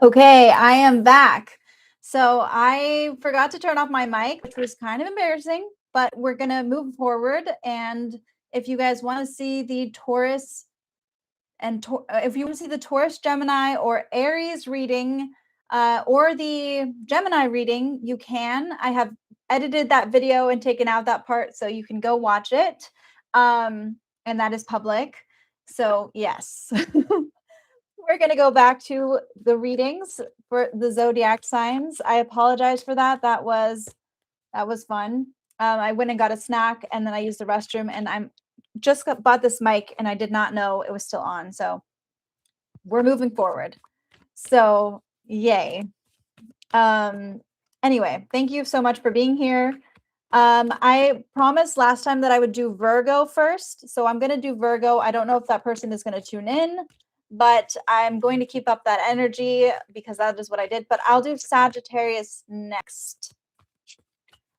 Okay, I am back. So I forgot to turn off my mic, which was kind of embarrassing, but we're going to move forward. And if you guys want to see the Taurus if you want to see the Taurus, Gemini, or Aries reading, or the Gemini reading, you can. I have edited that video and taken out that part, so you can go watch it. And that is public. So yes. We're going to go back to the readings for the zodiac signs. I apologize for that. That was fun. I went and got a snack, and then I used the restroom, and I'm just bought this mic, and I did not know it was still on. So we're moving forward. So yay. Anyway, thank you so much for being here. I promised last time that I would do Virgo first. So I'm going to do Virgo. I don't know if that person is going to tune in, but I'm going to keep up that energy because that is what I did. But I'll do Sagittarius next.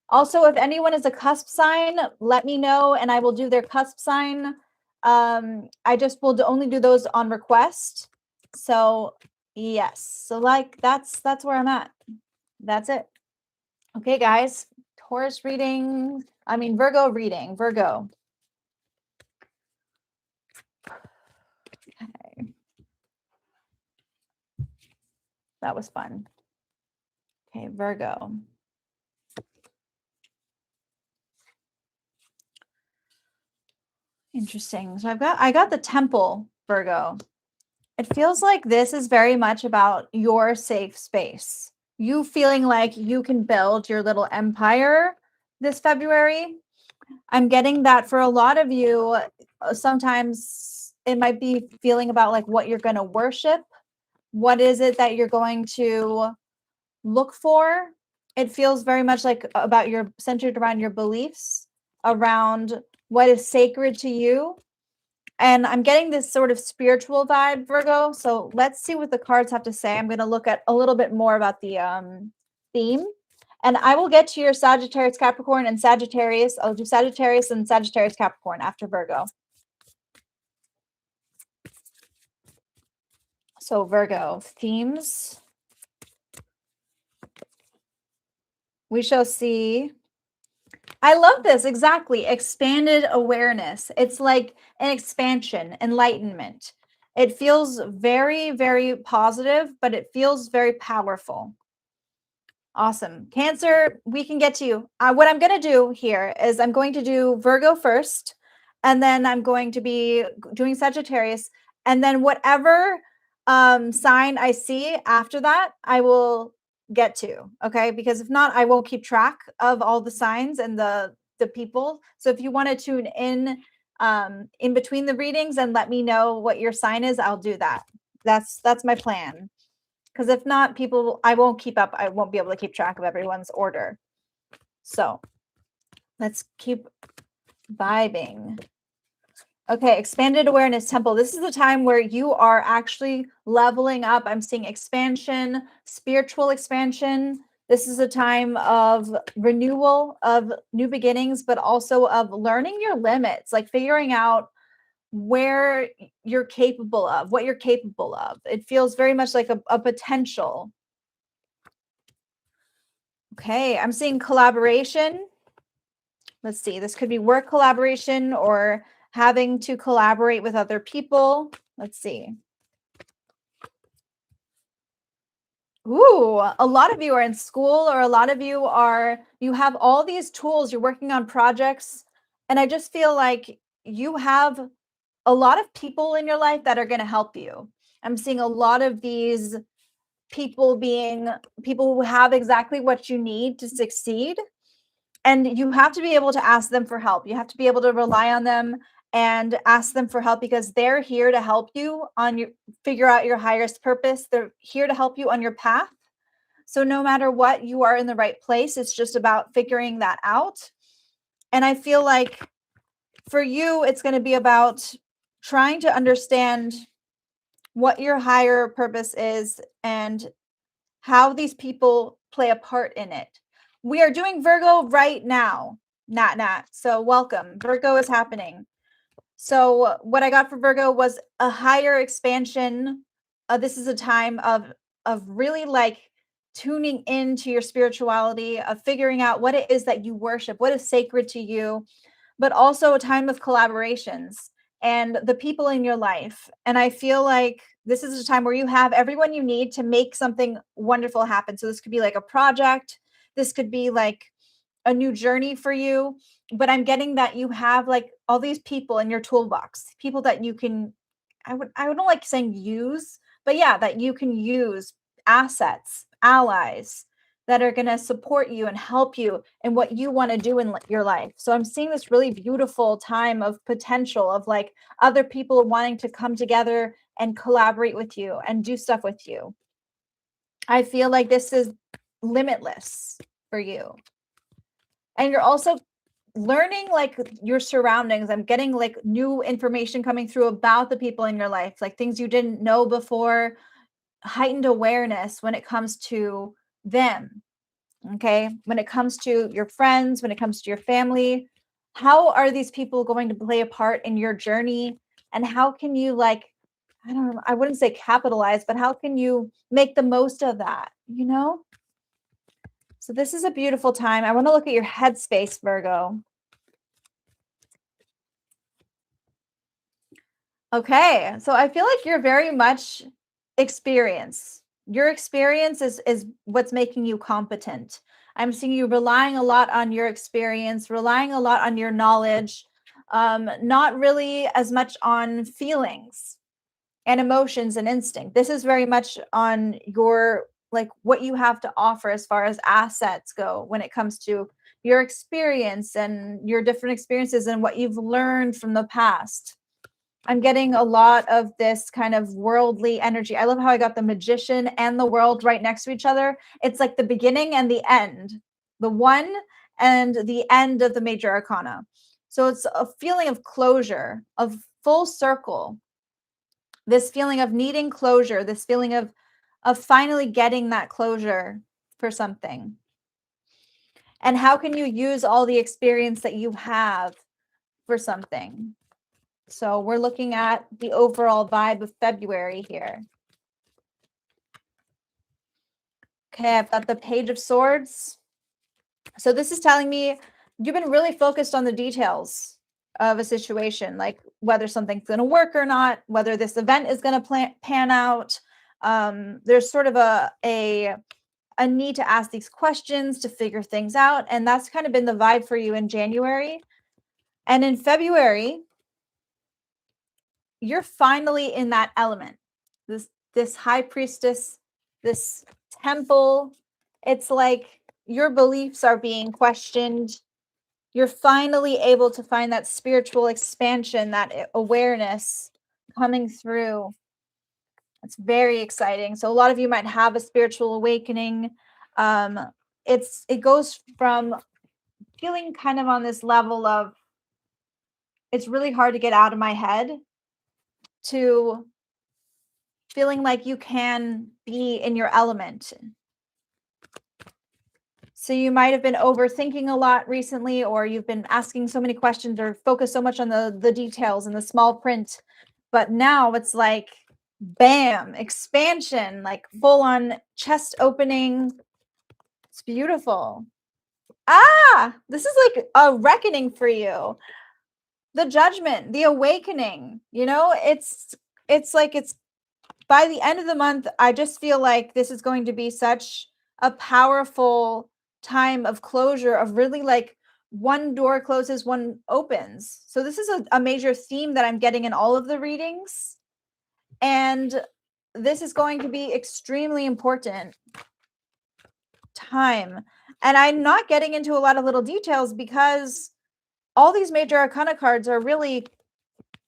Also, if anyone is a cusp sign, let me know and I will do their cusp sign. I just will only do those on request. So yes, so like that's where I'm at. That's it. Okay, guys. Taurus reading. I mean, Virgo reading. Virgo. Okay. That was fun. Okay, Virgo. Interesting. So I got the Temple, Virgo. It feels like this is very much about your safe space. You feeling like you can build your little empire this February. I'm getting that for a lot of you. Sometimes it might be feeling about like what you're going to worship. What is it that you're going to look for? It feels very much like about your centered around your beliefs, around what is sacred to you. And I'm getting this sort of spiritual vibe, Virgo. So let's see what the cards have to say. I'm going to look at a little bit more about the theme. And I will get to your Sagittarius Capricorn and Sagittarius. I'll do Sagittarius and Sagittarius Capricorn after Virgo. So Virgo, themes. We shall see. I love this. Exactly. Expanded awareness. It's like an expansion, enlightenment. It feels very, very positive, but it feels very powerful. Awesome. Cancer, we can get to you. What I'm going to do here is I'm going to do Virgo first, and then I'm going to be doing Sagittarius, and then whatever sign I see after that, I will get to. Okay, because if not, I won't keep track of all the signs and the people. So if you want to tune in between the readings and let me know what your sign is, I'll do that. That's my plan. Because if not, I won't keep up. I won't be able to keep track of everyone's order. So let's keep vibing. Okay, expanded awareness temple. This is the time where you are actually leveling up. I'm seeing expansion, spiritual expansion. This is a time of renewal, of new beginnings, but also of learning your limits, like figuring out where you're capable of, what you're capable of. It feels very much like a potential. Okay, I'm seeing collaboration. Let's see, this could be work collaboration or having to collaborate with other people. Let's see. Ooh, a lot of you are in school, or a lot of you have all these tools, you're working on projects, and I just feel like you have a lot of people in your life that are going to help you. I'm seeing a lot of these people being people who have exactly what you need to succeed. And you have to be able to ask them for help. You have to be able to rely on them and ask them for help because they're here to help you figure out your highest purpose. They're here to help you on your path. So no matter what, you are in the right place. It's just about figuring that out. And I feel like for you, it's going to be about trying to understand what your higher purpose is and how these people play a part in it. We are doing Virgo right now. Nat. So welcome. Virgo is happening. So what I got for Virgo was a higher expansion. This is a time of of really like tuning into your spirituality, of figuring out what it is that you worship, what is sacred to you, but also a time of collaborations and the people in your life. And I feel like this is a time where you have everyone you need to make something wonderful happen. So this could be like a project, this could be like a new journey for you, but I'm getting that you have like all these people in your toolbox, people that you can, I don't like saying use, but yeah, that you can use, assets, allies that are going to support you and help you in what you want to do in your life. So I'm seeing this really beautiful time of potential of like other people wanting to come together and collaborate with you and do stuff with you. I feel like this is limitless for you. And you're also learning like your surroundings. I'm getting like new information coming through about the people in your life, like things you didn't know before, heightened awareness when it comes to them. Okay. When it comes to your friends, when it comes to your family, how are these people going to play a part in your journey? And how can you like, I don't know, I wouldn't say capitalize, but how can you make the most of that? You know? So this is a beautiful time. I want to look at your headspace, Virgo. Okay, so I feel like you're very much experience. Your experience is what's making you competent. I'm seeing you relying a lot on your experience, relying a lot on your knowledge, not really as much on feelings and emotions and instinct. This is very much on your like what you have to offer as far as assets go when it comes to your experience and your different experiences and what you've learned from the past. I'm getting a lot of this kind of worldly energy. I love how I got the magician and the world right next to each other. It's like the beginning and the end, the one and the end of the major arcana. So it's a feeling of closure, of full circle, this feeling of needing closure, this feeling of finally getting that closure for something. And how can you use all the experience that you have for something? So we're looking at the overall vibe of February here. Okay, I've got the Page of Swords. So this is telling me you've been really focused on the details of a situation, like whether something's going to work or not, whether this event is going to pan out. There's sort of a need to ask these questions to figure things out. And that's kind of been the vibe for you in January. And in February, you're finally in that element. This high priestess, this temple, it's like your beliefs are being questioned. You're finally able to find that spiritual expansion, that awareness coming through. It's very exciting. So a lot of you might have a spiritual awakening. It goes from feeling kind of on this level of it's really hard to get out of my head to feeling like you can be in your element. So you might have been overthinking a lot recently, or you've been asking so many questions or focused so much on the details and the small print. But now it's like, bam, expansion, like full on chest opening. It's beautiful. This is like a reckoning for you. The judgment, the awakening, it's like it's by the end of the month, I just feel like this is going to be such a powerful time of closure, of really like one door closes, one opens. So this is a major theme that I'm getting in all of the readings. And this is going to be extremely important time. And I'm not getting into a lot of little details because all these major arcana cards are really,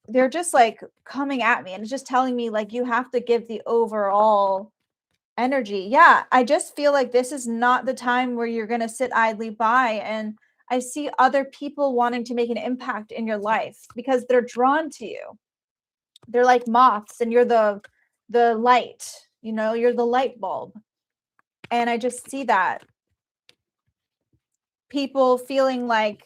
they're just like coming at me and it's just telling me like you have to give the overall energy. Yeah, I just feel like this is not the time where you're going to sit idly by, and I see other people wanting to make an impact in your life because they're drawn to you. They're like moths and you're the light, you're the light bulb. And I just see that people feeling like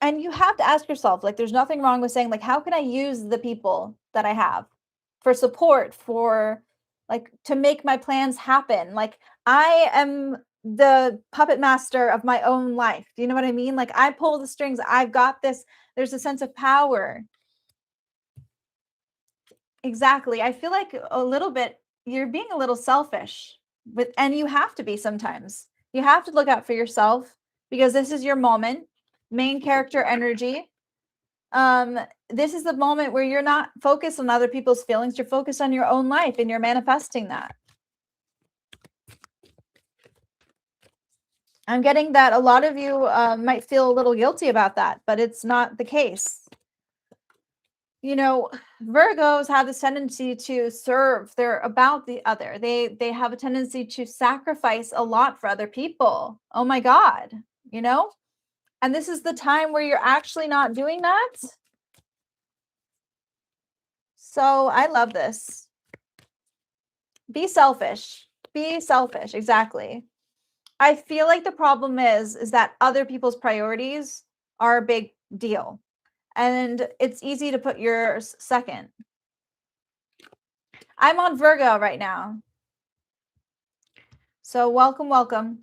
and you have to ask yourself, like, there's nothing wrong with saying, like, how can I use the people that I have for support, for like to make my plans happen. Like I am the puppet master of my own life. Do you know what I mean? Like I pull the strings. I've got this. There's a sense of power. Exactly. I feel like a little bit you're being a little selfish and you have to be sometimes. You have to look out for yourself because this is your moment. Main character energy. This is the moment where you're not focused on other people's feelings. You're focused on your own life and you're manifesting that. I'm getting that a lot of you might feel a little guilty about that, but it's not the case. You know, Virgos have this tendency to serve. They're about the other. They have a tendency to sacrifice a lot for other people. Oh my God, you know? And this is the time where you're actually not doing that. So I love this. Be selfish. Be selfish. Exactly. I feel like the problem is that other people's priorities are a big deal. And it's easy to put yours second. I'm on Virgo right now. So welcome, welcome.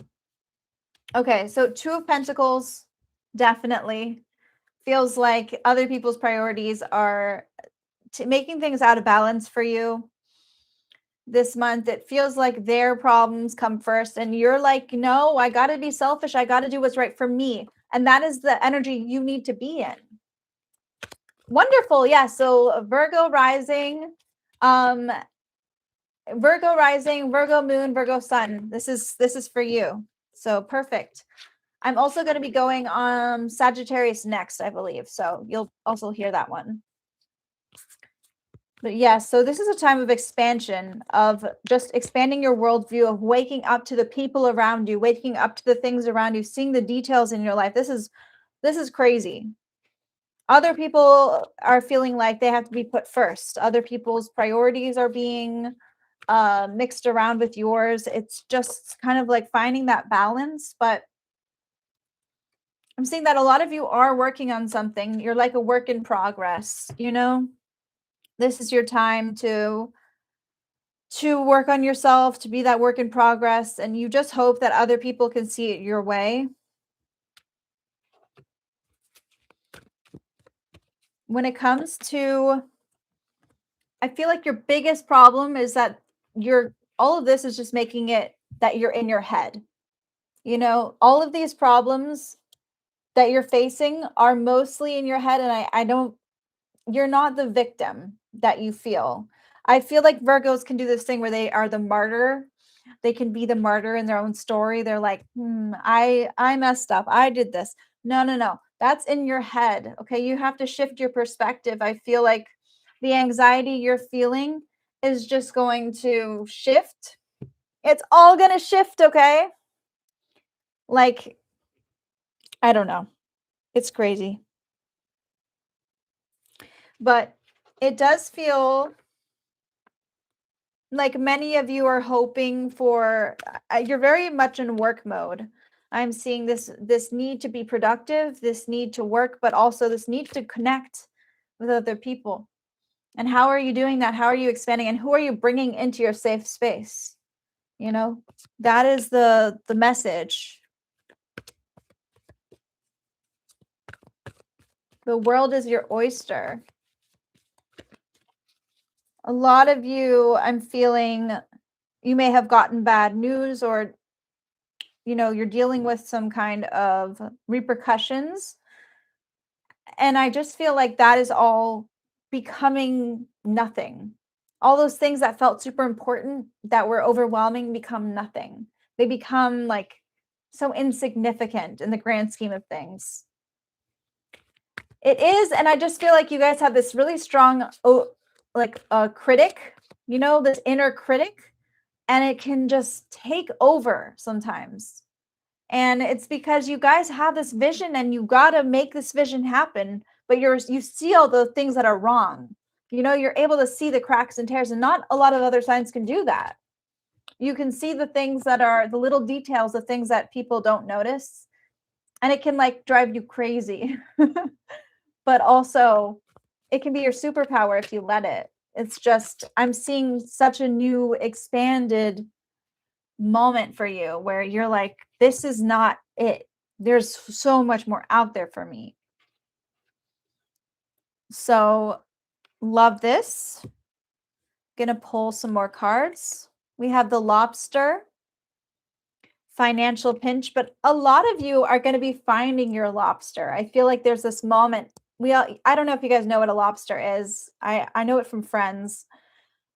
Okay, so Two of Pentacles, definitely. Feels like other people's priorities are making things out of balance for you this month. It feels like their problems come first and you're like, no, I got to be selfish. I got to do what's right for me. And that is the energy you need to be in. Wonderful. Yeah. So Virgo rising, Virgo moon, Virgo sun. This is for you. So perfect. I'm also going to be going on Sagittarius next, I believe. So you'll also hear that one. But yeah, so this is a time of expansion, of just expanding your worldview, of waking up to the people around you, waking up to the things around you, seeing the details in your life. This is crazy. Other people are feeling like they have to be put first. Other people's priorities are being mixed around with yours. It's just kind of like finding that balance. But I'm seeing that a lot of you are working on something. You're like a work in progress, you know? This is your time to work on yourself, to be that work in progress, and you just hope that other people can see it your way. When it comes to, I feel like your biggest problem is that all of this is just making it that you're in your head. You know, all of these problems that you're facing are mostly in your head, and you're not the victim that you feel. I feel like Virgos can do this thing where they are the martyr. They can be the martyr in their own story. They're like, I messed up. I did this. No. That's in your head. Okay. You have to shift your perspective. I feel like the anxiety you're feeling is just going to shift. It's all going to shift. Okay. Like, I don't know. It's crazy. But it does feel like many of you are hoping for, you're very much in work mode. I'm seeing this need to be productive, this need to work, but also this need to connect with other people. And how are you doing that? How are you expanding? And who are you bringing into your safe space? You know, that is the message. The world is your oyster. A lot of you, I'm feeling, you may have gotten bad news, or you know, you're dealing with some kind of repercussions. And I just feel like that is all becoming nothing. All those things that felt super important, that were overwhelming, become nothing. They become like so insignificant in the grand scheme of things. It is, and I just feel like you guys have this really strong, like a critic, you know, this inner critic, and it can just take over sometimes. And it's because you guys have this vision and you got to make this vision happen, but you see all the things that are wrong. You know, you're able to see the cracks and tears, and not a lot of other signs can do that. You can see the things that are the little details, the things that people don't notice, and it can like drive you crazy. But also it can be your superpower if you let it. It's just, I'm seeing such a new expanded moment for you where you're like, this is not it. There's so much more out there for me. So love this. Gonna pull some more cards. We have the Lobster, financial pinch, but a lot of you are going to be finding your lobster. I feel like there's this moment. I don't know if you guys know what a lobster is. I know it from friends.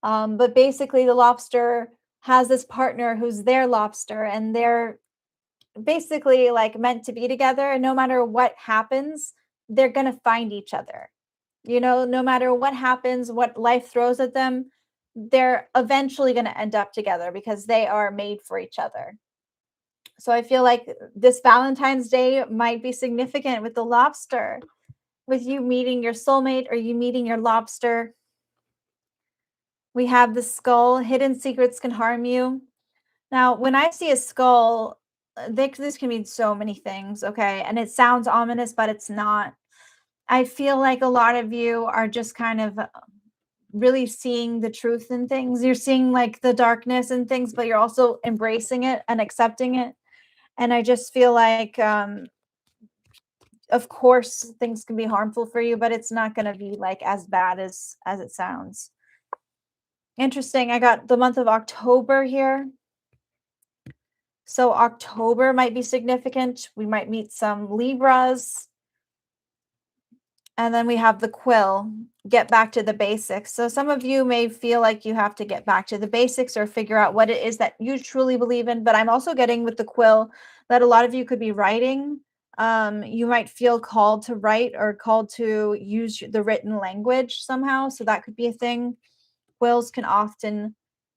But basically the lobster has this partner who's their lobster, and they're basically like meant to be together. And no matter what happens, they're going to find each other. No matter what happens, what life throws at them, they're eventually going to end up together because they are made for each other. So I feel like this Valentine's Day might be significant with the lobster, with you meeting your soulmate or you meeting your lobster. We have the skull. Hidden secrets can harm you. Now, when I see a skull, this can mean so many things, okay? And it sounds ominous, but it's not. I feel like a lot of you are just kind of really seeing the truth in things. You're seeing like the darkness in things, but you're also embracing it and accepting it. And I just feel like, of course, things can be harmful for you, but it's not going to be like as bad as it sounds. Interesting. I got the month of October here. So October might be significant. We might meet some Libras. And then we have the quill, get back to the basics. So some of you may feel like you have to get back to the basics or figure out what it is that you truly believe in. But I'm also getting with the quill that a lot of you could be writing. You might feel called to write or called to use the written language somehow. So that could be a thing. Quills can often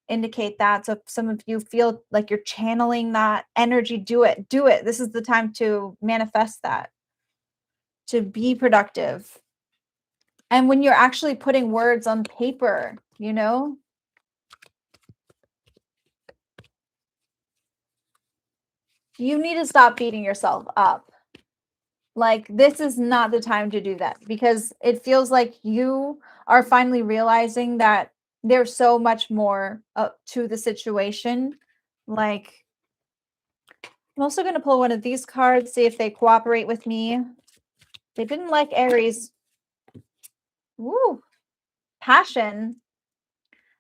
indicate that. So if some of you feel like you're channeling that energy, do it. Do it. This is the time to manifest that, to be productive. And when you're actually putting words on paper, you need to stop beating yourself up. Like, this is not the time to do that, because it feels like you are finally realizing that there's so much more to the situation. Like, I'm also going to pull one of these cards, see if they cooperate with me. They didn't like Aries. Woo, passion.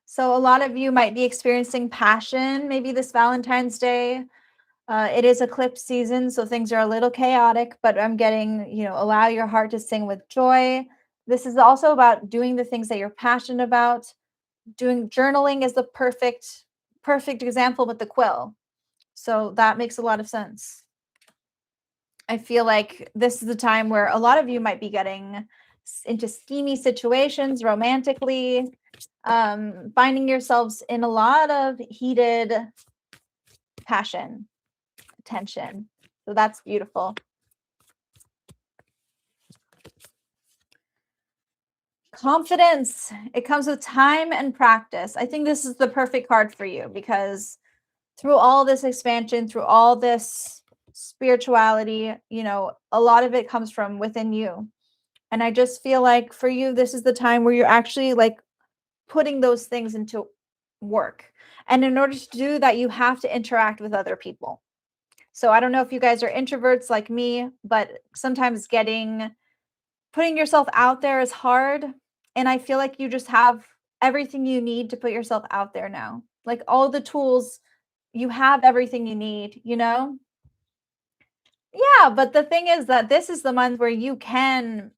So a lot of you might be experiencing passion maybe this Valentine's Day. It is eclipse season, so things are a little chaotic, but I'm getting, allow your heart to sing with joy. This is also about doing the things that you're passionate about. Doing journaling is the perfect example with the quill. So that makes a lot of sense. I feel like this is the time where a lot of you might be getting into steamy situations romantically, finding yourselves in a lot of heated passion, tension. So that's beautiful. Confidence. It comes with time and practice. I think this is the perfect card for you, because through all this expansion, through all this spirituality, a lot of it comes from within you. And I just feel like for you, this is the time where you're actually like putting those things into work. And in order to do that, you have to interact with other people. So I don't know if you guys are introverts like me, but sometimes putting yourself out there is hard. And I feel like you just have everything you need to put yourself out there now. Like all the tools, you have everything you need, Yeah, but the thing is that this is the month where you can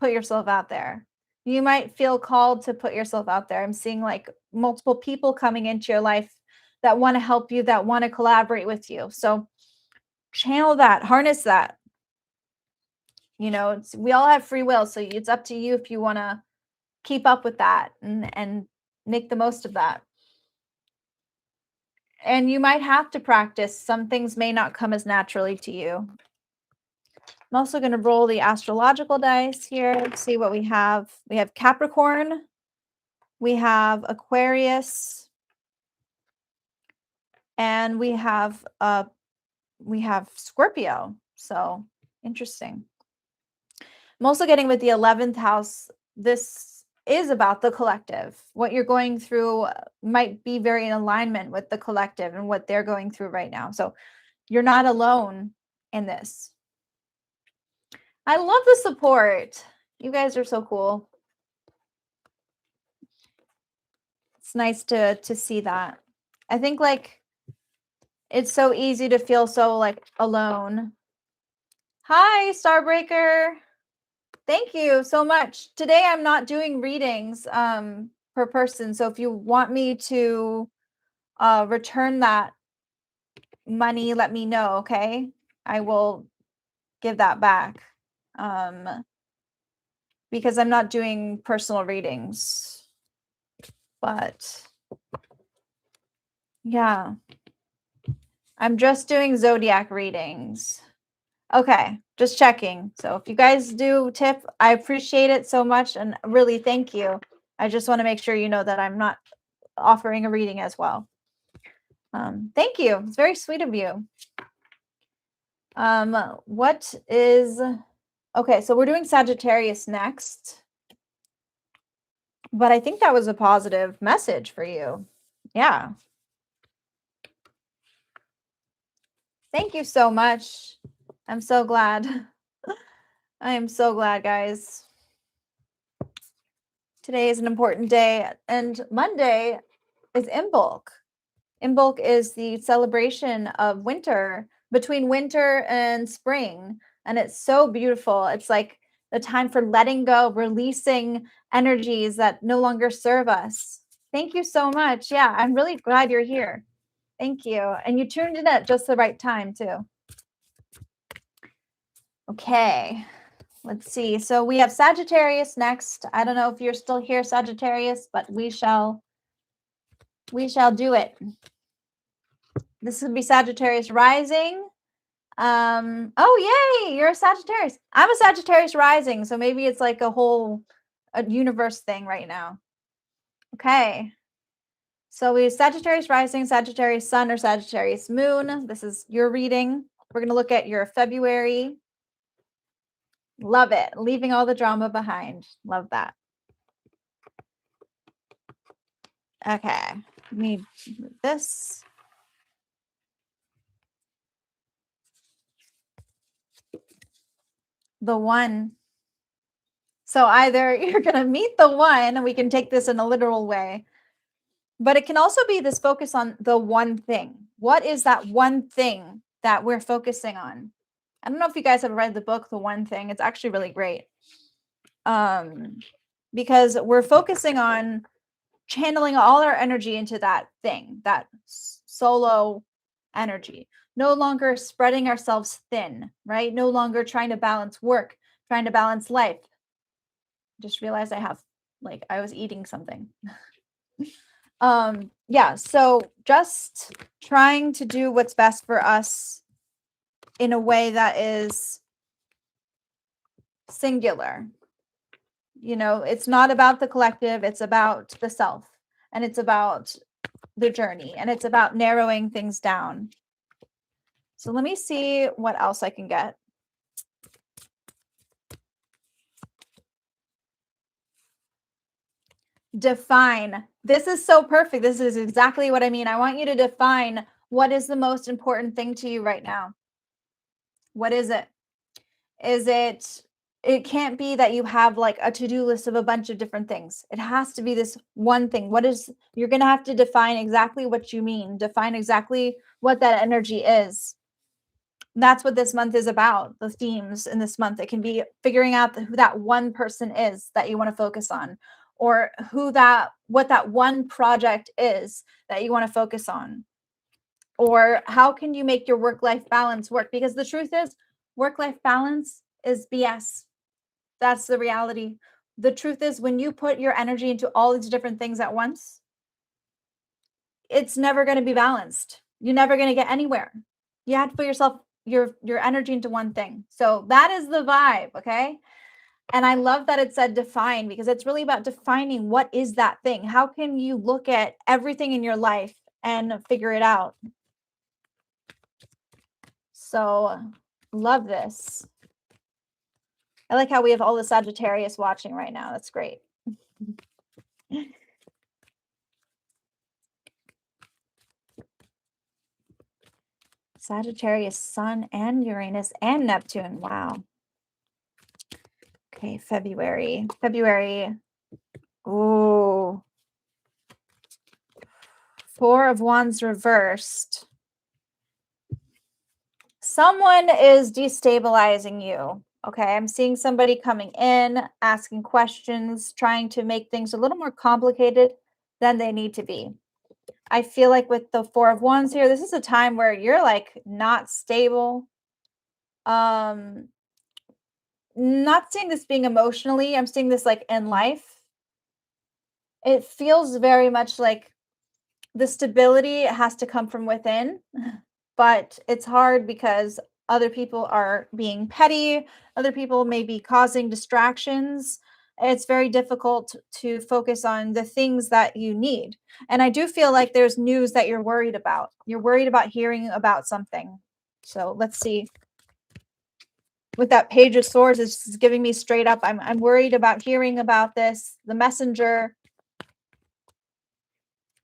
put yourself out there. You might feel called to put yourself out there. I'm seeing like multiple people coming into your life that want to help you, that want to collaborate with you. So channel that, harness that. We all have free will, so it's up to you if you want to keep up with that and make the most of that. And you might have to practice. Some things may not come as naturally to you. I'm also going to roll the astrological dice here, see what we have. We have Capricorn, we have Aquarius, and we have Scorpio. So interesting. I'm also getting with the 11th house. This is about the collective. What you're going through might be very in alignment with the collective and what they're going through right now. So you're not alone in this. I love the support. You guys are so cool. It's nice to see that. I think like it's so easy to feel so like alone. Hi, Starbreaker. Thank you so much. Today I'm not doing readings per person. So if you want me to return that money, let me know, okay? I will give that back. Because I'm not doing personal readings. But yeah. I'm just doing Zodiac readings. Okay, just checking. So if you guys do tip, I appreciate it so much and really thank you. I just want to make sure you know that I'm not offering a reading as well. Thank you. It's very sweet of you. What is okay, so we're doing Sagittarius next. But I think that was a positive message for you. Yeah. Thank you so much. I'm so glad. I am so glad, guys. Today is an important day, and Monday is Imbolc. Imbolc is the celebration of winter, between winter and spring, and it's so beautiful. It's like the time for letting go, releasing energies that no longer serve us. Thank you so much. Yeah, I'm really glad you're here. Thank you. And you tuned in at just the right time, too. Okay, let's see. So we have Sagittarius next. I don't know if you're still here, Sagittarius, but we shall do it. This would be Sagittarius rising. Oh, yay, you're a Sagittarius. I'm a Sagittarius rising, so maybe it's like a universe thing right now. Okay. So we have Sagittarius rising, Sagittarius sun, or Sagittarius moon. This is your reading. We're going to look at your February. Love it. Leaving all the drama behind. Love that. Okay. Let me move this. The one. So either you're going to meet the one, and we can take this in a literal way, but it can also be this focus on the one thing. What is that one thing that we're focusing on? I don't know if you guys have read the book, The One Thing. It's actually really great. Because we're focusing on channeling all our energy into that thing, that solo energy. No longer spreading ourselves thin, right? No longer trying to balance work, trying to balance life. Just realized I was eating something. Yeah, so just trying to do what's best for us in a way that is singular. You know, it's not about the collective, it's about the self, and it's about the journey, and it's about narrowing things down. So let me see what else I can get. Define. This is so perfect. This is exactly what I mean. I want you to define what is the most important thing to you right now. What is it? It can't be that you have like a to-do list of a bunch of different things. It has to be this one thing. You're going to have to define exactly what you mean, define exactly what that energy is. That's what this month is about. The themes in this month, it can be figuring out who that one person is that you want to focus on, or what that one project is that you want to focus on, or how can you make your work-life balance work? Because the truth is, work-life balance is BS. That's the reality. The truth is, when you put your energy into all these different things at once, it's never going to be balanced. You're never going to get anywhere. You have to put your energy into one thing. So that is the vibe, okay? And I love that it said define, because it's really about defining what is that thing. How can you look at everything in your life and figure it out? So love this. I like how we have all the Sagittarius watching right now. That's great. Sagittarius, Sun and Uranus and Neptune. Wow. Okay, February. February. Ooh. Four of Wands reversed. Someone is destabilizing you. Okay, I'm seeing somebody coming in, asking questions, trying to make things a little more complicated than they need to be. I feel like with the Four of Wands here, this is a time where you're like not stable. Not seeing this being emotionally, I'm seeing this like in life. It feels very much like the stability has to come from within, but it's hard because other people are being petty, other people may be causing distractions. It's very difficult to focus on the things that you need. And I do feel like there's news that you're worried about. You're worried about hearing about something. So let's see. With that Page of Swords, it's giving me straight up, I'm worried about hearing about this. The messenger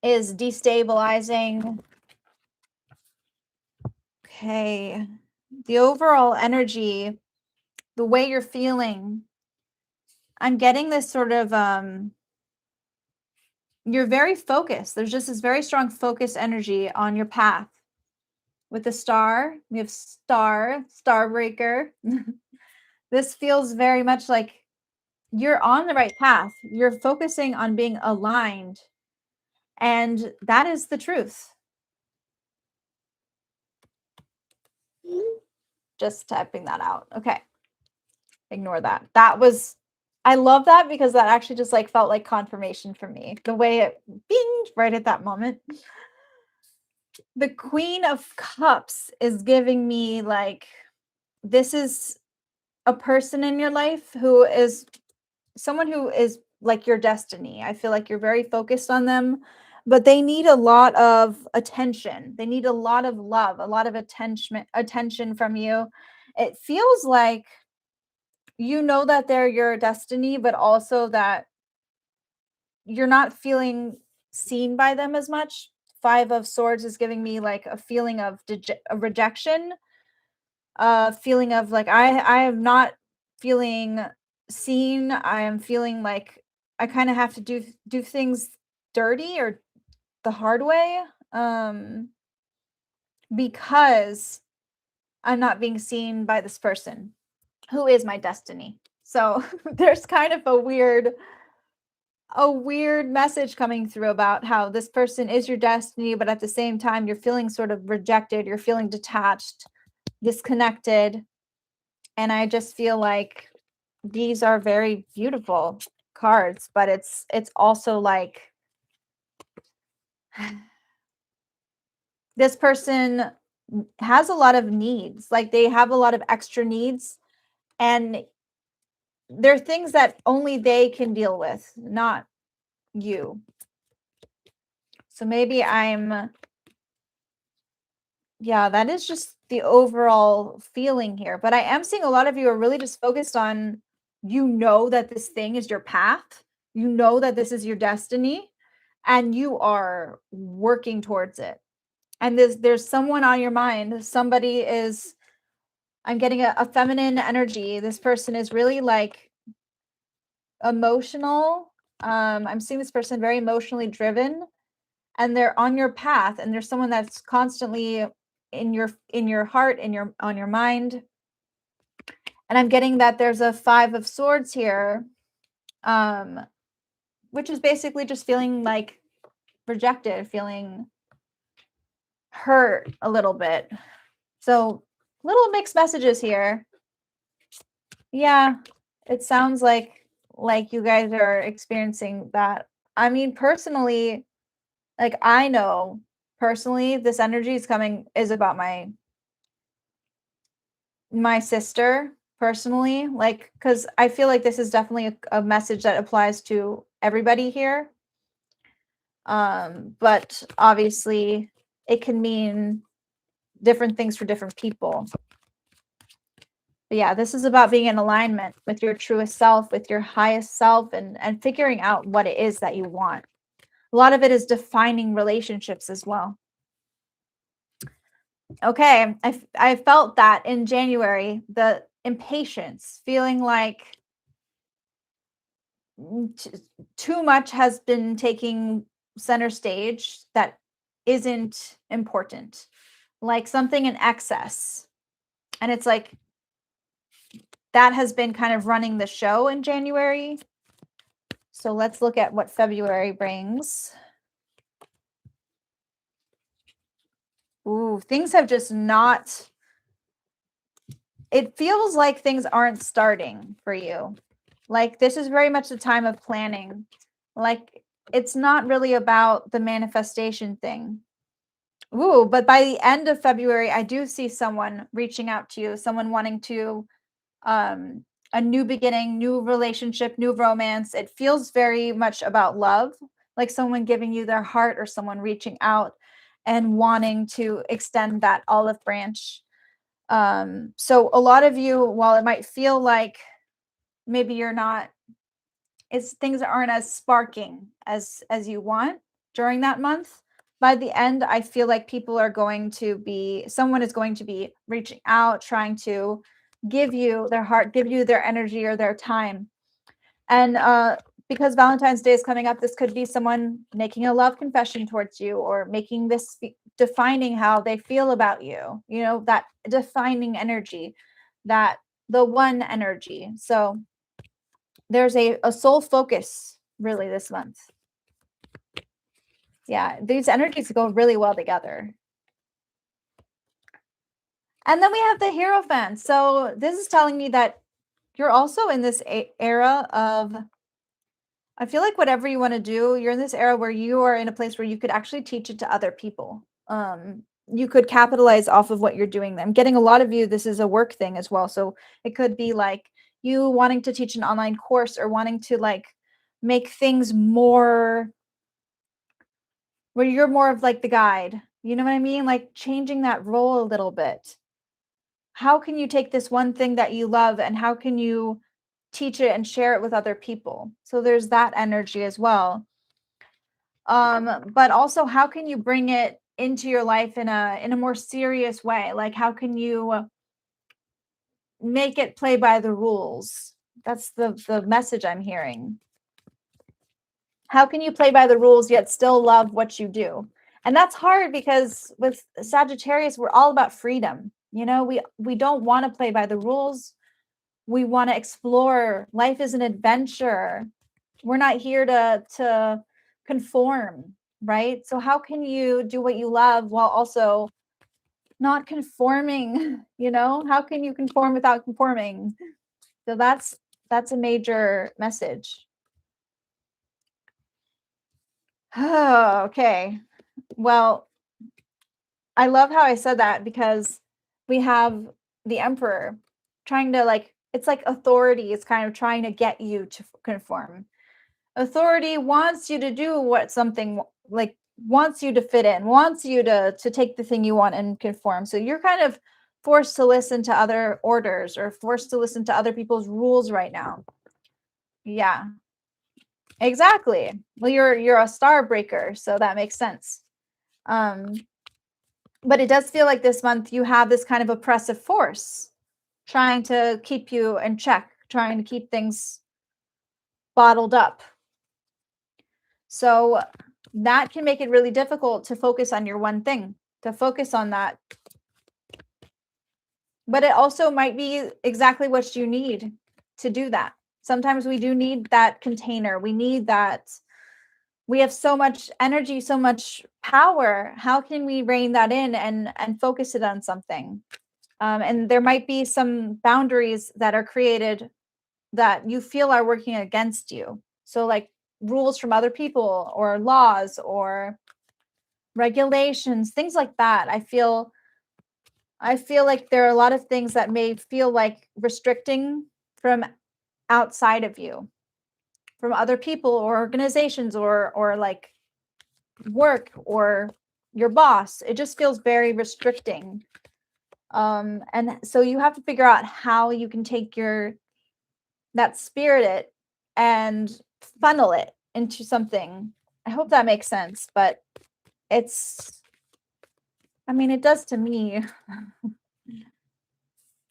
is destabilizing. Okay. The overall energy, the way you're feeling, I'm getting this sort of, you're very focused. There's just this very strong focus energy on your path. With the star, we have star breaker. This feels very much like you're on the right path. You're focusing on being aligned. And that is the truth. Just typing that out. Okay. Ignore that. I love that because that actually just like felt like confirmation for me. The way it binged right at that moment. The Queen of Cups is giving me like, this is a person in your life who is someone who is like your destiny. I feel like you're very focused on them, but they need a lot of attention. They need a lot of love, a lot of attention from you. It feels like you know that they're your destiny, but also that you're not feeling seen by them as much. Five of Swords is giving me like a feeling of a rejection, a feeling of like I am not feeling seen. I am feeling like I kind of have to do things dirty or the hard way, because I'm not being seen by this person who is my destiny. So there's kind of a weird message coming through about how this person is your destiny, but at the same time, you're feeling sort of rejected. You're feeling detached, disconnected. And I just feel like these are very beautiful cards, but it's also like this person has a lot of needs. Like they have a lot of extra needs, and they're things that only they can deal with, not you. So maybe yeah, that is just the overall feeling here. But I am seeing a lot of you are really just focused on, you know, that this thing is your path. You know that this is your destiny, and you are working towards it. And there's someone on your mind. Somebody is, I'm getting a feminine energy. This person is really like emotional. I'm seeing this person very emotionally driven, and they're on your path, and there's someone that's constantly in your heart, on your mind. And I'm getting that there's a Five of Swords here, which is basically just feeling like rejected, feeling hurt a little bit. So little mixed messages here. Yeah, it sounds like you guys are experiencing that. I mean, personally, like I know personally this energy is about my sister personally, like, because I feel like this is definitely a message that applies to everybody here. But obviously it can mean different things for different people. But yeah, this is about being in alignment with your truest self, with your highest self, and figuring out what it is that you want. A lot of it is defining relationships as well. Okay, I felt that in January, the impatience, feeling like too much has been taking center stage that isn't important, like something in excess. And it's like that has been kind of running the show in January. So let's look at what February brings. Ooh, things have just not, it feels like things aren't starting for you. Like this is very much a time of planning. Like it's not really about the manifestation thing. Ooh, but by the end of February, I do see someone reaching out to you, someone wanting to a new beginning, new relationship, new romance. It feels very much about love, like someone giving you their heart or someone reaching out and wanting to extend that olive branch. So a lot of you, while it might feel like maybe you're not, it's things aren't as sparking as you want during that month. By the end, I feel like people are going to be, someone is going to be reaching out, trying to give you their heart, give you their energy or their time. And because Valentine's Day is coming up, this could be someone making a love confession towards you or making this, defining how they feel about you, you know, that defining energy, that the one energy. So there's a soul focus really this month. Yeah, these energies go really well together. And then we have the Hierophant. So this is telling me that you're also in this era of, I feel like whatever you want to do, you're in this era where you are in a place where you could actually teach it to other people. You could capitalize off of what you're doing. I'm getting a lot of you, this is a work thing as well. So it could be like you wanting to teach an online course or wanting to like make things more where you're more of like the guide. You know what I mean? Like changing that role a little bit. How can you take this one thing that you love and how can you teach it and share it with other people? So there's that energy as well. But also how can you bring it into your life in a more serious way? Like how can you make it play by the rules? That's the message I'm hearing. How can you play by the rules yet still love what you do? And that's hard because with Sagittarius, we're all about freedom. You know, we don't want to play by the rules. We want to explore. Life is an adventure. We're not here to conform, right? So how can you do what you love while also not conforming, you know? How can you conform without conforming? So that's a major message. Oh, okay. Well, I love how I said that because we have the emperor trying to like, it's like authority is kind of trying to get you to conform. Authority wants you to do what something like wants you to fit in, wants you to take the thing you want and conform. So you're kind of forced to listen to other orders or forced to listen to other people's rules right now. Yeah. Exactly. Well, you're a star breaker, so that makes sense. Um but it does feel like this month you have this kind of oppressive force trying to keep you in check, trying to keep things bottled up. So that can make it really difficult to focus on your one thing, to focus on that. But it also might be exactly what you need to do that. Sometimes we do need that container. We need that. We have so much energy, so much power. How can we rein that in and focus it on something? And there might be some boundaries that are created that you feel are working against you. So like rules from other people or laws or regulations, things like that. I feel like there are a lot of things that may feel like restricting from outside of you, from other people or organizations or like work or your boss. It just feels very restricting. And so you have to figure out how you can take that spirit and funnel it into something. I hope that makes sense, but I mean, it does to me.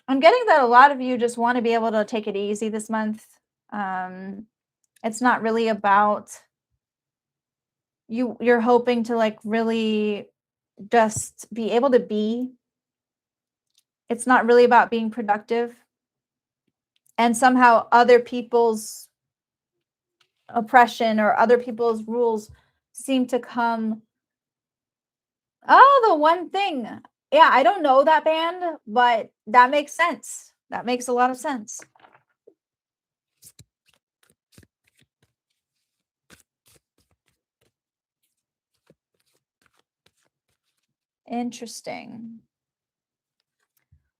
I'm getting that a lot of you just want to be able to take it easy this month. It's not really about you're hoping to like really just be able to be. It's not really about being productive. And somehow other people's oppression or other people's rules seem to come. Oh, the one thing. Yeah, I don't know that band, but that makes sense. That makes a lot of sense. Interesting.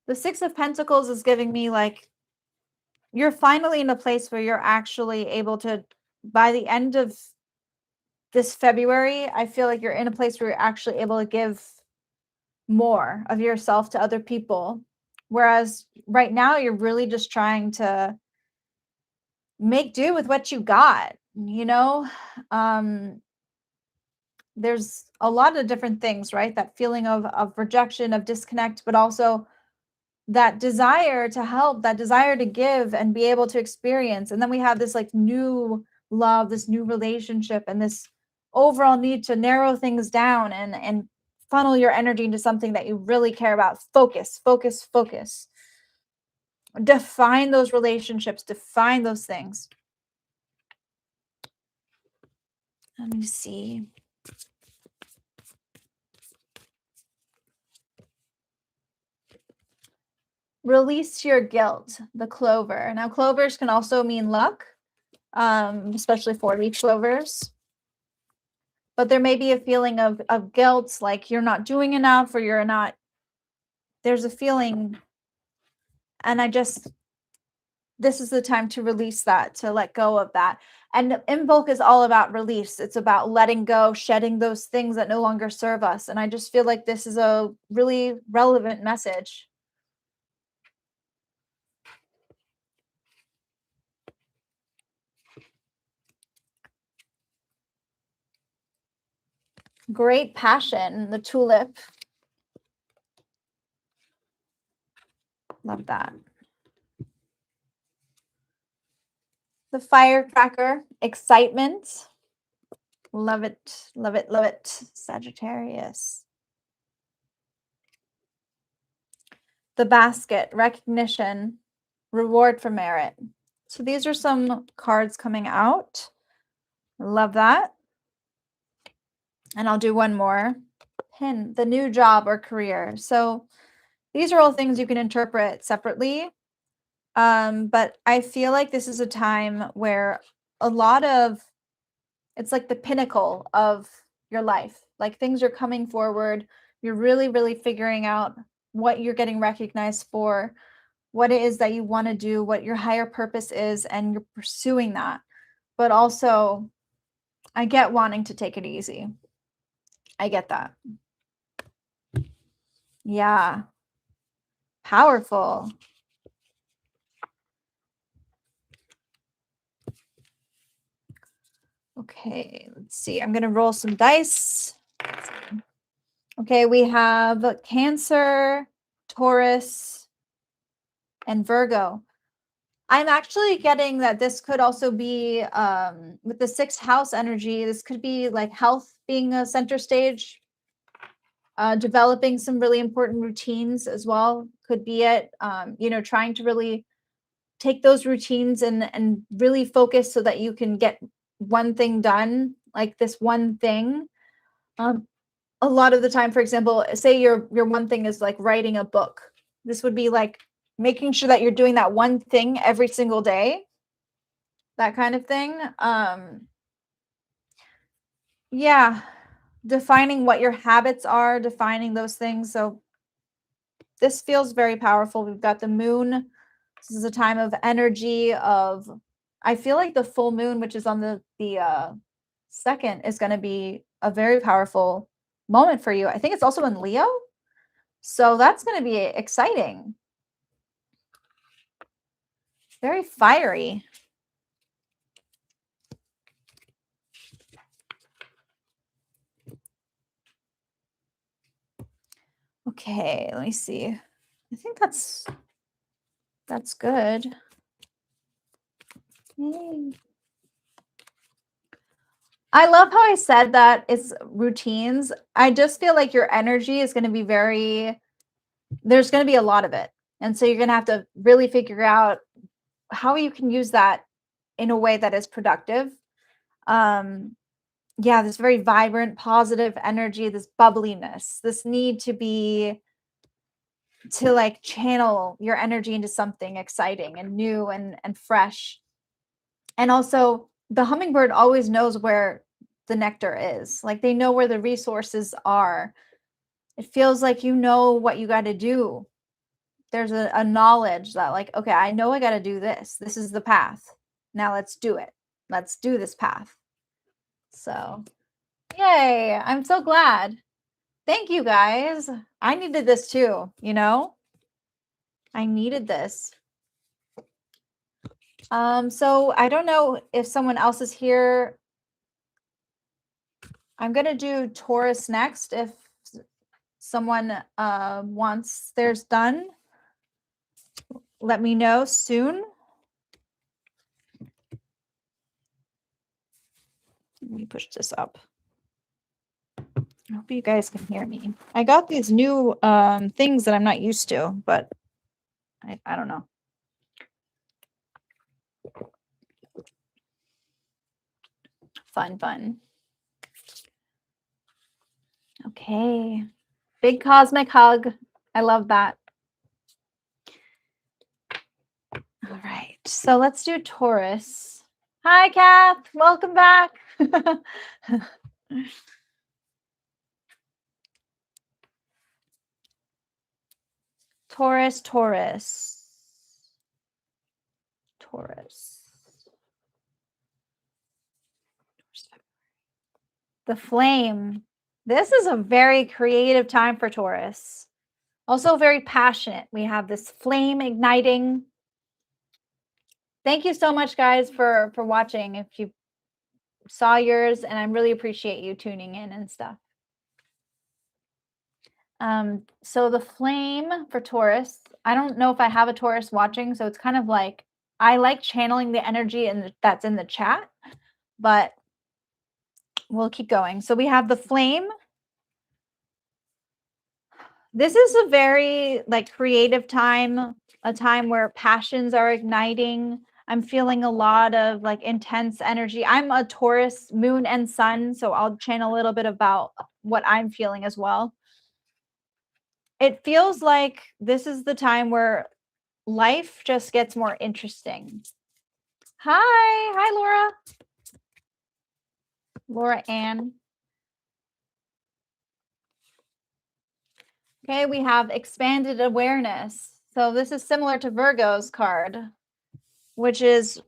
The Six of Pentacles is giving me like you're finally in a place where you're actually able to, by the end of this February, I feel like you're in a place where you're actually able to give more of yourself to other people. Whereas right now, you're really just trying to make do with what you got, you know? There's a lot of different things, right? That feeling of rejection, of disconnect, but also that desire to help, that desire to give and be able to experience. And then we have this like new love, this new relationship, and this overall need to narrow things down and funnel your energy into something that you really care about. Focus, focus, focus. Define those relationships, define those things. Let me see. Release your guilt, the clover. Now, clovers can also mean luck, especially 4-leaf clovers. But there may be a feeling of guilt, like you're not doing enough or you're not. There's a feeling, and this is the time to release that, to let go of that. And Imbolc is all about release. It's about letting go, shedding those things that no longer serve us. And I just feel like this is a really relevant message. Great passion, the tulip. Love that. The firecracker, excitement. Love it, love it, love it. Sagittarius. The basket, recognition, reward for merit. So these are some cards coming out. Love that. And I'll do one more. Pin, the new job or career. So these are all things you can interpret separately. But I feel like this is a time where it's like the pinnacle of your life. Like things are coming forward. You're really, really figuring out what you're getting recognized for, what it is that you want to do, what your higher purpose is, and you're pursuing that. But also, I get wanting to take it easy. I get that. Yeah. Powerful. Okay, let's see. I'm going to roll some dice. Okay, we have Cancer, Taurus, and Virgo. I'm actually getting that this could also be with the 6th house energy. This could be like health being a center stage. Developing some really important routines as well could be it. Trying to really take those routines and really focus so that you can get one thing done, like this one thing. A lot of the time, for example, say your one thing is like writing a book. This would be like making sure that you're doing that one thing every single day, that kind of thing. Yeah, defining what your habits are, defining those things. So this feels very powerful. We've got the moon. This is a time of energy of, I feel like the full moon, which is on the 2nd, is going to be a very powerful moment for you. I think it's also in Leo. So that's going to be exciting. Very fiery. Okay, let me see. I think that's good. Yay. I love how I said that it's routines. I just feel like your energy is going to be there's going to be a lot of it. And so you're going to have to really figure out how you can use that in a way that is productive. Yeah, this very vibrant, positive energy, this bubbliness, this need to like channel your energy into something exciting and new and fresh. And also the hummingbird always knows where the nectar is. Like they know where the resources are. It feels like you know what you got to do. There's a knowledge that like, okay, I know I got to do this. This is the path. Now let's do it. Let's do this path. So, yay. I'm so glad. Thank you guys. I needed this too, you know? I needed this. So I don't know if someone else is here. I'm going to do Taurus next if someone wants theirs done. Let me know soon. Let me push this up. I hope you guys can hear me. I got these new things that I'm not used to, but I don't know. Fun. Okay. Big cosmic hug. I love that. All right. So let's do Taurus. Hi, Kath. Welcome back. Taurus. The flame. This is a very creative time for Taurus. Also very passionate. We have this flame igniting. Thank you so much, guys, for watching. If you saw yours, and I really appreciate you tuning in and stuff. So the flame for Taurus, I don't know if I have a Taurus watching, so it's kind of like I like channeling the energy that's in the chat, but we'll keep going. So we have the flame. This is a very like creative time, a time where passions are igniting. I'm feeling a lot of like intense energy. I'm a Taurus moon and sun, so I'll channel a little bit about what I'm feeling as well. It feels like this is the time where life just gets more interesting. Hi, Laura. Laura Ann. Okay, we have expanded awareness. So this is similar to Virgo's card, which is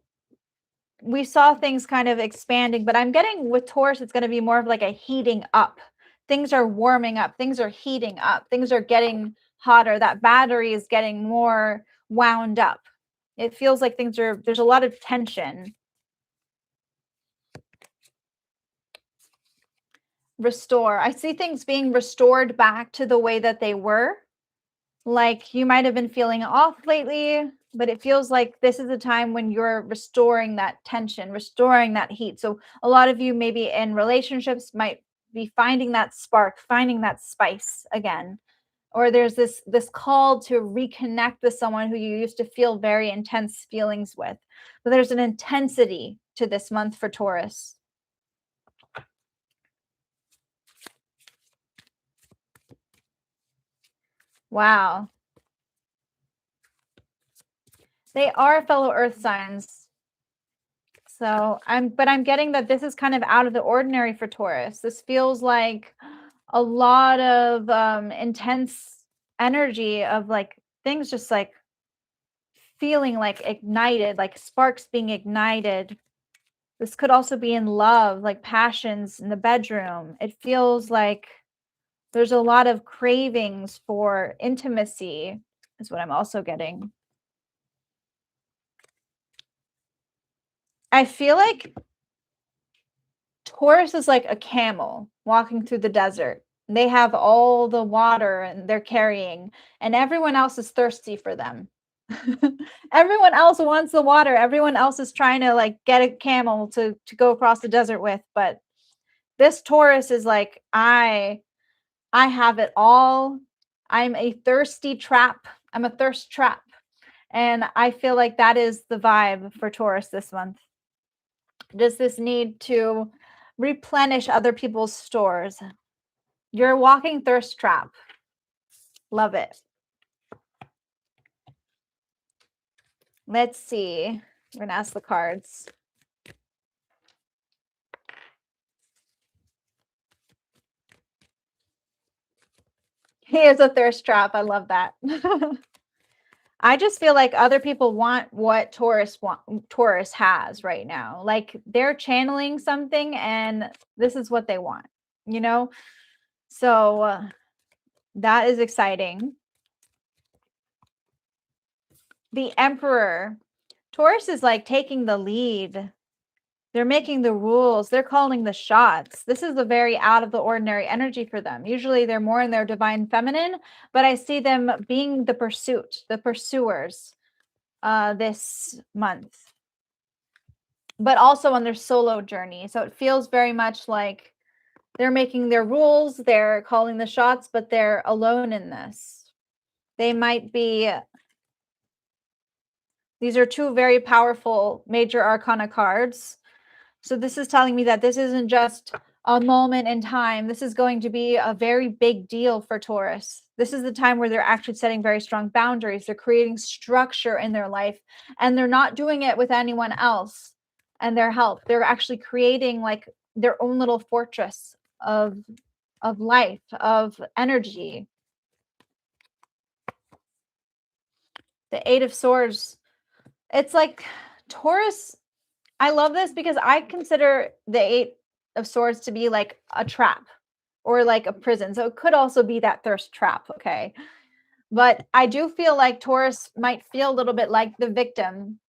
we saw things kind of expanding, but I'm getting with Taurus, it's going to be more of like a heating up. Things are warming up. Things are heating up. Things are getting hotter. That battery is getting more wound up. It feels like there's a lot of tension. Restore. I see things being restored back to the way that they were. Like you might have been feeling off lately, but it feels like this is a time when you're restoring that tension, restoring that heat. So a lot of you maybe in relationships might be finding that spark, finding that spice again. Or there's this call to reconnect with someone who you used to feel very intense feelings with. But there's an intensity to this month for Taurus. Wow. They are fellow earth signs. So I'm getting that this is kind of out of the ordinary for Taurus. This feels like a lot of intense energy of like things just like feeling like ignited, like sparks being ignited. This could also be in love, like passions in the bedroom. It feels like There's a lot of cravings for intimacy, is what I'm also getting. I feel like Taurus is like a camel walking through the desert. They have all the water and they're carrying, and everyone else is thirsty for them. Everyone else wants the water. Everyone else is trying to like get a camel to go across the desert with, but this Taurus is like, I have it all. I'm a thirsty trap. I'm a thirst trap. And I feel like that is the vibe for Taurus this month. Just this need to replenish other people's stores. You're a walking thirst trap. Love it. Let's see. We're going to ask the cards. He is a thirst trap. I love that. I just feel like other people want what Taurus has right now. Like they're channeling something and this is what they want, you know? So that is exciting. The Emperor. Taurus is like taking the lead. They're making the rules. They're calling the shots. This is a very out of the ordinary energy for them. Usually they're more in their divine feminine, but I see them being the pursuers this month, but also on their solo journey. So it feels very much like they're making their rules, they're calling the shots, but they're alone in this. They might be, these are two very powerful major arcana cards. So this is telling me that this isn't just a moment in time. This is going to be a very big deal for Taurus. This is the time where they're actually setting very strong boundaries. They're creating structure in their life, and they're not doing it with anyone else and their help. They're actually creating like their own little fortress of life, of energy. The Eight of Swords. It's like Taurus. I love this because I consider the Eight of Swords to be like a trap or like a prison. So it could also be that thirst trap. Okay. But I do feel like Taurus might feel a little bit like the victim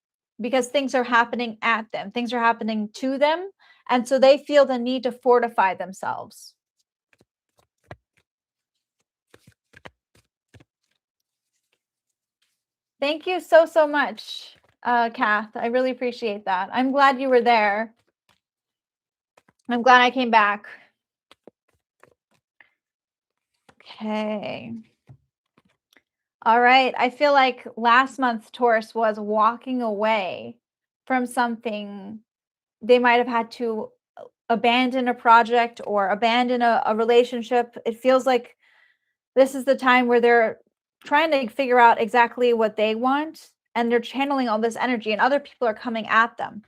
because things are happening at them, things are happening to them. And so they feel the need to fortify themselves. Thank you so, so much, Kath. I really appreciate that. I'm glad you were there. I'm glad I came back. Okay. All right. I feel like last month Taurus was walking away from something. They might have had to abandon a project or abandon a relationship. It feels like this is the time where they're trying to figure out exactly what they want, and they're channeling all this energy, and other people are coming at them.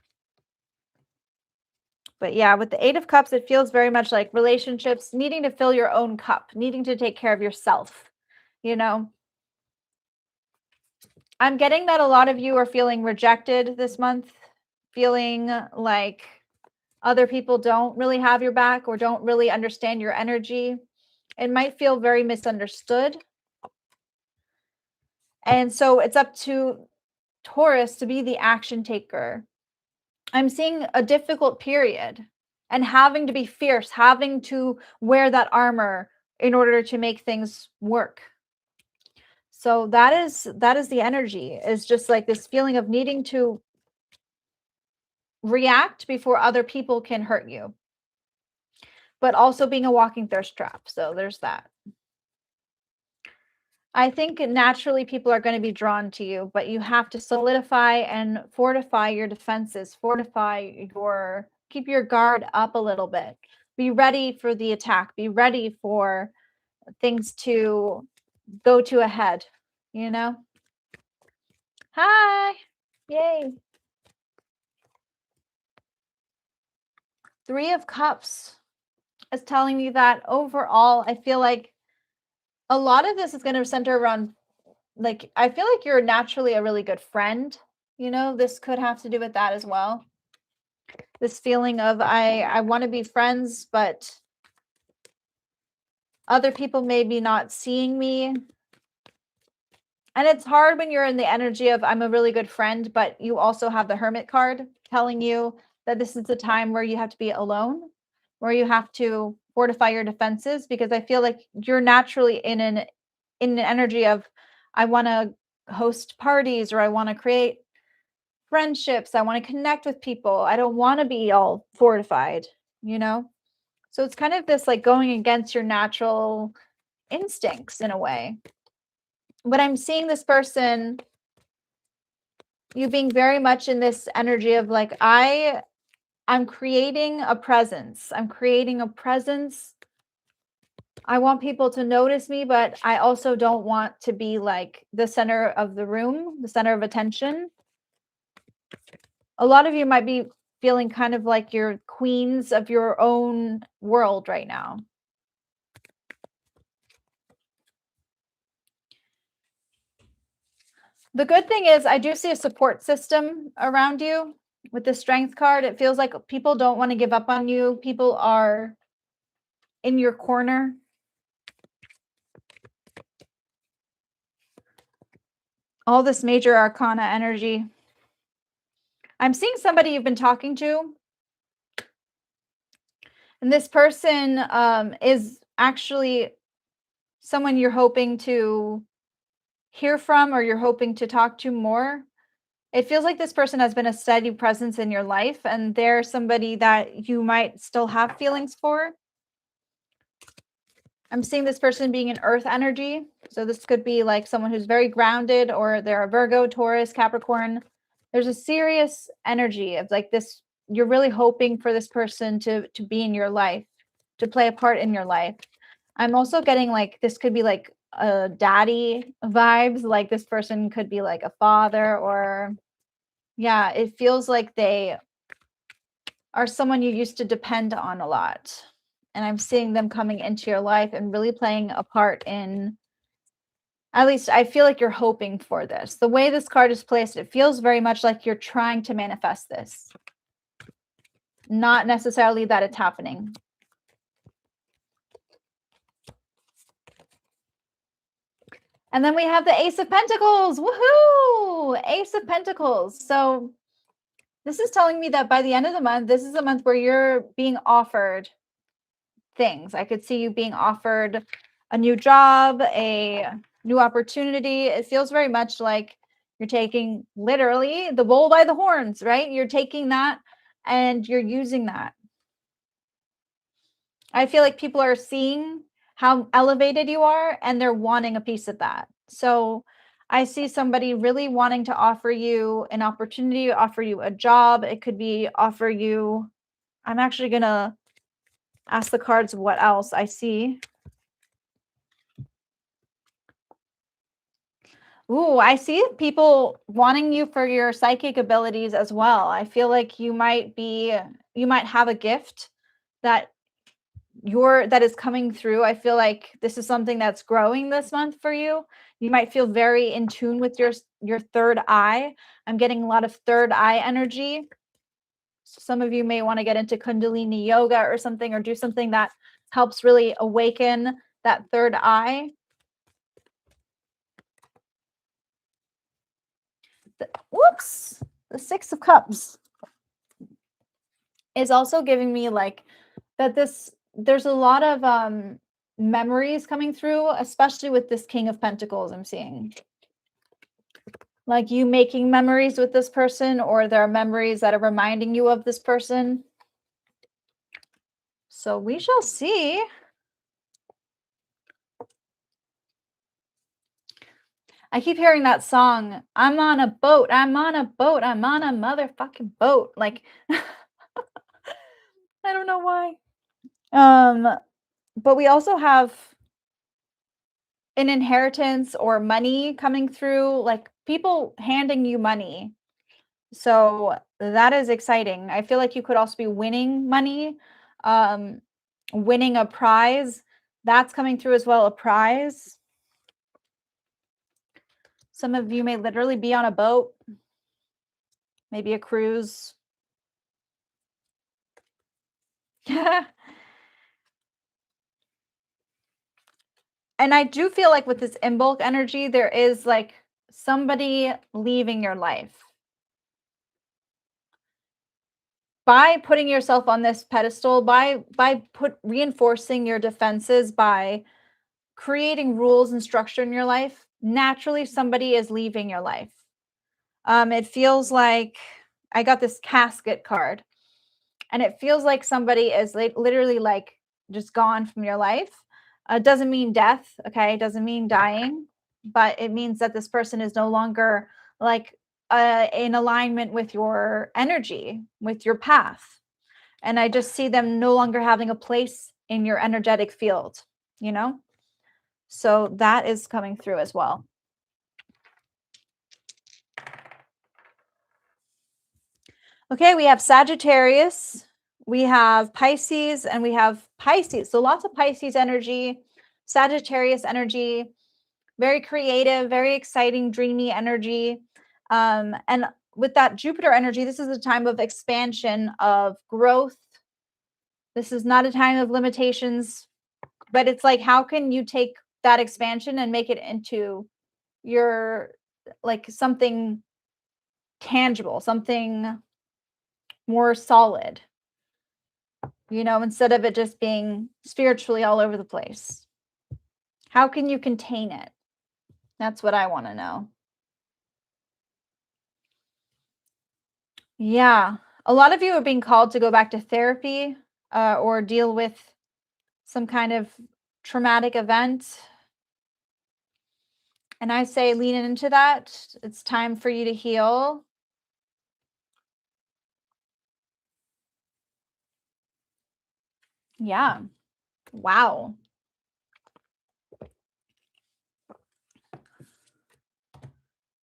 But yeah, with the Eight of Cups, it feels very much like relationships, needing to fill your own cup, needing to take care of yourself, you know? I'm getting that a lot of you are feeling rejected this month, feeling like other people don't really have your back or don't really understand your energy. It might feel very misunderstood. And so it's up to Taurus to be the action taker. I'm seeing a difficult period and having to be fierce, having to wear that armor in order to make things work. So that is the energy, is just like this feeling of needing to react before other people can hurt you, but also being a walking thirst trap. So there's that. I think naturally people are going to be drawn to you, but you have to solidify and fortify your defenses, keep your guard up a little bit. Be ready for the attack. Be ready for things to go to a head, you know? Hi. Yay. Three of Cups is telling me that overall, I feel like a lot of this is going to center around, like, I feel like you're naturally a really good friend. You know, this could have to do with that as well. This feeling of I want to be friends, but Other people may be not seeing me. And it's hard when you're in the energy of I'm a really good friend, but you also have the Hermit card telling you that this is the time where you have to be alone, where you have to fortify your defenses, because I feel like you're naturally in an energy of I want to host parties, or I want to create friendships, I want to connect with people. I don't want to be all fortified, you know? So it's kind of this like going against your natural instincts in a way. But I'm seeing this person, you being very much in this energy of like I'm creating a presence. I'm creating a presence. I want people to notice me, but I also don't want to be like the center of the room, the center of attention. A lot of you might be feeling kind of like you're queens of your own world right now. The good thing is I do see a support system around you with the Strength card. It feels like people don't want to give up on you. People are in your corner. All this major arcana energy. I'm seeing somebody you've been talking to. And this person is actually someone you're hoping to hear from, or you're hoping to talk to more. It feels like this person has been a steady presence in your life, and they're somebody that you might still have feelings for. I'm seeing this person being an earth energy. So this could be like someone who's very grounded, or they're a Virgo, Taurus, Capricorn. There's a serious energy of like this. You're really hoping for this person to be in your life, to play a part in your life. I'm also getting like this could be like a daddy vibes. Like this person could be like a father, or yeah, it feels like they are someone you used to depend on a lot. And I'm seeing them coming into your life and really playing a part in, at least I feel like you're hoping for this. The way this card is placed, it feels very much like you're trying to manifest this. Not necessarily that it's happening. And then we have the Ace of Pentacles. Woohoo! Ace of Pentacles. So this is telling me that by the end of the month, this is a month where you're being offered things. I could see you being offered a new job, a new opportunity. It feels very much like you're taking literally the bull by the horns, right? You're taking that and you're using that. I feel like people are seeing how elevated you are and they're wanting a piece of that. So I see somebody really wanting to offer you an opportunity, offer you a job. It could be offer you, I'm actually going to ask the cards what else I see. Ooh, I see people wanting you for your psychic abilities as well. I feel like you might have a gift that that is coming through. I feel like this is something that's growing this month for you. You might feel very in tune with your third eye. I'm getting a lot of third eye energy. So some of you may want to get into Kundalini yoga or something, or do something that helps really awaken that third eye. Whoops, the Six of Cups is also giving me like that there's a lot of memories coming through, especially with this King of Pentacles I'm seeing. Like you making memories with this person, or there are memories that are reminding you of this person. So we shall see. I keep hearing that song, I'm on a boat, I'm on a boat, I'm on a motherfucking boat. Like, I don't know why. But we also have an inheritance or money coming through, like people handing you money. So that is exciting. I feel like you could also be winning money, winning a prize. That's coming through as well, a prize. Some of you may literally be on a boat, maybe a cruise. And I do feel like with this in bulk energy, there is like somebody leaving your life. By putting yourself on this pedestal, by reinforcing your defenses, by creating rules and structure in your life, naturally somebody is leaving your life. It feels like I got this casket card, and it feels like somebody is literally like just gone from your life. It doesn't mean death, okay? It doesn't mean dying, but it means that this person is no longer like in alignment with your energy, with your path. And I just see them no longer having a place in your energetic field, you know? So that is coming through as well. Okay, we have Sagittarius, we have Pisces, and we have Pisces. So lots of Pisces energy, Sagittarius energy, very creative, very exciting, dreamy energy. And with that Jupiter energy, this is a time of expansion, of growth. This is not a time of limitations, but it's like, how can you take that expansion and make it into your, like, something tangible, something more solid, you know, instead of it just being spiritually all over the place. How can you contain it? That's what I want to know. Yeah. A lot of you are being called to go back to therapy or deal with some kind of traumatic event. And I say lean into that. It's time for you to heal. Yeah. Wow.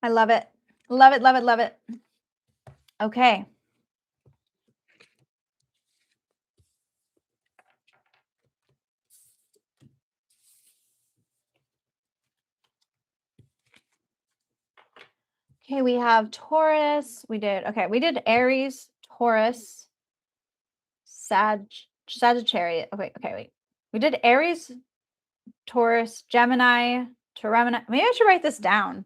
I love it. Love it, love it, love it. Okay. Okay, we have Taurus. We did Aries, Taurus, Sagittarius. Okay, wait. We did Aries, Taurus, Gemini, Maybe I should write this down.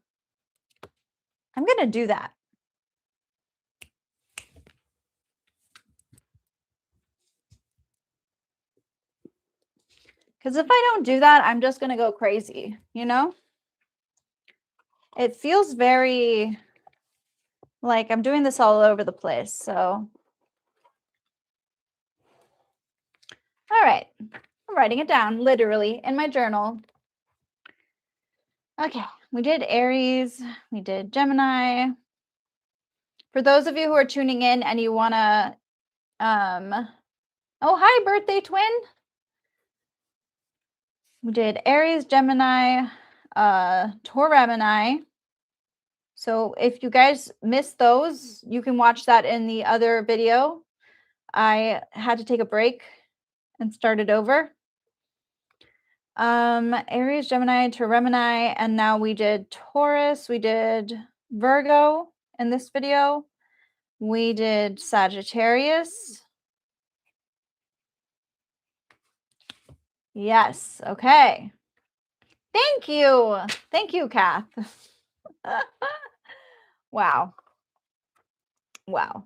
I'm going to do that. Because if I don't do that, I'm just going to go crazy, you know? It feels very like I'm doing this all over the place. So, all right. I'm writing it down literally in my journal. Okay. We did Aries. We did Gemini. For those of you who are tuning in and you want to, oh, hi, birthday twin. We did Aries, Gemini, Taurus. So if you guys missed those, you can watch that in the other video. I had to take a break and start it over. Aries, Gemini, Taurus, and now we did Taurus. We did Virgo in this video. We did Sagittarius. Yes. Okay. Thank you. Thank you, Kath. Wow. Wow.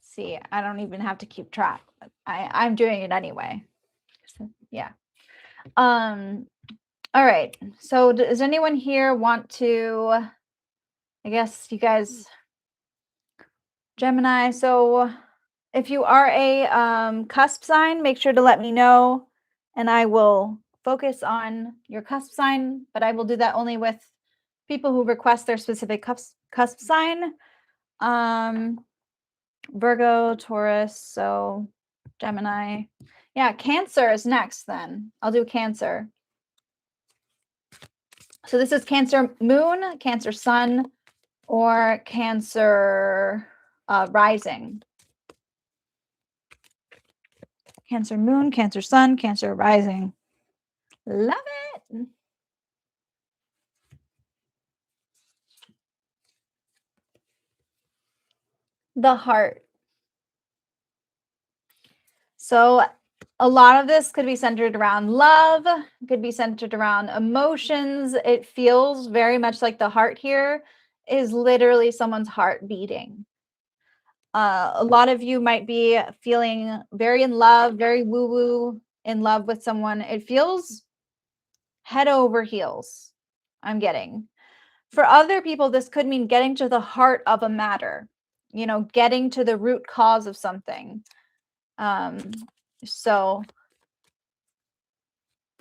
See, I don't even have to keep track. I'm doing it anyway. Yeah. All right. So does anyone here want to, I guess you guys, Gemini. So if you are a cusp sign, make sure to let me know and I will focus on your cusp sign, but I will do that only with people who request their specific cusp sign. Virgo, Taurus, so Gemini. Yeah, Cancer is next then. I'll do Cancer. So this is Cancer moon, Cancer sun, or Cancer rising. Cancer moon, Cancer sun, Cancer rising. Love it. The heart. So A lot of this could be centered around love, could be centered around emotions. It feels very much like the heart here is literally someone's heart beating. A lot of you might be feeling very in love, very woo-woo in love with someone. It feels head over heels, I'm getting. For other people, this could mean getting to the heart of a matter, you know, getting to the root cause of something. So,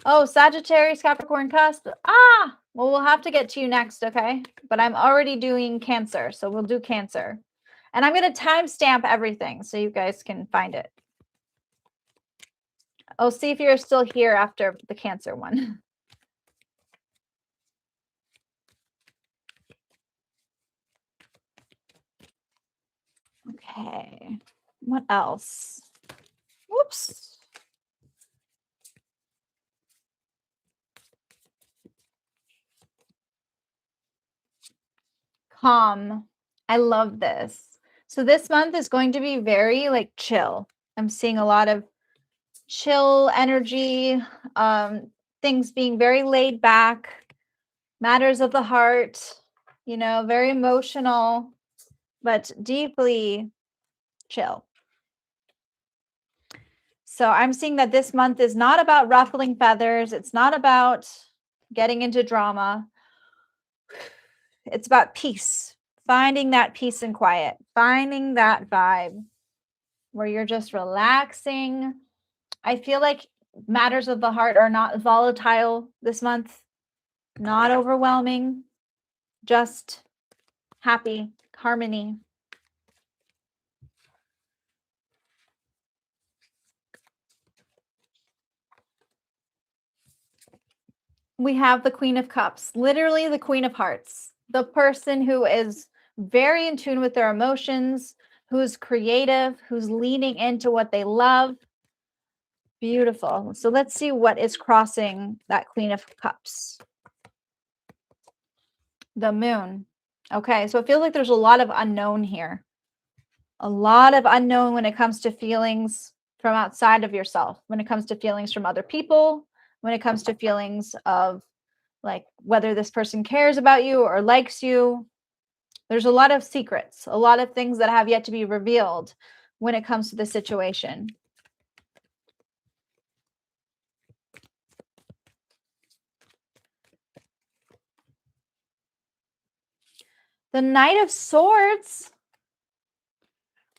oh, Sagittarius, Capricorn, Cusp. Ah, well, we'll have to get to you next, okay? But I'm already doing Cancer, so we'll do Cancer. And I'm going to timestamp everything so you guys can find it. I'll see if you're still here after the Cancer one. Okay. What else? Whoops. Calm. I love this. So this month is going to be very like chill. I'm seeing a lot of chill energy, things being very laid back, matters of the heart, you know, very emotional, but deeply chill. So I'm seeing that this month is not about ruffling feathers. It's not about getting into drama. It's about peace, finding that peace and quiet, finding that vibe where you're just relaxing. I feel like matters of the heart are not volatile this month, not overwhelming, just happy, harmony. We have the Queen of Cups, literally the Queen of Hearts, the person who is very in tune with their emotions, who's creative, who's leaning into what they love. Beautiful. So let's see what is crossing that Queen of Cups. The Moon. Okay, so it feels like there's a lot of unknown here. A lot of unknown when it comes to feelings from outside of yourself, when it comes to feelings from other people, when it comes to feelings of like whether this person cares about you or likes you. There's a lot of secrets, a lot of things that have yet to be revealed when it comes to the situation. The Knight of Swords.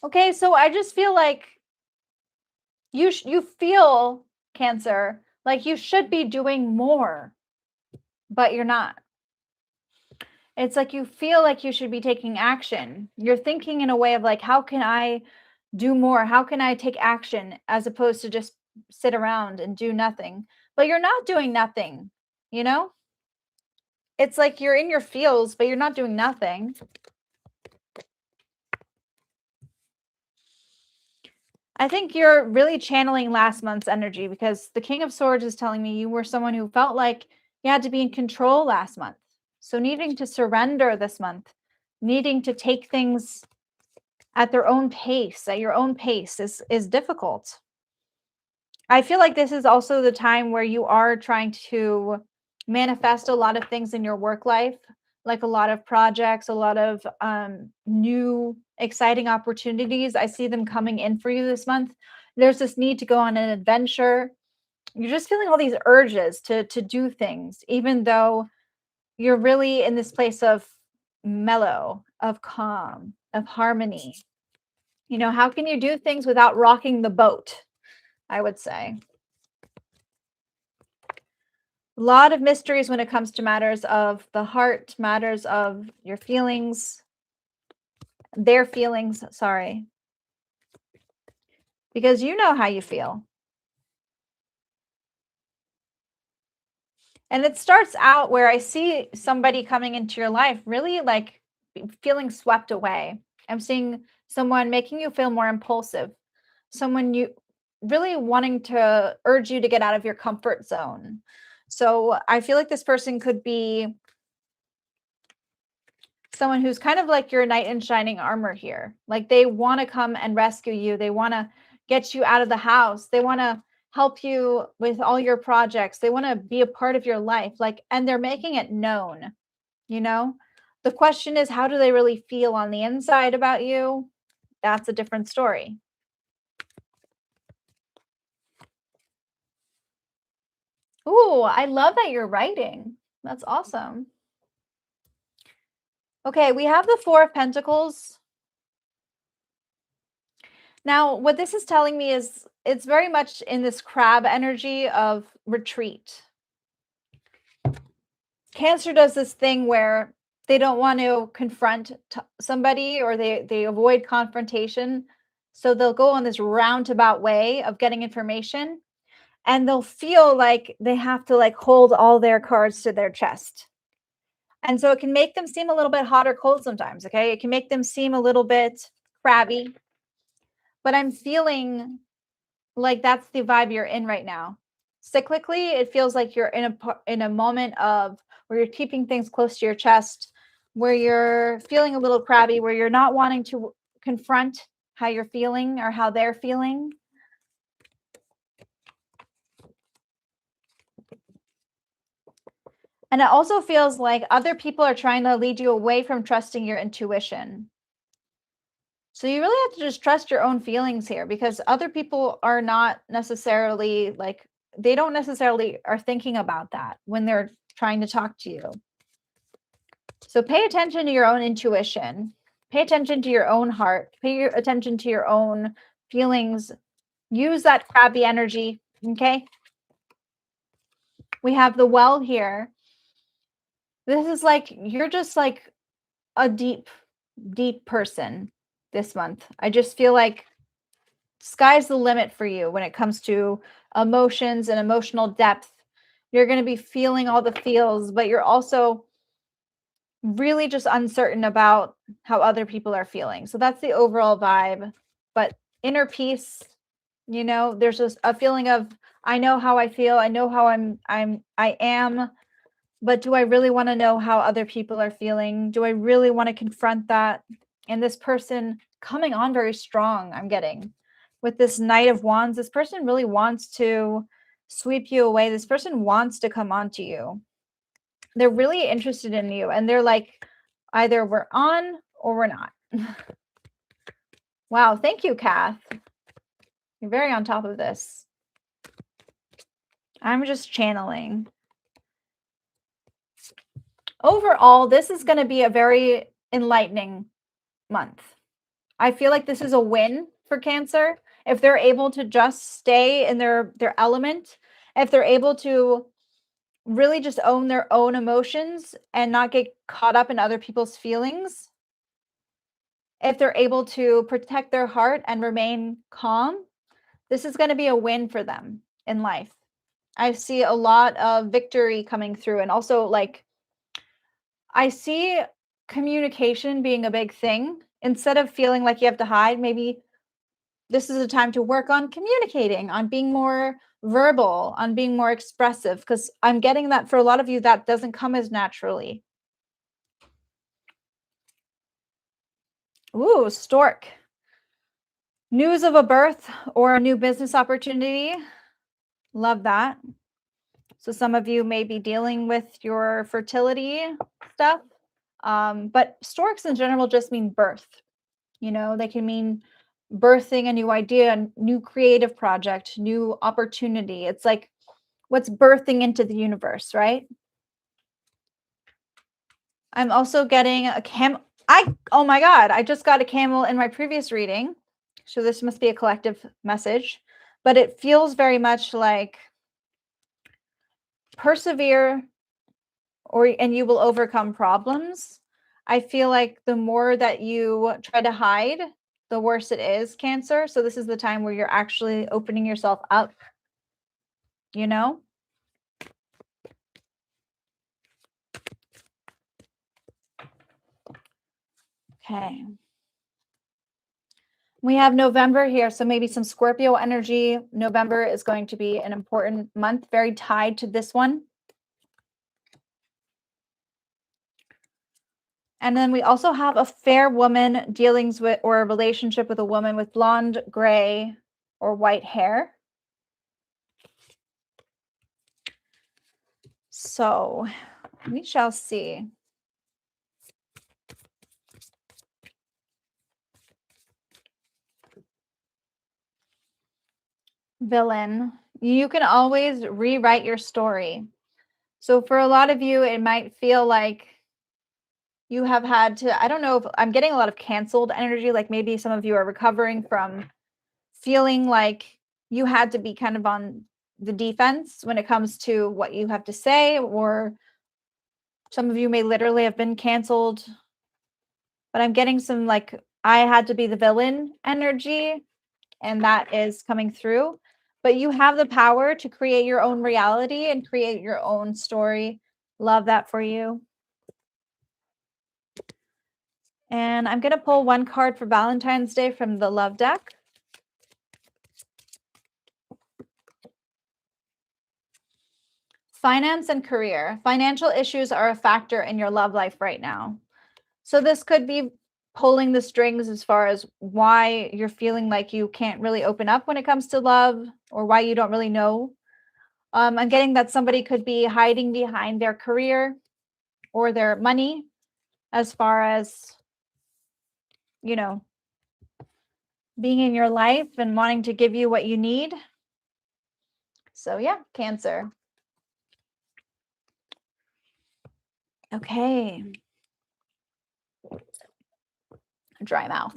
Okay, so I just feel like you feel, Cancer, like you should be doing more, but you're not. It's like you feel like you should be taking action. You're thinking in a way of like, how can I do more? How can I take action as opposed to just sit around and do nothing? But you're not doing nothing, you know? It's like you're in your feels, but you're not doing nothing. I think you're really channeling last month's energy because the King of Swords is telling me you were someone who felt like you had to be in control last month. So needing to surrender this month, needing to take things at their own pace, at your own pace is difficult. I feel like this is also the time where you are trying to manifest a lot of things in your work life, like a lot of projects, a lot of new exciting opportunities. I see them coming in for you this month. There's this need to go on an adventure. You're just feeling all these urges to do things, even though you're really in this place of mellow, of calm, of harmony. You know, how can you do things without rocking the boat? I would say. A lot of mysteries when it comes to matters of the heart, matters of your feelings, their feelings, sorry. Because you know how you feel. And it starts out where I see somebody coming into your life really like feeling swept away. I'm seeing someone making you feel more impulsive, someone you really wanting to urge you to get out of your comfort zone. So I feel like this person could be someone who's kind of like your knight in shining armor here. Like they want to come and rescue you. They want to get you out of the house. They want to help you with all your projects. They want to be a part of your life, like, and they're making it known, you know? The question is, how do they really feel on the inside about you? That's a different story. Ooh, I love that you're writing. That's awesome. Okay, we have the Four of Pentacles. Now, what this is telling me is it's very much in this crab energy of retreat. Cancer does this thing where they don't want to confront somebody, or they avoid confrontation. So they'll go on this roundabout way of getting information, and they'll feel like they have to like hold all their cards to their chest. And so it can make them seem a little bit hot or cold sometimes, okay? It can make them seem a little bit crabby. But I'm feeling like that's the vibe you're in right now. Cyclically, it feels like you're in a moment of where you're keeping things close to your chest, where you're feeling a little crabby, where you're not wanting to confront how you're feeling or how they're feeling. And it also feels like other people are trying to lead you away from trusting your intuition. So you really have to just trust your own feelings here, because other people are not necessarily like, they don't necessarily are thinking about that when they're trying to talk to you. So pay attention to your own intuition. Pay attention to your own heart. Pay attention to your own feelings. Use that crabby energy, okay? We have the Well here. This is like, you're just like a deep, deep person this month. I just feel like sky's the limit for you when it comes to emotions and emotional depth. You're going to be feeling all the feels, but you're also really just uncertain about how other people are feeling. So that's the overall vibe. But inner peace, you know, there's just a feeling of, I know how I feel, I know how I am, but do I really want to know how other people are feeling? Do I really want to confront that? And this person coming on very strong, I'm getting with this Knight of Wands. This person really wants to sweep you away. This person wants to come on to you. They're really interested in you, and they're like, either we're on or we're not. Wow, thank you, Kath. You're very on top of this. I'm just channeling. Overall, this is going to be a very enlightening month. I feel like this is a win for Cancer. If they're able to just stay in their element, if they're able to really just own their own emotions and not get caught up in other people's feelings, if they're able to protect their heart and remain calm, this is going to be a win for them in life. I see a lot of victory coming through, and also like I see communication being a big thing. Instead of feeling like you have to hide, maybe this is a time to work on communicating, on being more verbal, on being more expressive, because I'm getting that for a lot of you, that doesn't come as naturally. Ooh, Stork. News of a birth or a new business opportunity. Love that. So some of you may be dealing with your fertility stuff. But storks in general just mean birth. You know, they can mean birthing a new idea, a new creative project, new opportunity. It's like what's birthing into the universe, right? I'm also getting a oh my God, I just got a camel in my previous reading. So this must be a collective message, but it feels very much like persevere and you will overcome problems. I feel like the more that you try to hide, the worse it is, Cancer. So this is the time where you're actually opening yourself up, you know? Okay. We have November here, so maybe some Scorpio energy. November is going to be an important month, very tied to this one. And then we also have a fair woman dealings with, or a relationship with a woman with blonde, gray, or white hair. So we shall see. Villain. You can always rewrite your story. So for a lot of you, it might feel like you have had to, I don't know if I'm getting a lot of canceled energy, like maybe some of you are recovering from feeling like you had to be kind of on the defense when it comes to what you have to say, or some of you may literally have been canceled. But I'm getting some like, I had to be the villain energy, and that is coming through. But you have the power to create your own reality and create your own story. Love that for you. And I'm going to pull one card for Valentine's Day from the Love deck. Finance and career. Financial issues are a factor in your love life right now. So this could be pulling the strings as far as why you're feeling like you can't really open up when it comes to love, or why you don't really know. I'm getting that somebody could be hiding behind their career or their money as far as, you know, being in your life and wanting to give you what you need. So yeah, Cancer. Okay. Dry mouth.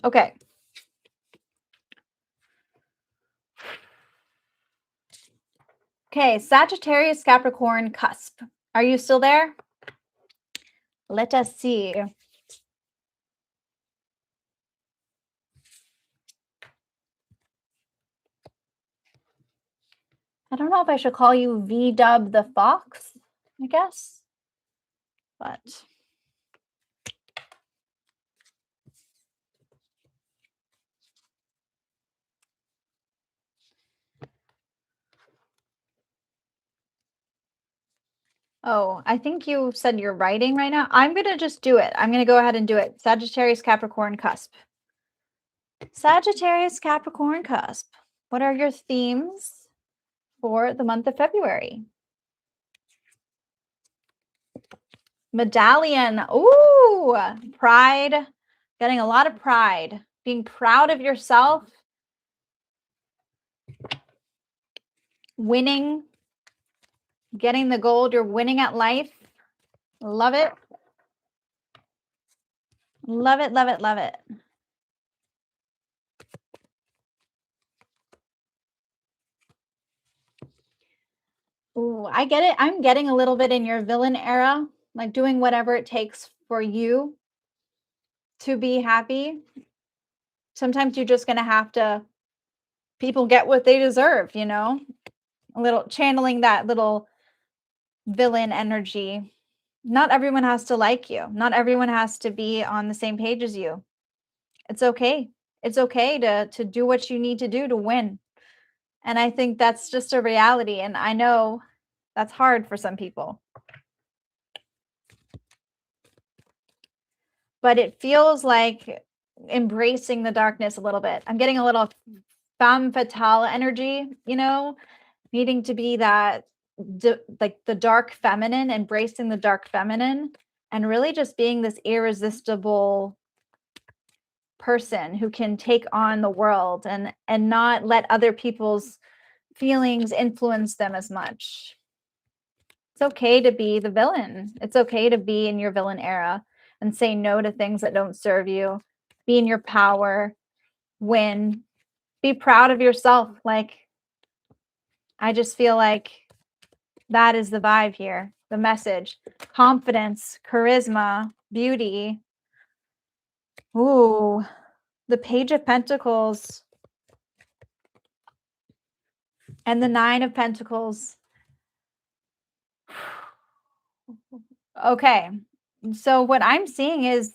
Okay. Okay, Sagittarius Capricorn Cusp. Are you still there? Let us see. I don't know if I should call you V-Dub the Fox, I guess. But oh, I think you said you're writing right now. I'm going to just do it. I'm going to go ahead and do it. Sagittarius Capricorn Cusp. Sagittarius Capricorn Cusp. What are your themes for the month of February? Medallion. Ooh, pride. Getting a lot of pride. Being proud of yourself. Winning. Getting the gold. You're winning at life. Love it. Love it, love it, love it. Ooh, I get it. I'm getting a little bit in your villain era, like doing whatever it takes for you to be happy. Sometimes you're just going to have to, people get what they deserve, you know? A little channeling that little villain energy. Not everyone has to like you. Not everyone has to be on the same page as you. It's okay. It's okay to do what you need to do to win. And I think that's just a reality. And I know that's hard for some people. But it feels like embracing the darkness a little bit. I'm getting a little femme fatale energy, you know, needing to be that like the dark feminine, embracing the dark feminine, and really just being this irresistible person who can take on the world and not let other people's feelings influence them as much. It's okay to be the villain. It's okay to be in your villain era and say no to things that don't serve you. Be in your power. Win. Be proud of yourself. Like, I just feel like that is the vibe here. The message. Confidence, charisma, beauty. Ooh, the Page of Pentacles and the Nine of Pentacles. Okay. So what I'm seeing is,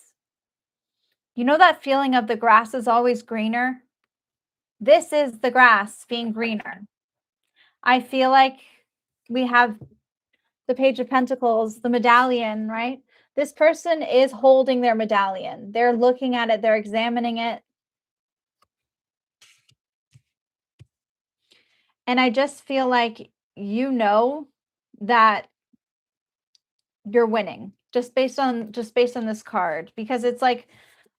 you know that feeling of the grass is always greener? This is the grass being greener. I feel like we have the Page of Pentacles, the medallion, right? This person is holding their medallion. They're looking at it. They're examining it. And I just feel like you know that you're winning just based on this card, because it's like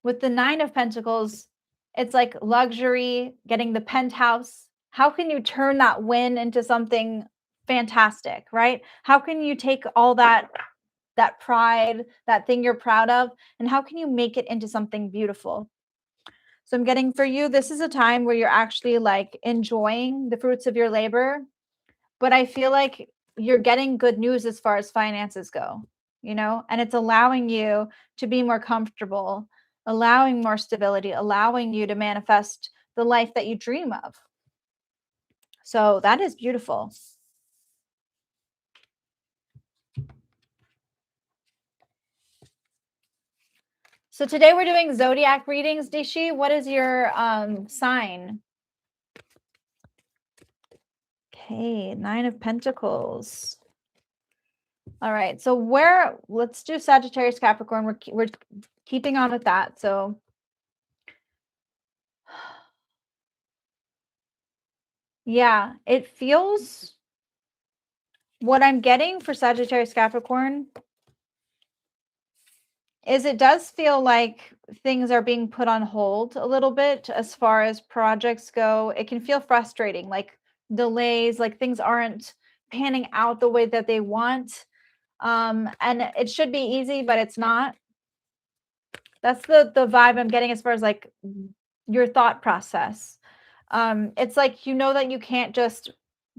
with the 9 of Pentacles, it's like luxury, getting the penthouse. How can you turn that win into something fantastic, right? How can you take all that pride, that thing you're proud of, and how can you make it into something beautiful? So I'm getting for you, this is a time where you're actually like enjoying the fruits of your labor, but I feel like you're getting good news as far as finances go, and it's allowing you to be more comfortable, allowing more stability, allowing you to manifest the life that you dream of. So that is beautiful. So today we're doing zodiac readings. Dishi, what is your sign? Okay, 9 of Pentacles. All right, so let's do Sagittarius Capricorn. We're keeping on with that. So yeah, it feels, what I'm getting for Sagittarius Capricorn is it does feel like things are being put on hold a little bit as far as projects go. It can feel frustrating, like delays, like things aren't panning out the way that they want. And it should be easy, but it's not. That's the vibe I'm getting as far as like your thought process. It's like, that you can't just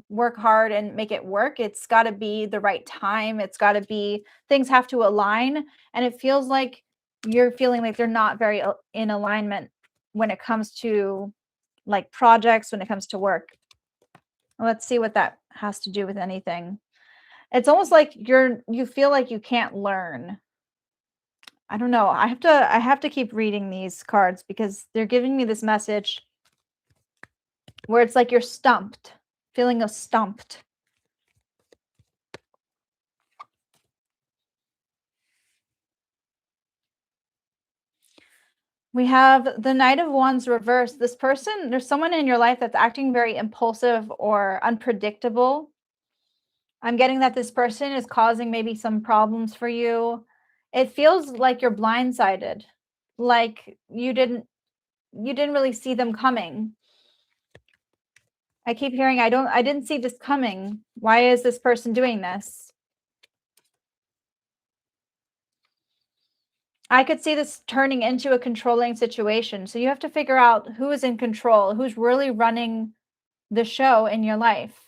work hard and make it work. It's got to be the right time. It's got to be, things have to align. And it feels like you're feeling like they're not very in alignment when it comes to like projects, when it comes to work. Let's see what that has to do with anything. It's almost like you feel like you can't learn. I don't know. I have to keep reading these cards because they're giving me this message where it's like you're stumped, feeling stumped. We have the Knight of Wands reversed. This person, there's someone in your life that's acting very impulsive or unpredictable. I'm getting that this person is causing maybe some problems for you. It feels like you're blindsided, like you didn't really see them coming. I keep hearing, I didn't see this coming. Why is this person doing this? I could see this turning into a controlling situation. So you have to figure out who is in control, who's really running the show in your life.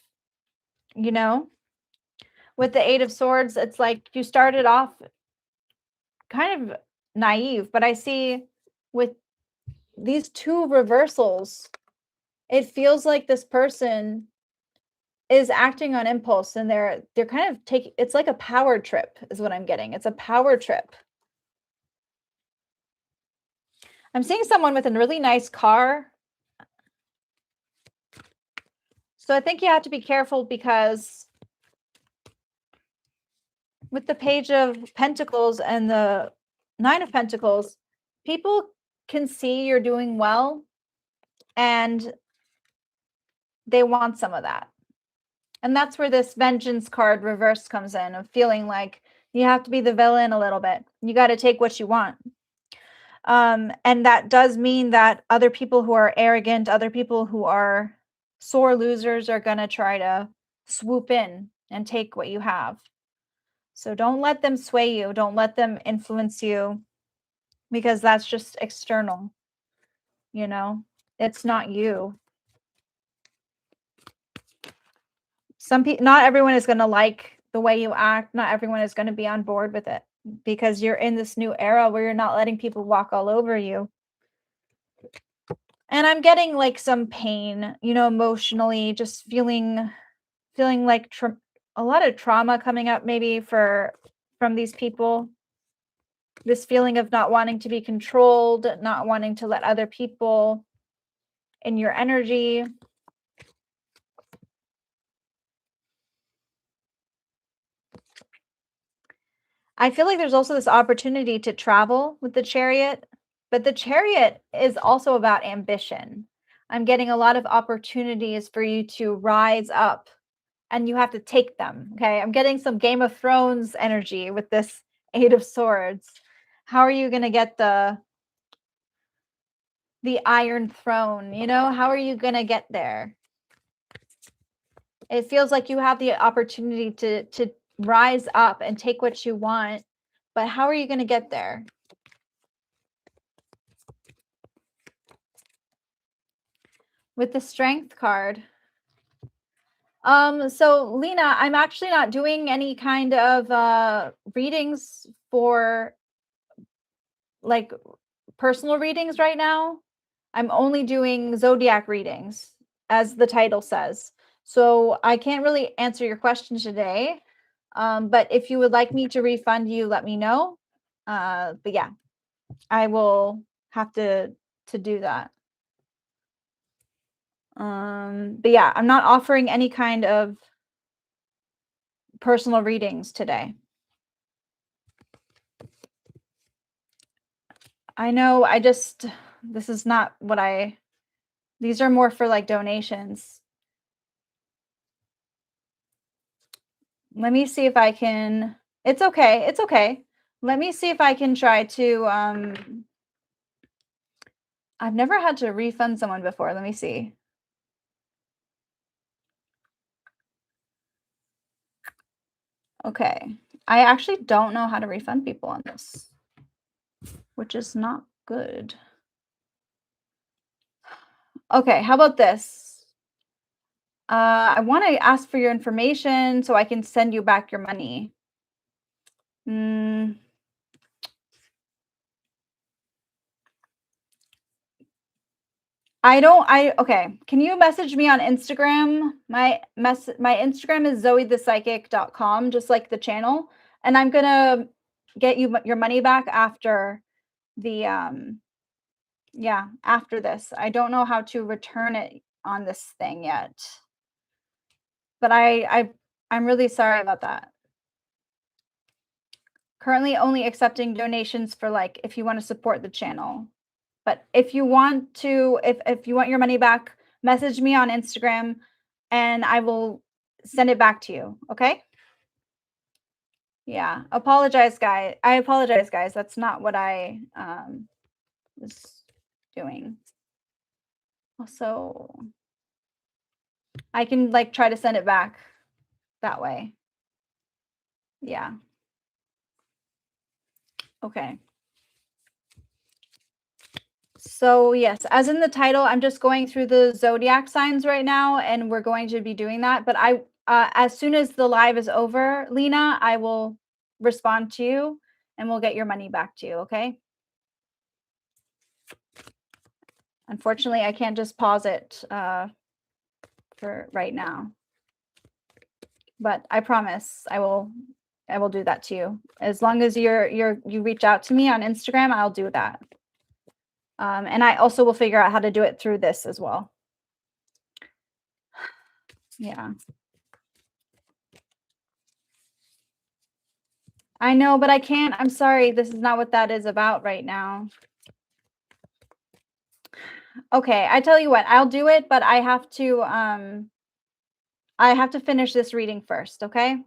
With the 8 of Swords, it's like you started off kind of naive, but I see with these 2 reversals, it feels like this person is acting on impulse, and they're kind of it's like a power trip is what I'm getting. It's a power trip. I'm seeing someone with a really nice car. So I think you have to be careful because with the Page of Pentacles and the 9 of Pentacles, people can see you're doing well and they want some of that. And that's where this Vengeance card reverse comes in, of feeling like you have to be the villain a little bit. You got to take what you want. And that does mean that other people who are arrogant, other people who are sore losers are going to try to swoop in and take what you have. So don't let them sway you. Don't let them influence you, because that's just external. It's not you. Not everyone is going to like the way you act. Not everyone is going to be on board with it, because you're in this new era where you're not letting people walk all over you. And I'm getting like some pain, emotionally, just feeling like a lot of trauma coming up maybe from these people. This feeling of not wanting to be controlled, not wanting to let other people in your energy. I feel like there's also this opportunity to travel with the Chariot, but the Chariot is also about ambition. I'm getting a lot of opportunities for you to rise up and you have to take them. Okay. I'm getting some Game of Thrones energy with this Eight of Swords. How are you going to get the Iron Throne? You know, how are you going to get there? It feels like you have the opportunity to rise up and take what you want, but how are you going to get there? With the Strength card. So Lina, I'm actually not doing any kind of readings for like personal readings right now. I'm only doing zodiac readings, as the title says. So I can't really answer your question today. But if you would like me to refund you, let me know. But yeah, I will have to do that. But yeah, I'm not offering any kind of personal readings today. I know, this is not what these are more for like donations. Let me see if I can, it's okay, it's okay. Let me see if I can try to, I've never had to refund someone before. Let me see. Okay. I actually don't know how to refund people on this, which is not good. Okay, how about this? I want to ask for your information so I can send you back your money. Okay. Can you message me on Instagram? My Instagram is zoethetepsychic.com, just like the channel. And I'm going to get you your money back after the, yeah, after this. I don't know how to return it on this thing yet. But I'm really sorry about that. Currently only accepting donations for like, if you want to support the channel. But if you want to, if you want your money back, message me on Instagram and I will send it back to you. Okay. Yeah. Apologize, guys. I apologize, guys. That's not what I was doing. Also, I can like try to send it back that way. Yeah. Okay. So yes, as in the title, I'm just going through the zodiac signs right now, and we're going to be doing that. But as soon as the live is over, Lina, I will respond to you, and we'll get your money back to you. Okay. Unfortunately, I can't just pause it for right now, but I promise I will do that to you. As long as you reach out to me on Instagram, I'll do that. And I also will figure out how to do it through this as well. Yeah. I know, but I can't. I'm sorry. This is not what that is about right now. Okay, I tell you what, I'll do it, but I have to finish this reading first, okay?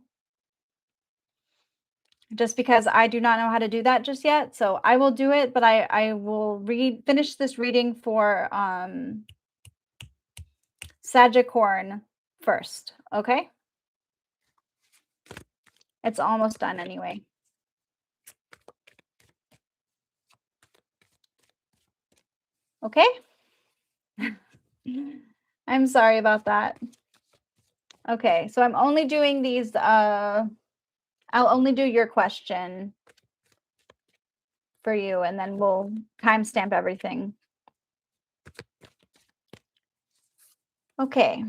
Just because I do not know how to do that just yet. So I will do it, but I will finish this reading for Sagittarius first, okay? It's almost done anyway. Okay? I'm sorry about that. Okay, so I'm only doing these, I'll only do your question for you, and then we'll timestamp everything. Okay.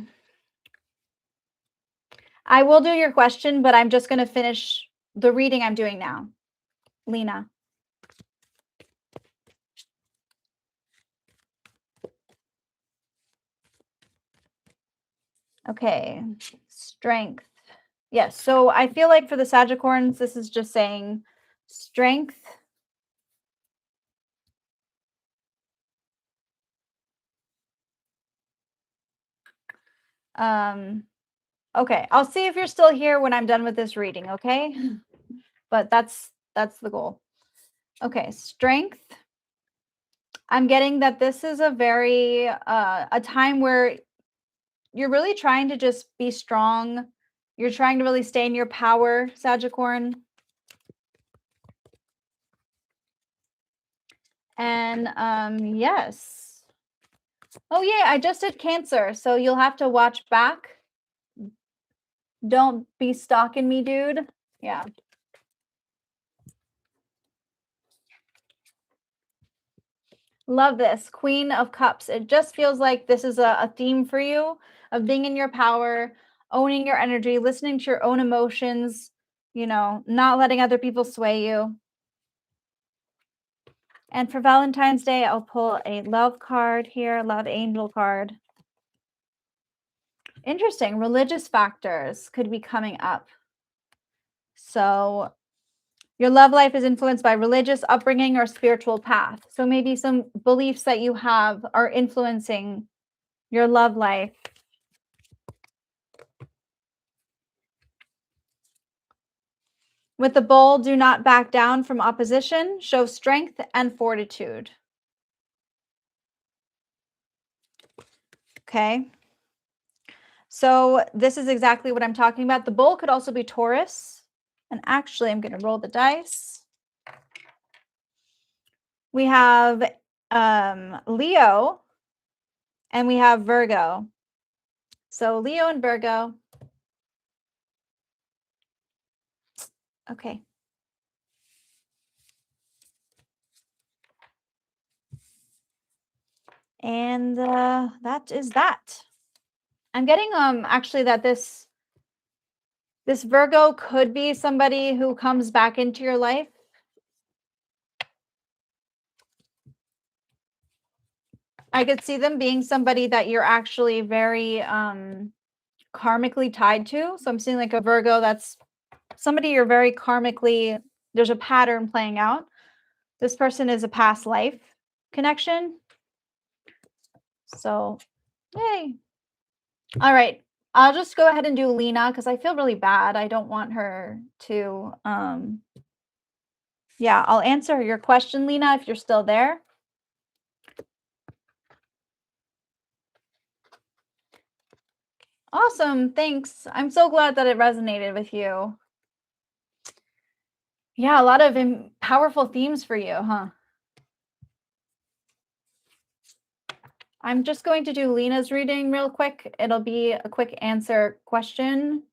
I will do your question, but I'm just going to finish the reading I'm doing now. Lina. Okay. Strength. Yes. So I feel like for the Sagittarians, this is just saying strength. Okay, I'll see if you're still here when I'm done with this reading, okay? But that's the goal. Okay, strength. I'm getting that this is a very a time where you're really trying to just be strong. You're trying to really stay in your power, Sagicorn. And yes. Oh yeah, I just did Cancer, so you'll have to watch back. Don't be stalking me, dude. Yeah. Love this. Queen of Cups. It just feels like this is a theme for you of being in your power, owning your energy, listening to your own emotions, you know, not letting other people sway you. And for Valentine's Day, I'll pull a love card here, love angel card. Interesting. Religious factors could be coming up. So your love life is influenced by religious upbringing or spiritual path. So maybe some beliefs that you have are influencing your love life. With the bull, do not back down from opposition. Show strength and fortitude. Okay. So this is exactly what I'm talking about. The bull could also be Taurus. And actually, I'm going to roll the dice. We have Leo and we have Virgo. So Leo and Virgo. Okay. And that is that. I'm getting actually that this Virgo could be somebody who comes back into your life. I could see them being somebody that you're actually very karmically tied to. So I'm seeing like a Virgo that's somebody you're very karmically, there's a pattern playing out. This person is a past life connection. So, yay. All right. I'll just go ahead and do Lina because I feel really bad. I don't want her to, yeah, I'll answer your question, Lina, if you're still there. Awesome. Thanks. I'm so glad that it resonated with you. Yeah, a lot of powerful themes for you, huh? I'm just going to do Lina's reading real quick. It'll be a quick answer question,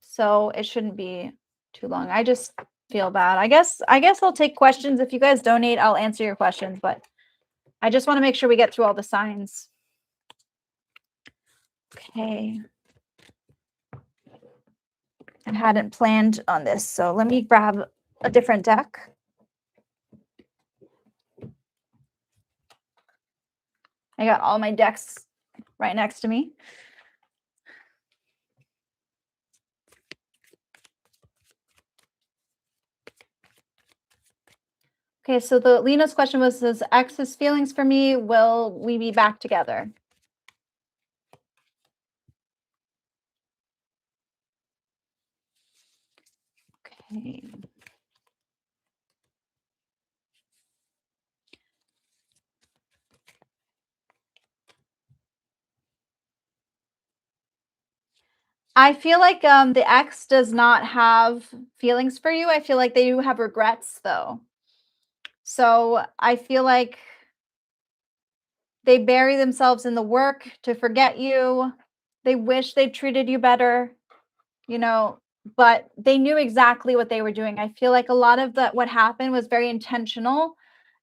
so it shouldn't be too long. I just feel bad. I guess I'll take questions. If you guys donate, I'll answer your questions, but I just want to make sure we get through all the signs. Okay. I hadn't planned on this, so let me grab a different deck. I got all my decks right next to me. Okay, so the Lina's question was, does X has feelings for me? Will we be back together? Okay. I feel like the ex does not have feelings for you. I feel like they do have regrets though. So I feel like they bury themselves in the work to forget you. They wish they treated you better, you know, but they knew exactly what they were doing. I feel like a lot of what happened was very intentional,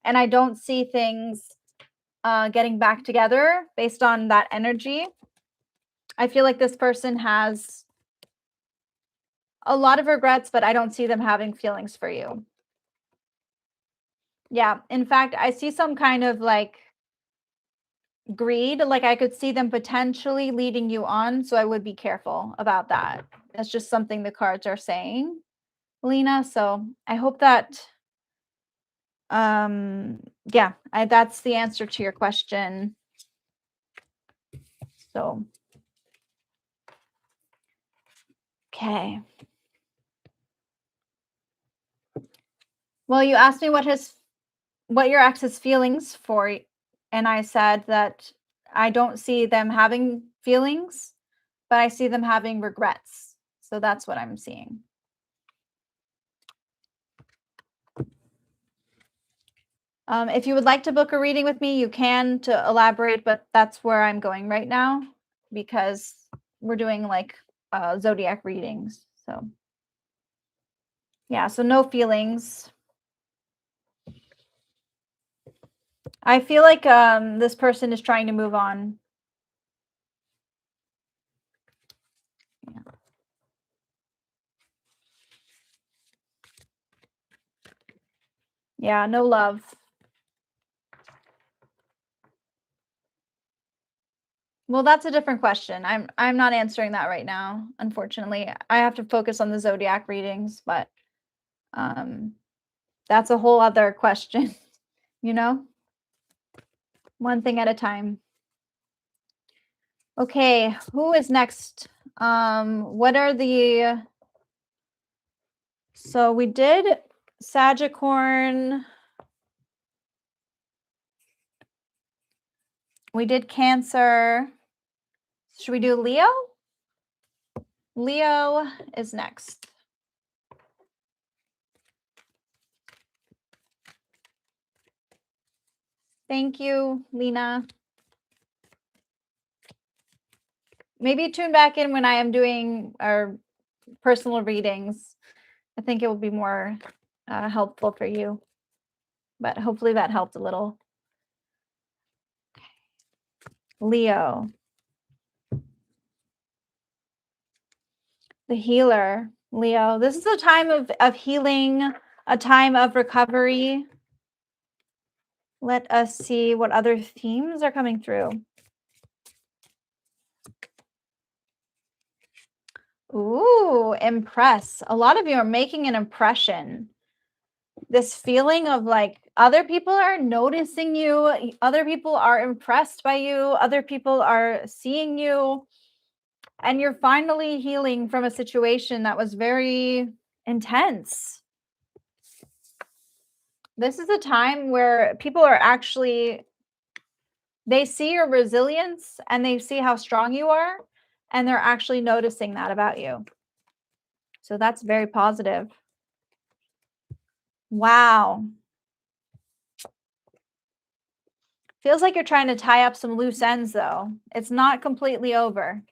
and I don't see things getting back together based on that energy. I feel like this person has a lot of regrets, but I don't see them having feelings for you. Yeah. In fact, I see some kind of like greed. Like I could see them potentially leading you on. So I would be careful about that. That's just something the cards are saying, Lina. So I hope that, yeah, that's the answer to your question. So Okay. Well, you asked me what your ex's feelings for, and I said that I don't see them having feelings, but I see them having regrets. So that's what I'm seeing. If you would like to book a reading with me, you can to elaborate, but that's where I'm going right now because we're doing like zodiac readings. So yeah, so no feelings. I feel like this person is trying to move on. Yeah, no love. Well, that's a different question. I'm not answering that right now, unfortunately. I have to focus on the zodiac readings, but that's a whole other question, you know? One thing at a time. Okay, who is next? What are the So we did Sagicorn. We did Cancer. Should we do Leo? Leo is next. Thank you, Lina. Maybe tune back in when I am doing our personal readings. I think it will be more helpful for you, but hopefully that helped a little. Leo, the healer. Leo, this is a time of healing, a time of recovery. Let us see what other themes are coming through. Ooh, impress. A lot of you are making an impression. This feeling of like other people are noticing you, other people are impressed by you, other people are seeing you, and you're finally healing from a situation that was very intense. This is a time where people are actually, they see your resilience and they see how strong you are, and they're actually noticing that about you. So that's very positive. Wow. Feels like you're trying to tie up some loose ends, though. It's not completely over.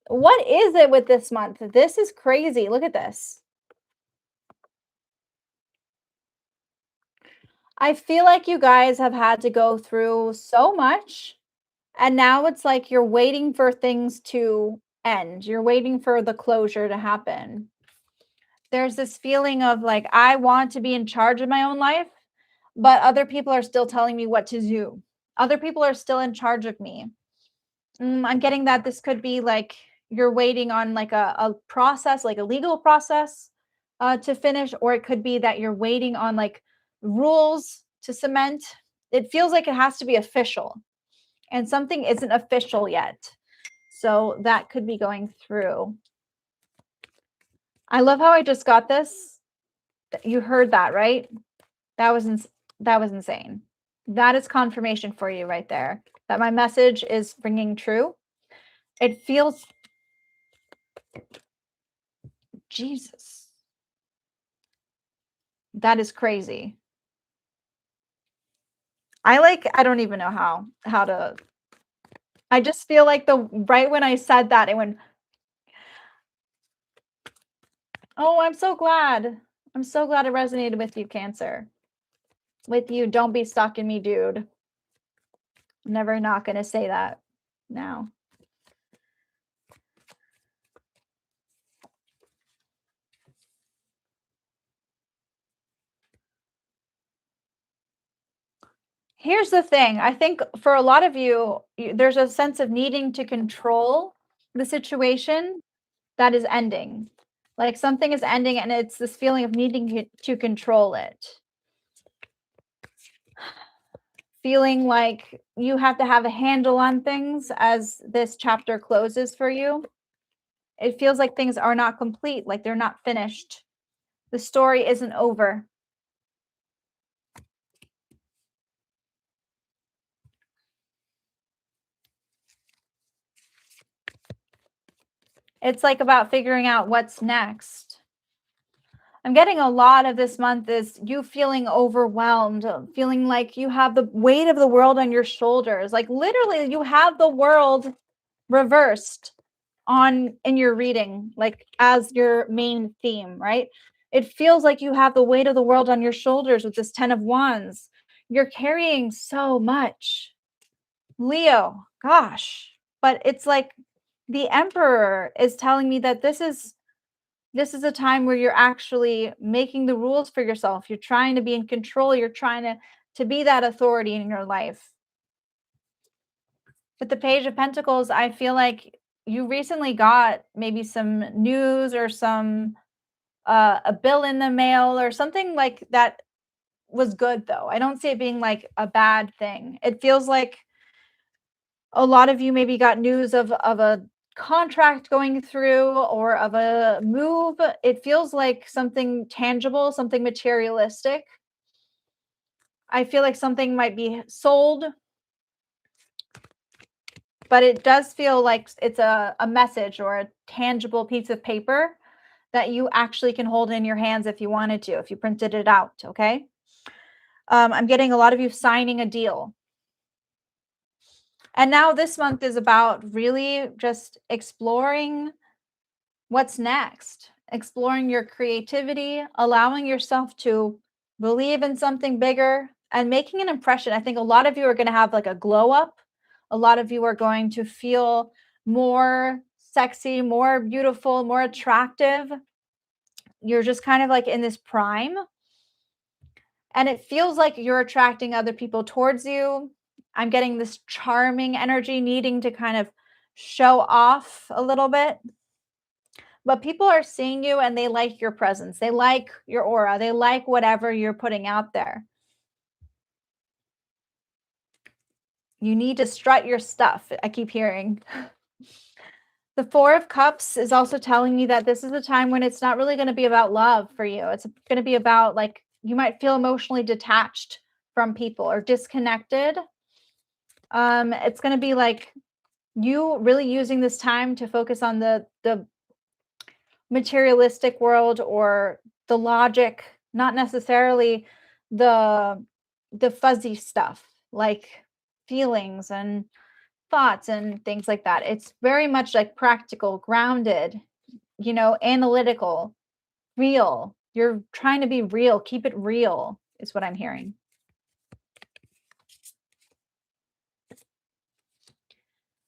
What is it with this month? This is crazy. Look at this. I feel like you guys have had to go through so much, and now it's like you're waiting for things to end. You're waiting for the closure to happen. There's this feeling of like, I want to be in charge of my own life, but other people are still telling me what to do. Other people are still in charge of me. I'm getting that this could be like you're waiting on like a process, like a legal process to finish, or it could be that you're waiting on like rules to cement. It feels like it has to be official, and something isn't official yet. So that could be going through. I love how I just got this. You heard that, right? That was insane. That is confirmation for you right there that my message is ringing true. It feels Jesus. That is crazy. I don't even know how to I just feel like the right when I said that it went, "Oh, I'm so glad. I'm so glad it resonated with you, Cancer. With you, don't be stuck in me, dude." I'm never not going to say that now. Here's the thing. I think for a lot of you, there's a sense of needing to control the situation that is ending. Like something is ending and it's this feeling of needing to control it. feeling like you have to have a handle on things as this chapter closes for you. It feels like things are not complete, like they're not finished. The story isn't over. It's like about figuring out what's next. I'm getting a lot of this month is you feeling overwhelmed, feeling like you have the weight of the world on your shoulders. Like literally you have the world reversed in your reading, like as your main theme, right? It feels like you have the weight of the world on your shoulders with this 10 of Wands. You're carrying so much. Leo, gosh. But it's like the Emperor is telling me that this is a time where you're actually making the rules for yourself. You're trying to be in control. You're trying to be that authority in your life. With the Page of Pentacles, I feel like you recently got maybe some news or some a bill in the mail or something like that was good though. I don't see it being like a bad thing. It feels like a lot of you maybe got news of a contract going through or of a move. It feels like something tangible, something materialistic. I feel like something might be sold, but it does feel like it's a message or a tangible piece of paper that you actually can hold in your hands if you wanted to, if you printed it out, okay? I'm getting a lot of you signing a deal. And now this month is about really just exploring what's next, exploring your creativity, allowing yourself to believe in something bigger and making an impression. I think a lot of you are going to have like a glow up. A lot of you are going to feel more sexy, more beautiful, more attractive. You're just kind of like in this prime. And it feels like you're attracting other people towards you. I'm getting this charming energy, needing to kind of show off a little bit. But people are seeing you and they like your presence. They like your aura. They like whatever you're putting out there. You need to strut your stuff, I keep hearing. The Four of Cups is also telling me that this is a time when it's not really going to be about love for you. It's going to be about like you might feel emotionally detached from people or disconnected. It's going to be like you really using this time to focus on the materialistic world or the logic, not necessarily the fuzzy stuff like feelings and thoughts and things like that. It's very much like practical, grounded, analytical, real. You're trying to be real. Keep it real is what I'm hearing.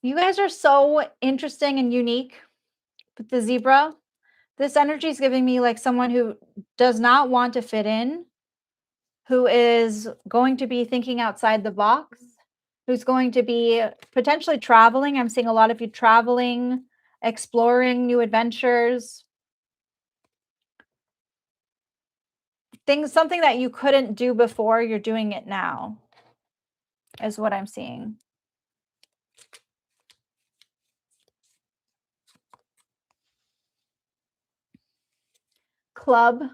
You guys are so interesting and unique with the zebra. This energy is giving me like someone who does not want to fit in, who is going to be thinking outside the box, who's going to be potentially traveling. I'm seeing a lot of you traveling, exploring new adventures. Something that you couldn't do before, you're doing it now, is what I'm seeing. Club.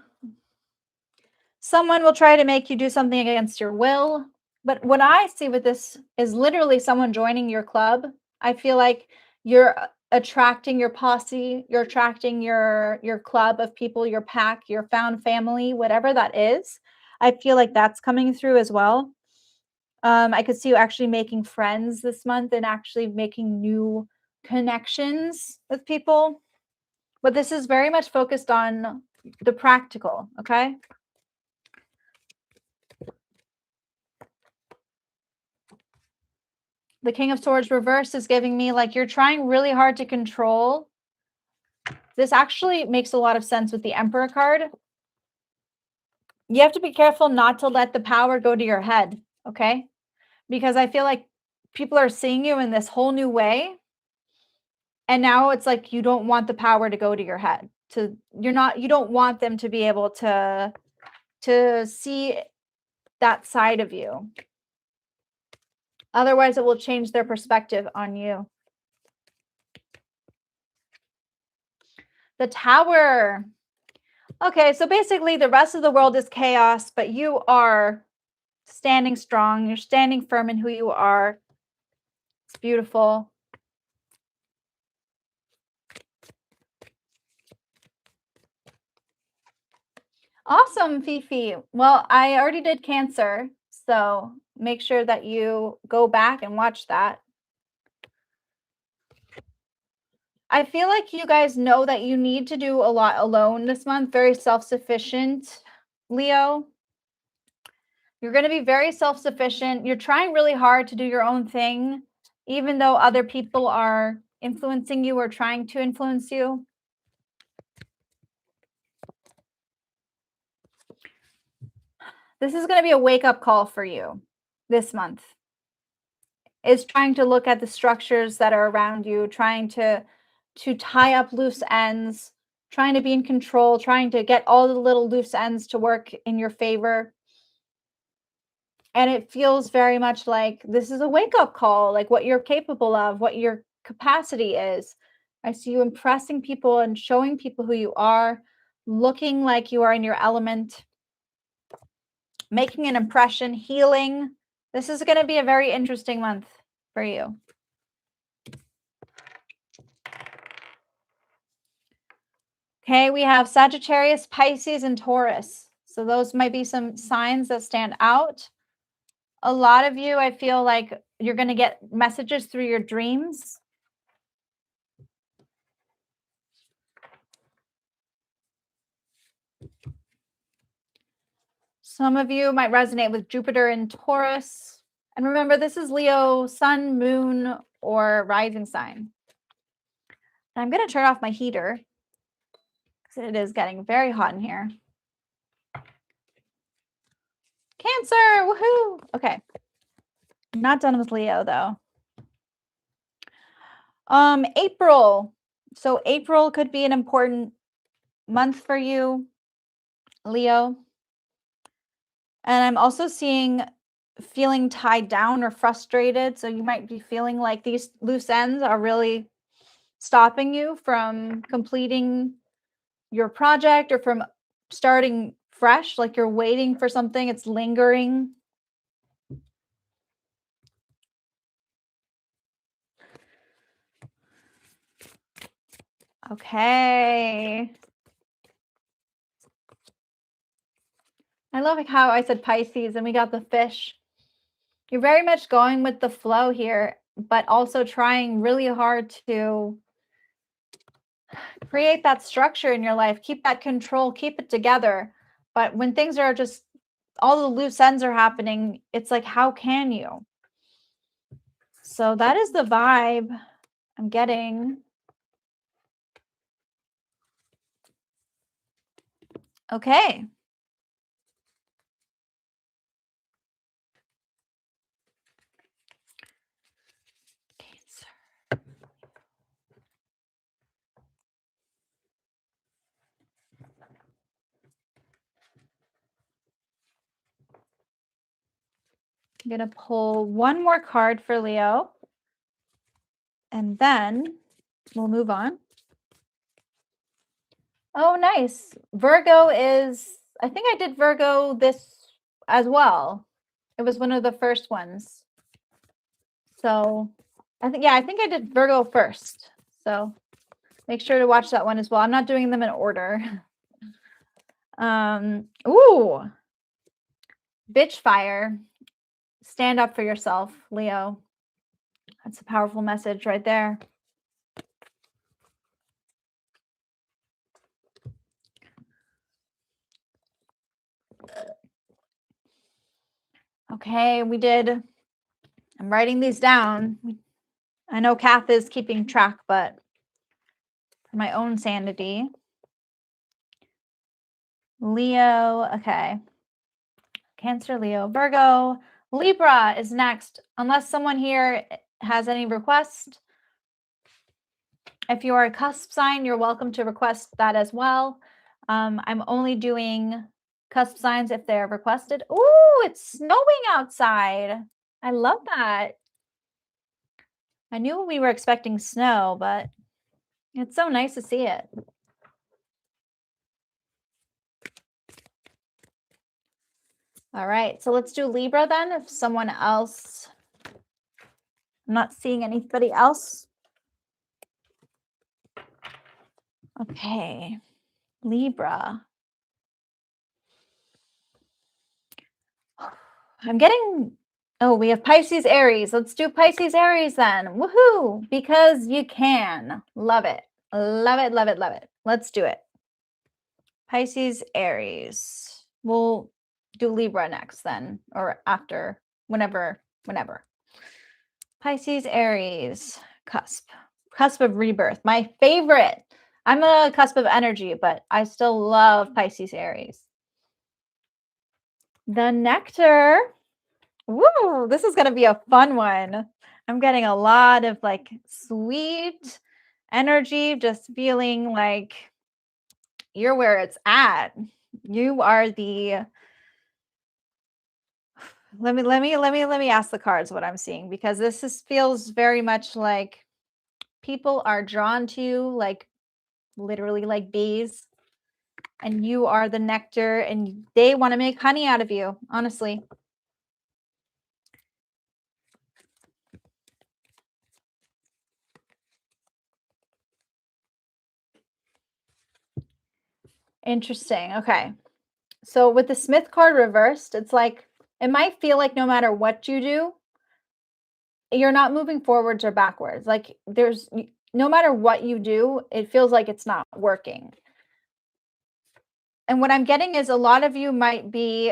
Someone will try to make you do something against your will. But what I see with this is literally someone joining your club. I feel like you're attracting your posse, you're attracting your club of people, your pack, your found family, whatever that is. I feel like that's coming through as well. I could see you actually making friends this month and actually making new connections with people. But this is very much focused on the practical, okay? The King of Swords reverse is giving me like you're trying really hard to control. This actually makes a lot of sense with the Emperor card. You have to be careful not to let the power go to your head, okay? Because I feel like people are seeing you in this whole new way. And now it's like you don't want the power to go to your head. You don't want them to be able to see that side of you. Otherwise, it will change their perspective on you. The Tower. Okay, so basically the rest of the world is chaos, but you are standing strong. You're standing firm in who you are. It's beautiful. Awesome, Fifi. Well, I already did Cancer, so make sure that you go back and watch that. I feel like you guys know that you need to do a lot alone this month, very self-sufficient, Leo. You're going to be very self-sufficient. You're trying really hard to do your own thing, even though other people are influencing you or trying to influence you. This is going to be a wake-up call for you this month. Is trying to look at the structures that are around you, trying to tie up loose ends, trying to be in control, trying to get all the little loose ends to work in your favor. And it feels very much like this is a wake-up call, like what you're capable of, what your capacity is. I see you impressing people and showing people who you are, looking like you are in your element, making an impression, healing. This is going to be a very interesting month for you. Okay, we have Sagittarius, Pisces, and Taurus. So those might be some signs that stand out. A lot of you, I feel like you're going to get messages through your dreams. Some of you might resonate with Jupiter and Taurus. And remember, this is Leo, sun, moon, or rising sign. And I'm going to turn off my heater because it is getting very hot in here. Cancer, woohoo! Okay. I'm not done with Leo, though. April. So April could be an important month for you, Leo. And I'm also feeling tied down or frustrated. So you might be feeling like these loose ends are really stopping you from completing your project or from starting fresh, like you're waiting for something, it's lingering. Okay. I love how I said Pisces and we got the fish. You're very much going with the flow here, but also trying really hard to create that structure in your life, keep that control, keep it together. But when things are just, all the loose ends are happening, it's like, how can you? So that is the vibe I'm getting. Okay. Cancer. I'm going to pull one more card for Leo, and then we'll move on. Oh, nice. Virgo is, I think I did Virgo this as well. It was one of the first ones. So I think I did Virgo first. So make sure to watch that one as well. I'm not doing them in order. Ooh. Bitch fire. Stand up for yourself, Leo. That's a powerful message right there. Okay, I'm writing these down. I know Kath is keeping track, but for my own sanity. Leo, okay. Cancer, Leo, Virgo. Libra is next. Unless someone here has any requests. If you are a cusp sign, you're welcome to request that as well. I'm only doing cusp signs if they're requested. Ooh, it's snowing outside. I love that. I knew we were expecting snow, but it's so nice to see it. All right, so let's do Libra then. If someone else, I'm not seeing anybody else. Okay, Libra. I'm getting, oh, we have Pisces, Aries. Let's do Pisces, Aries then. Woohoo! Because you can. Love it. Love it, love it, love it. Let's do it. Pisces, Aries. We'll do Libra next then, or after, whenever. Pisces, Aries, cusp. Cusp of rebirth. My favorite. I'm a cusp of energy, but I still love Pisces, Aries. The nectar. Woo, this is going to be a fun one. I'm getting a lot of like sweet energy, just feeling like you're where it's at. You are the let me ask the cards what I'm seeing, because this feels very much like people are drawn to you, like literally like bees, and you are the nectar and they want to make honey out of you, honestly. Interesting. Okay. So with the Smith card reversed, it's like it might feel like no matter what you do, you're not moving forwards or backwards. Like there's no matter what you do, it feels like it's not working. And what I'm getting is a lot of you might be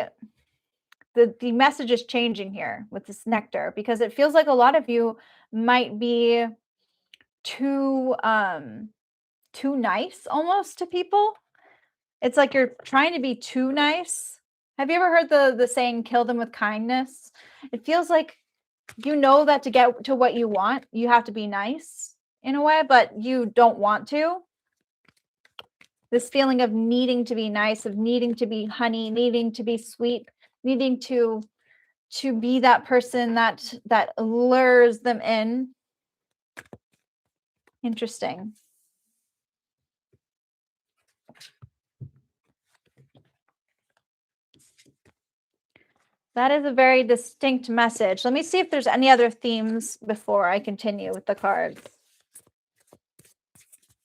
the message is changing here with this nectar, because it feels like a lot of you might be too too nice almost to people. It's like you're trying to be too nice. Have you ever heard the saying kill them with kindness? It feels like you know that to get to what you want, you have to be nice in a way, but you don't want to. This feeling of needing to be nice, of needing to be honey, needing to be sweet, needing to be that person that lures them in. Interesting. That is a very distinct message. Let me see if there's any other themes before I continue with the cards.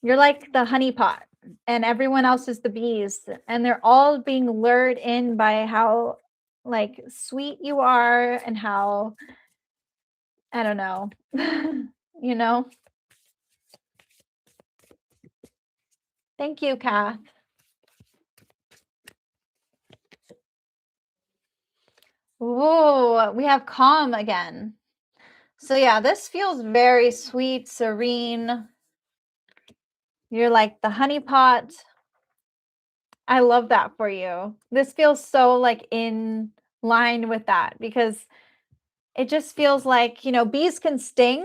You're like the honey pot and everyone else is the bees, and they're all being lured in by how like sweet you are and how, I don't know, you know. Thank you, Kath. Ooh, we have calm again. So yeah, this feels very sweet, serene. You're like the honey pot. I love that for you. This feels so like in line with that, because it just feels like, you know, bees can sting,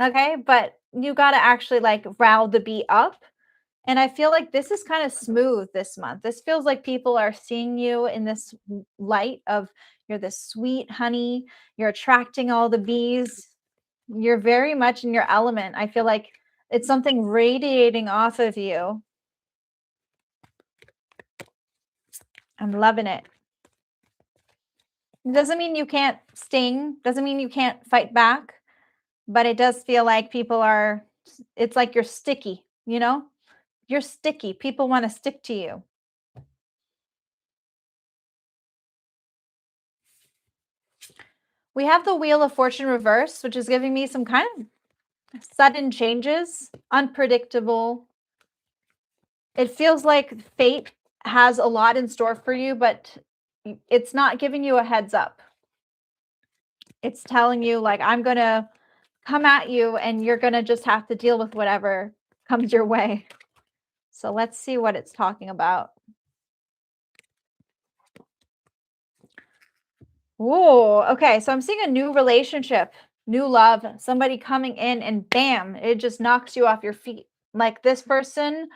okay? But you got to actually like rile the bee up. And I feel like this is kind of smooth this month. This feels like people are seeing you in this light of you're this sweet honey, you're attracting all the bees. You're very much in your element. I feel like it's something radiating off of you. I'm loving it. It doesn't mean you can't sting, doesn't mean you can't fight back, but it does feel like people are, it's like you're sticky, you know? You're sticky. People want to stick to you. We have the Wheel of Fortune reverse, which is giving me some kind of sudden changes, unpredictable. It feels like fate has a lot in store for you, but it's not giving you a heads up. It's telling you like, I'm going to come at you and you're going to just have to deal with whatever comes your way. So let's see what it's talking about. Whoa, okay. So I'm seeing a new relationship, new love, somebody coming in and bam, it just knocks you off your feet. Like this person,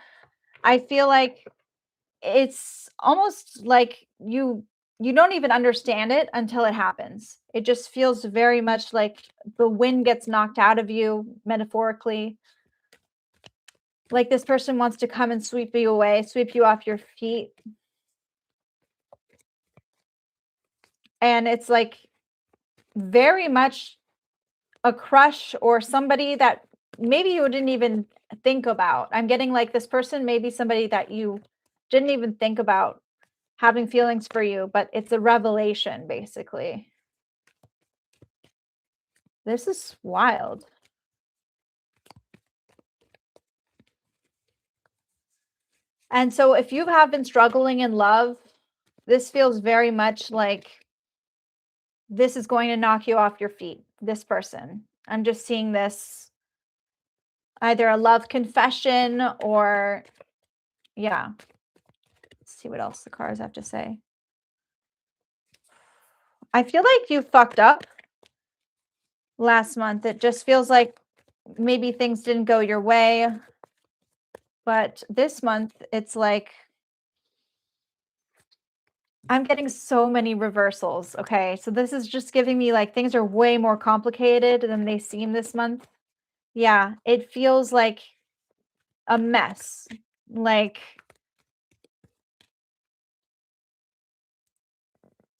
I feel like it's almost like you you don't even understand it until it happens. It just feels very much like the wind gets knocked out of you, metaphorically. Like this person wants to come and sweep you away, sweep you off your feet. And it's like very much a crush or somebody that maybe you didn't even think about. I'm getting like this person may be somebody that you didn't even think about having feelings for you, but it's a revelation, basically. This is wild. And so if you have been struggling in love, this feels very much like this is going to knock you off your feet, this person. I'm just seeing this either a love confession or, yeah. Let's see what else the cards have to say. I feel like you fucked up last month. It just feels like maybe things didn't go your way. But this month, it's like I'm getting so many reversals. Okay. So this is just giving me like things are way more complicated than they seem this month. Yeah. It feels like a mess. Like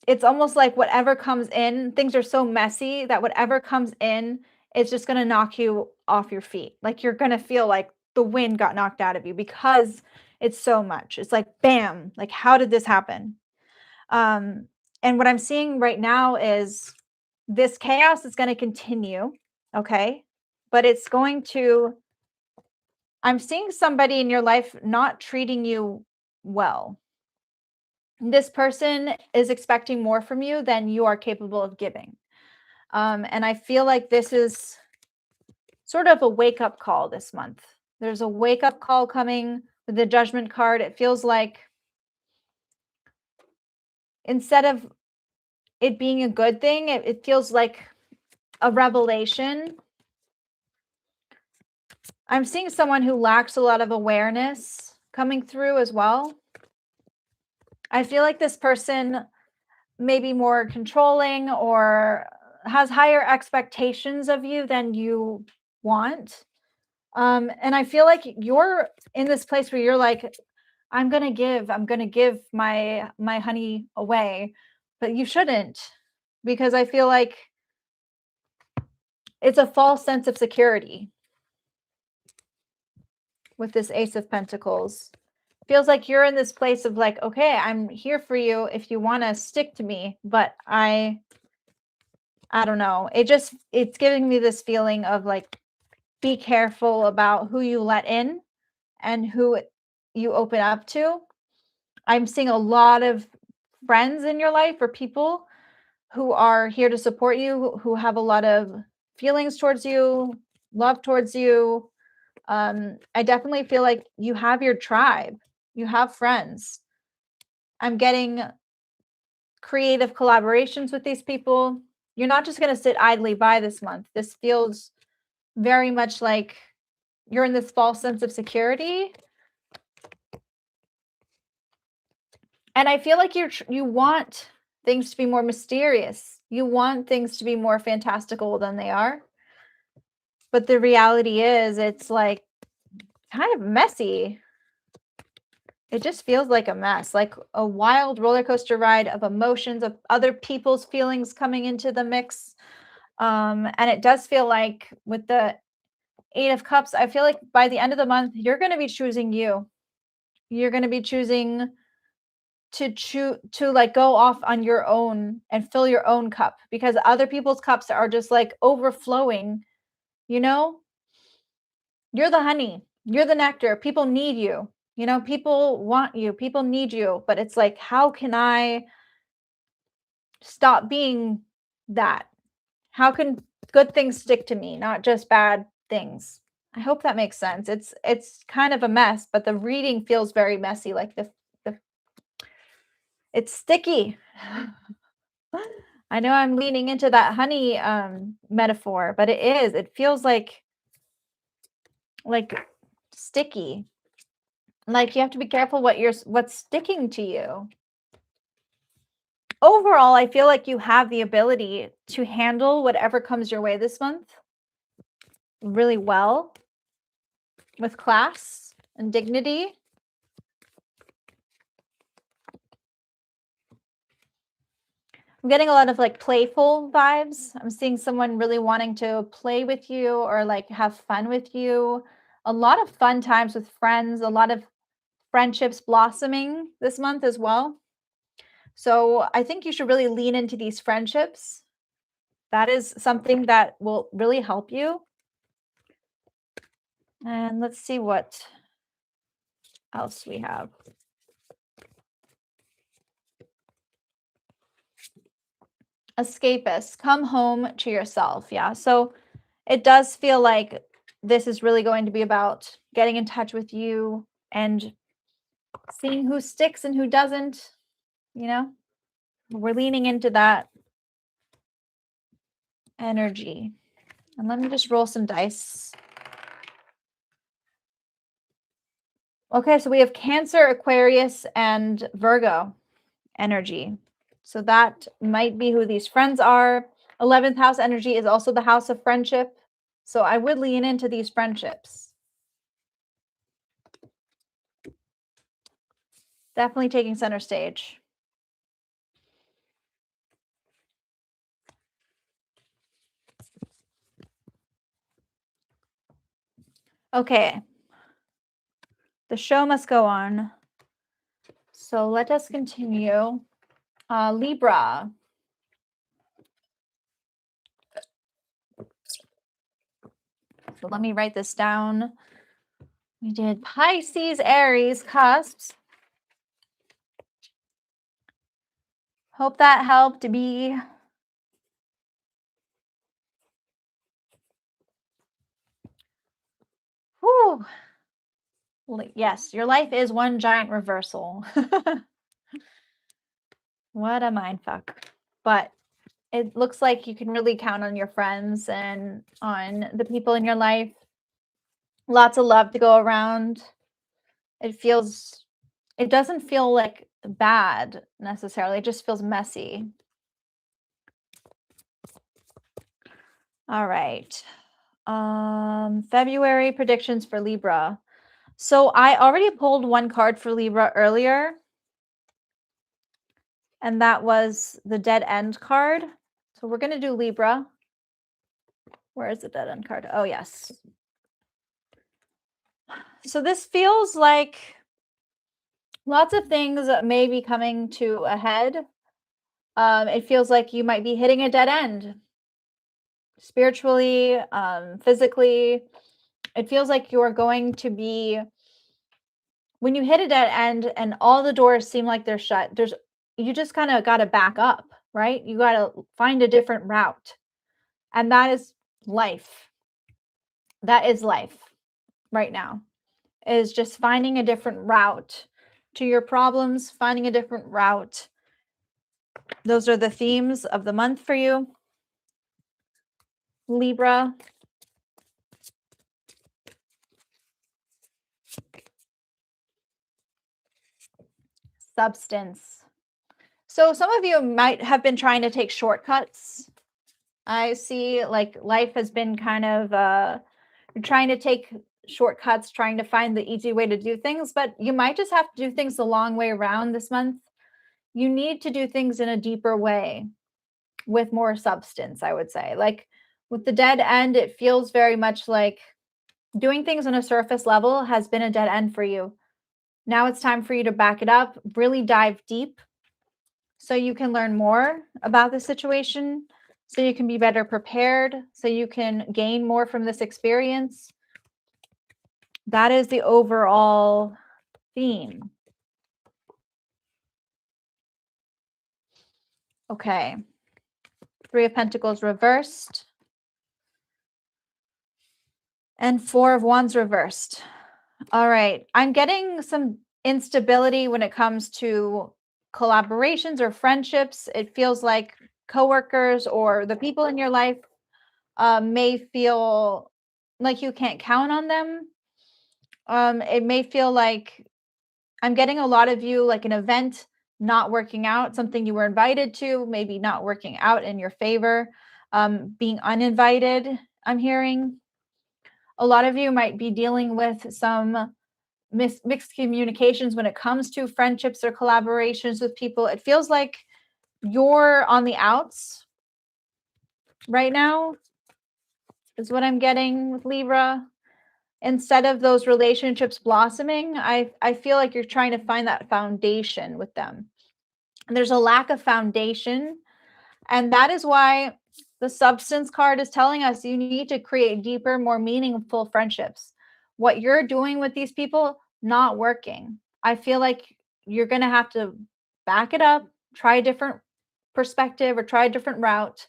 it's almost like whatever comes in, things are so messy that whatever comes in is just going to knock you off your feet. Like you're going to feel like the wind got knocked out of you because it's so much. It's like, bam, like, how did this happen? And what I'm seeing right now is this chaos is going to continue. Okay. But it's going to, I'm seeing somebody in your life not treating you well. This person is expecting more from you than you are capable of giving. And I feel like this is sort of a wake-up call this month. There's a wake-up call coming with the Judgment card. It feels like instead of it being a good thing, it feels like a revelation. I'm seeing someone who lacks a lot of awareness coming through as well. I feel like this person may be more controlling or has higher expectations of you than you want. And I feel like you're in this place where you're like, I'm going to give my honey away, but you shouldn't, because I feel like it's a false sense of security with this Ace of Pentacles. Feels like you're in this place of like, okay, I'm here for you if you want to stick to me, but I don't know. It's giving me this feeling of like, be careful about who you let in and who you open up to. I'm seeing a lot of friends in your life or people who are here to support you, who have a lot of feelings towards you, love towards you. I definitely feel like you have your tribe, you have friends. I'm getting creative collaborations with these people. You're not just going to sit idly by this month. This feels very much like you're in this false sense of security. And I feel like you want things to be more mysterious. You want things to be more fantastical than they are. But the reality is it's like kind of messy. It just feels like a mess, like a wild roller coaster ride of emotions, of other people's feelings coming into the mix. And it does feel like with the Eight of Cups, I feel like by the end of the month, you're going to be choosing you. You're going to be choosing to like go off on your own and fill your own cup, because other people's cups are just like overflowing. You're the honey, you're the nectar. People need you. People want you, people need you, but it's like, how can I stop being that? How can good things stick to me, not just bad things? I hope that makes sense. It's kind of a mess, but the reading feels very messy, like the it's sticky. I know I'm leaning into that honey metaphor, but it feels like sticky. Like you have to be careful what's sticking to you. overall, I feel like you have the ability to handle whatever comes your way this month really well, with class and dignity. I'm getting a lot of like playful vibes. I'm seeing someone really wanting to play with you or like have fun with you. A lot of fun times with friends, a lot of friendships blossoming this month as well. So I think you should really lean into these friendships. That is something that will really help you. And let's see what else we have. Escapist, come home to yourself. Yeah. So it does feel like this is really going to be about getting in touch with you and seeing who sticks and who doesn't. You know, we're leaning into that energy. And let me just roll some dice. Okay, so we have Cancer, Aquarius, and Virgo energy. So that might be who these friends are. 11th house energy is also the house of friendship. So I would lean into these friendships. Definitely taking center stage. Okay. The show must go on. So let us continue. Libra. So let me write this down. We did Pisces, Aries, Cusps. Hope that helped be. Whew. Yes, your life is one giant reversal. What a mind fuck. But it looks like you can really count on your friends and on the people in your life. Lots of love to go around. It doesn't feel like bad necessarily. It just feels messy. All right. February predictions for Libra. So I already pulled one card for Libra earlier, and that was the dead end card. So we're going to do Libra. Where is the dead end card? Oh, yes. So this feels like lots of things may be coming to a head. It feels like you might be hitting a dead end spiritually, physically. It feels like you're going to be, when you hit a dead end and all the doors seem like they're shut, you just kind of got to back up, right? You got to find a different route. And that is life. That is life right now, is just finding a different route to your problems, finding a different route. Those are the themes of the month for you, Libra. Substance. So some of you might have been trying to take shortcuts. I see like life has been kind of you're trying to take shortcuts, trying to find the easy way to do things, but you might just have to do things the long way around this month. You need to do things in a deeper way with more substance, I would say. Like with the dead end, it feels very much like doing things on a surface level has been a dead end for you. Now it's time for you to back it up, really dive deep so you can learn more about the situation, so you can be better prepared, so you can gain more from this experience. That is the overall theme. Okay. Three of Pentacles reversed. And Four of Wands reversed. All right. I'm getting some instability when it comes to collaborations or friendships. It feels like coworkers or the people in your life may feel like you can't count on them. It may feel like I'm getting a lot of you like an event not working out, something you were invited to, maybe not working out in your favor, being uninvited, I'm hearing. A lot of you might be dealing with some mixed communications when it comes to friendships or collaborations with people. It feels like you're on the outs right now, is what I'm getting with Libra. Instead of those relationships blossoming, I feel like you're trying to find that foundation with them. And there's a lack of foundation. And that is why the substance card is telling us you need to create deeper, more meaningful friendships. What you're doing with these people, not working. I feel like you're going to have to back it up, try a different perspective or try a different route,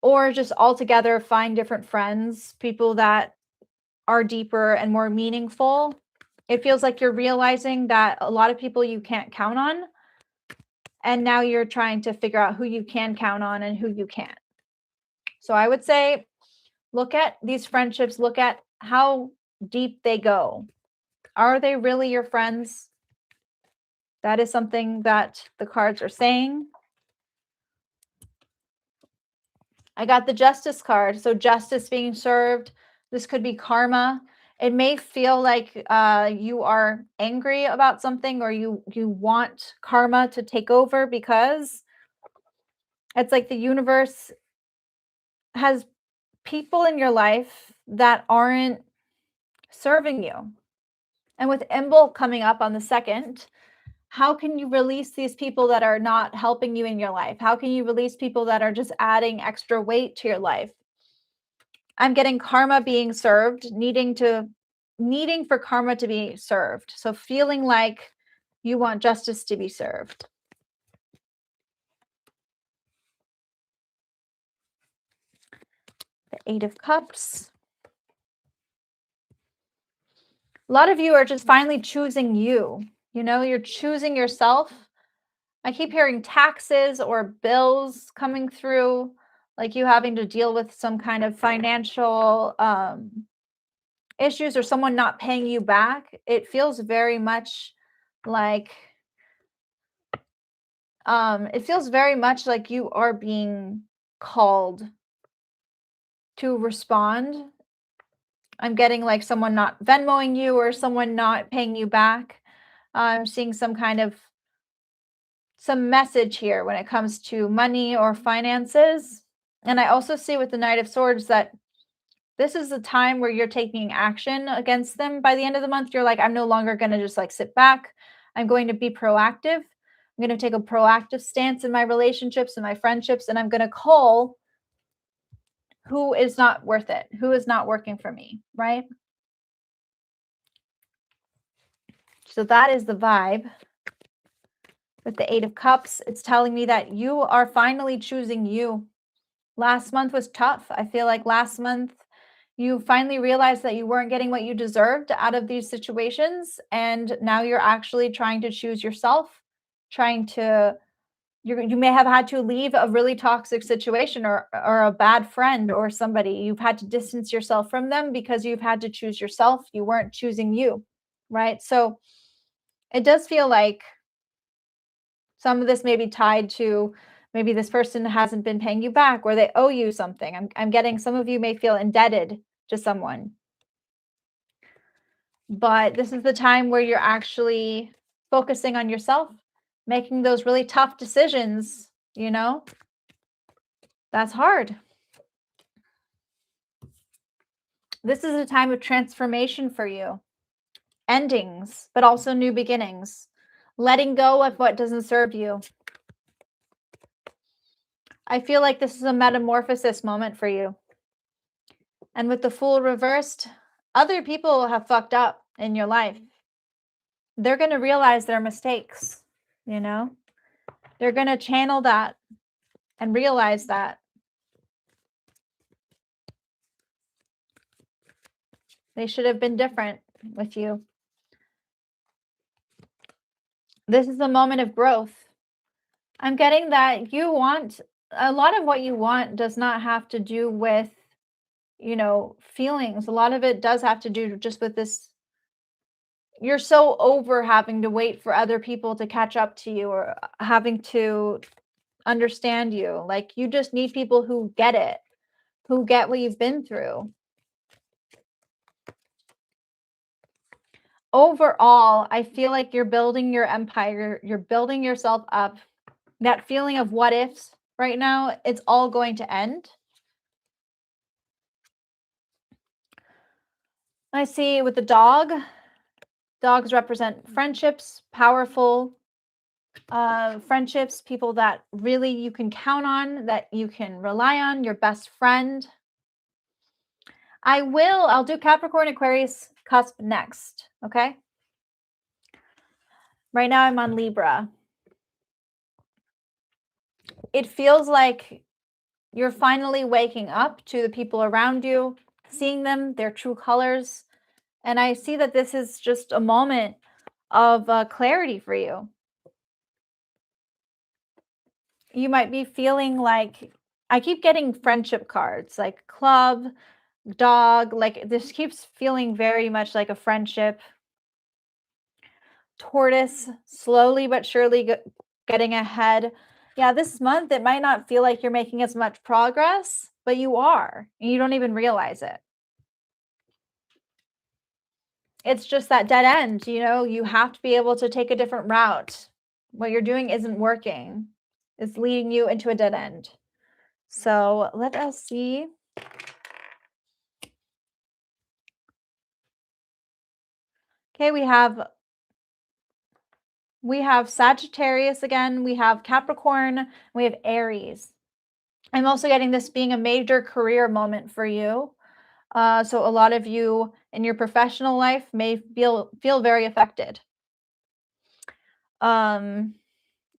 or just altogether find different friends, people that are deeper and more meaningful. It feels like you're realizing that a lot of people you can't count on. And now you're trying to figure out who you can count on and who you can't. So I would say, look at these friendships, look at how deep they go. Are they really your friends? That is something that the cards are saying. I got the Justice card. So justice being served. This could be karma. It may feel like you are angry about something, or you want karma to take over, because it's like the universe has people in your life that aren't serving you. And with Imbolc coming up on the 2nd, how can you release these people that are not helping you in your life? How can you release people that are just adding extra weight to your life? I'm getting karma being served, needing for karma to be served. So feeling like you want justice to be served. The 8 of Cups. A lot of you are just finally choosing you. You know, you're choosing yourself. I keep hearing taxes or bills coming through, like you having to deal with some kind of financial issues or someone not paying you back. It feels very much like you are being called to respond. I'm getting like someone not Venmoing you or someone not paying you back. I'm seeing some message here when it comes to money or finances. And I also see with the Knight of Swords that this is the time where you're taking action against them. By the end of the month, you're like, I'm no longer going to just like sit back. I'm going to be proactive. I'm going to take a proactive stance in my relationships and my friendships, and I'm going to call who is not worth it, who is not working for me, right? So that is the vibe with the 8 of Cups. It's telling me that you are finally choosing you. Last month was tough. I feel like last month you finally realized that you weren't getting what you deserved out of these situations. And now you're actually trying to choose yourself, you may have had to leave a really toxic situation or a bad friend or somebody. You've had to distance yourself from them because you've had to choose yourself. You weren't choosing you, right? So it does feel like some of this may be tied to maybe this person hasn't been paying you back or they owe you something. I'm getting some of you may feel indebted to someone. But this is the time where you're actually focusing on yourself, making those really tough decisions, you know? That's hard. This is a time of transformation for you. Endings, but also new beginnings. Letting go of what doesn't serve you. I feel like this is a metamorphosis moment for you. And with the Fool reversed, other people have fucked up in your life. They're going to realize their mistakes, you know? They're going to channel that and realize that. They should have been different with you. This is a moment of growth. I'm getting that you want, a lot of what you want does not have to do with, you know, feelings. A lot of it does have to do just with this you're so over having to wait for other people to catch up to you or having to understand you. Like, you just need people who get it, who get what you've been through. Overall, I feel like you're building your empire, you're building yourself up. That feeling of what ifs right now, it's all going to end. I see with the dog, dogs represent friendships, powerful friendships, people that really you can count on, that you can rely on, your best friend. I'll do Capricorn, Aquarius, Cusp next. Okay. Right now I'm on Libra. It feels like you're finally waking up to the people around you, seeing them, their true colors. And I see that this is just a moment of clarity for you. You might be feeling like, I keep getting friendship cards, like club, dog, like this keeps feeling very much like a friendship. Tortoise, slowly but surely getting ahead. Yeah, this month it might not feel like you're making as much progress, but you are, and you don't even realize it. It's just that dead end, you have to be able to take a different route. What you're doing isn't working. It's leading you into a dead end. So let us see. Okay, we have Sagittarius again, we have Capricorn, we have Aries. I'm also getting this being a major career moment for you. So a lot of you in your professional life may feel very affected.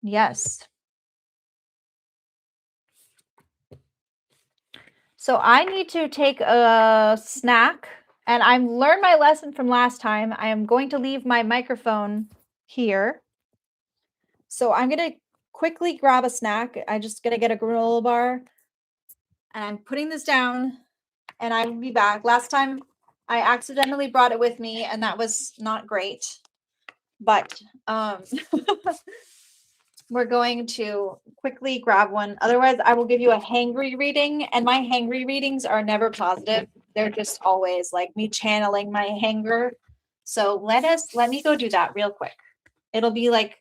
Yes. So I need to take a snack, and I've learned my lesson from last time. I am going to leave my microphone here. So I'm going to quickly grab a snack. I'm just going to get a granola bar, and I'm putting this down, and I will be back. Last time I accidentally brought it with me, and that was not great. But we're going to quickly grab one. Otherwise, I will give you a hangry reading, and my hangry readings are never positive. They're just always like me channeling my hanger. So let me go do that real quick. It'll be like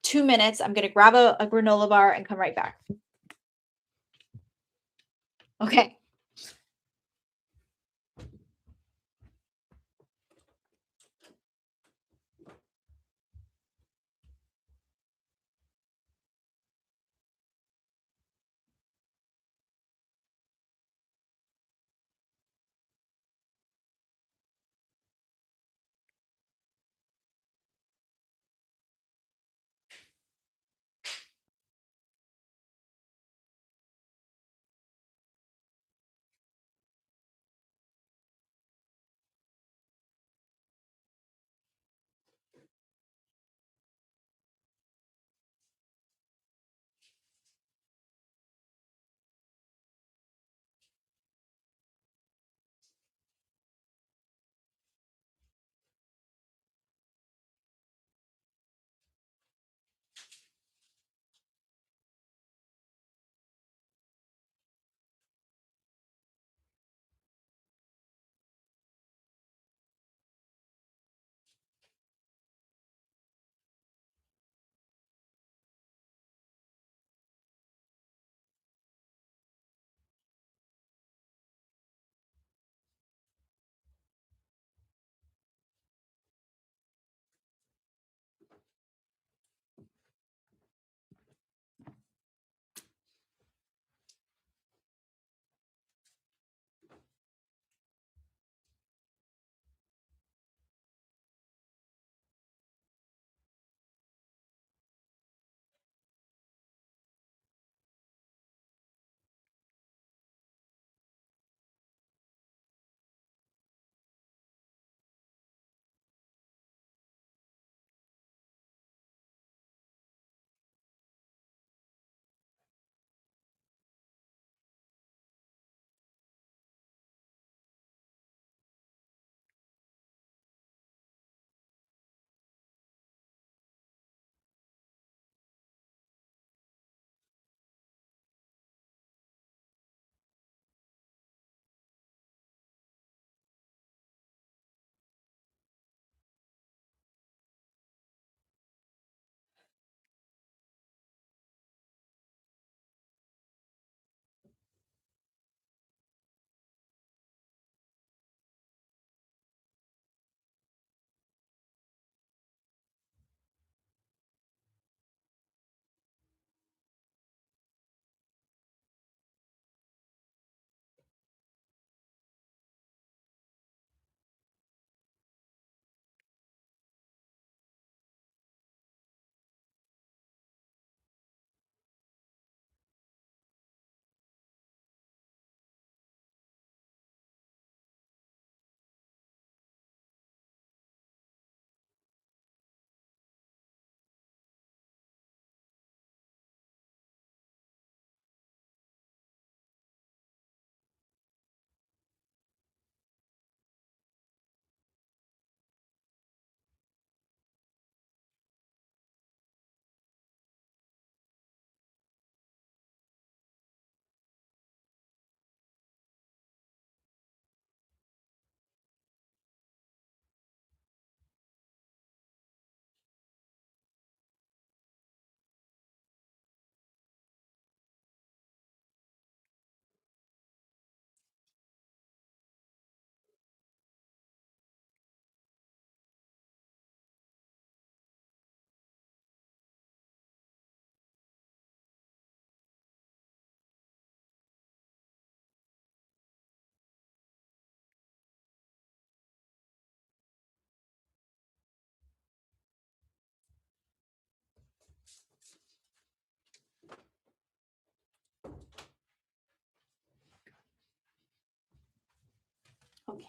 2 minutes. I'm going to grab a granola bar and come right back. Okay.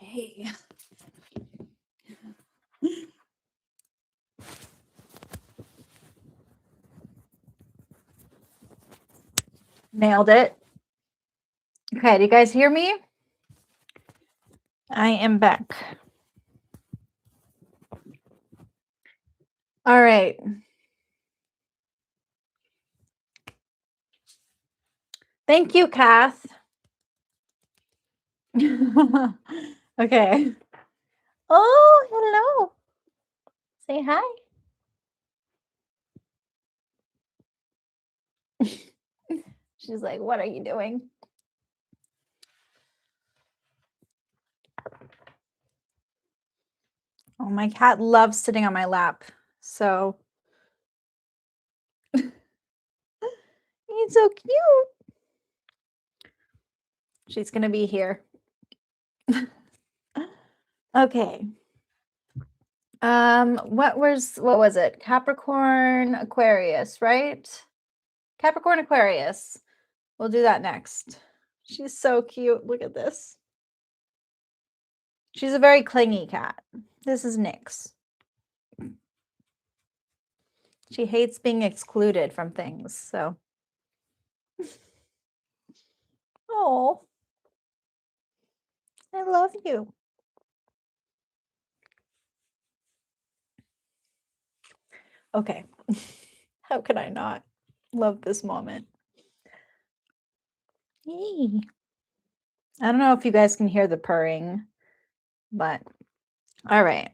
Okay. Nailed it. Okay, do you guys hear me? I am back. All right. Thank you, Kath. Okay. Oh, hello. Say hi. She's like, what are you doing? Oh, my cat loves sitting on my lap. So he's so cute. She's going to be here. Okay. What was it? Capricorn, Aquarius, right? Capricorn, Aquarius. We'll do that next. She's so cute. Look at this. She's a very clingy cat. This is Nyx. She hates being excluded from things, so. Oh, I love you. Okay. How could I not love this moment? Yay. I don't know if you guys can hear the purring, but all right.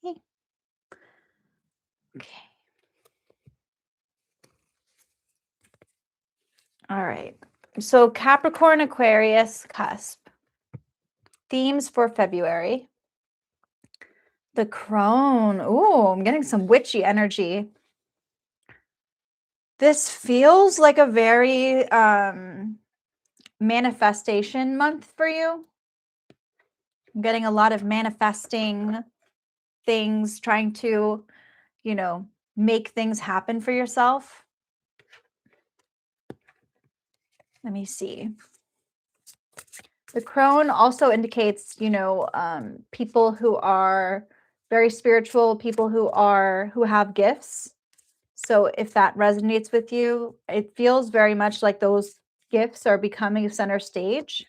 Okay. All right. So Capricorn, Aquarius, cusp. Themes for February. The crone. Ooh, I'm getting some witchy energy. This feels like a very manifestation month for you. I'm getting a lot of manifesting things, trying to, make things happen for yourself. Let me see. The crone also indicates, people who are very spiritual, people who have gifts. So if that resonates with you, it feels very much like those gifts are becoming center stage.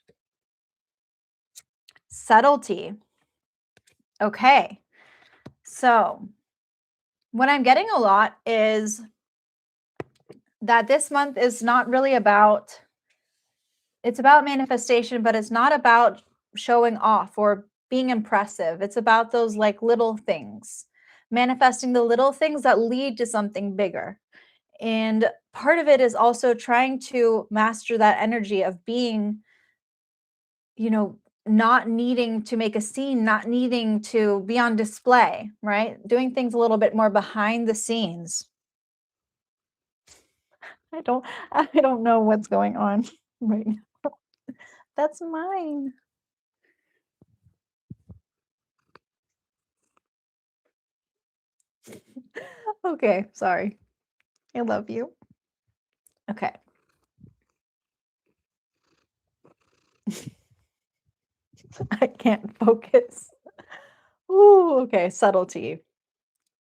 Subtlety. Okay. So what I'm getting a lot is that this month is not really about, it's about manifestation, but it's not about showing off or being impressive. It's about those like little things, manifesting the little things that lead to something bigger. And part of it is also trying to master that energy of being, not needing to make a scene, not needing to be on display, right? Doing things a little bit more behind the scenes. I don't know what's going on right now. That's mine. Okay, sorry. I love you. Okay. I can't focus. Ooh, okay, subtlety.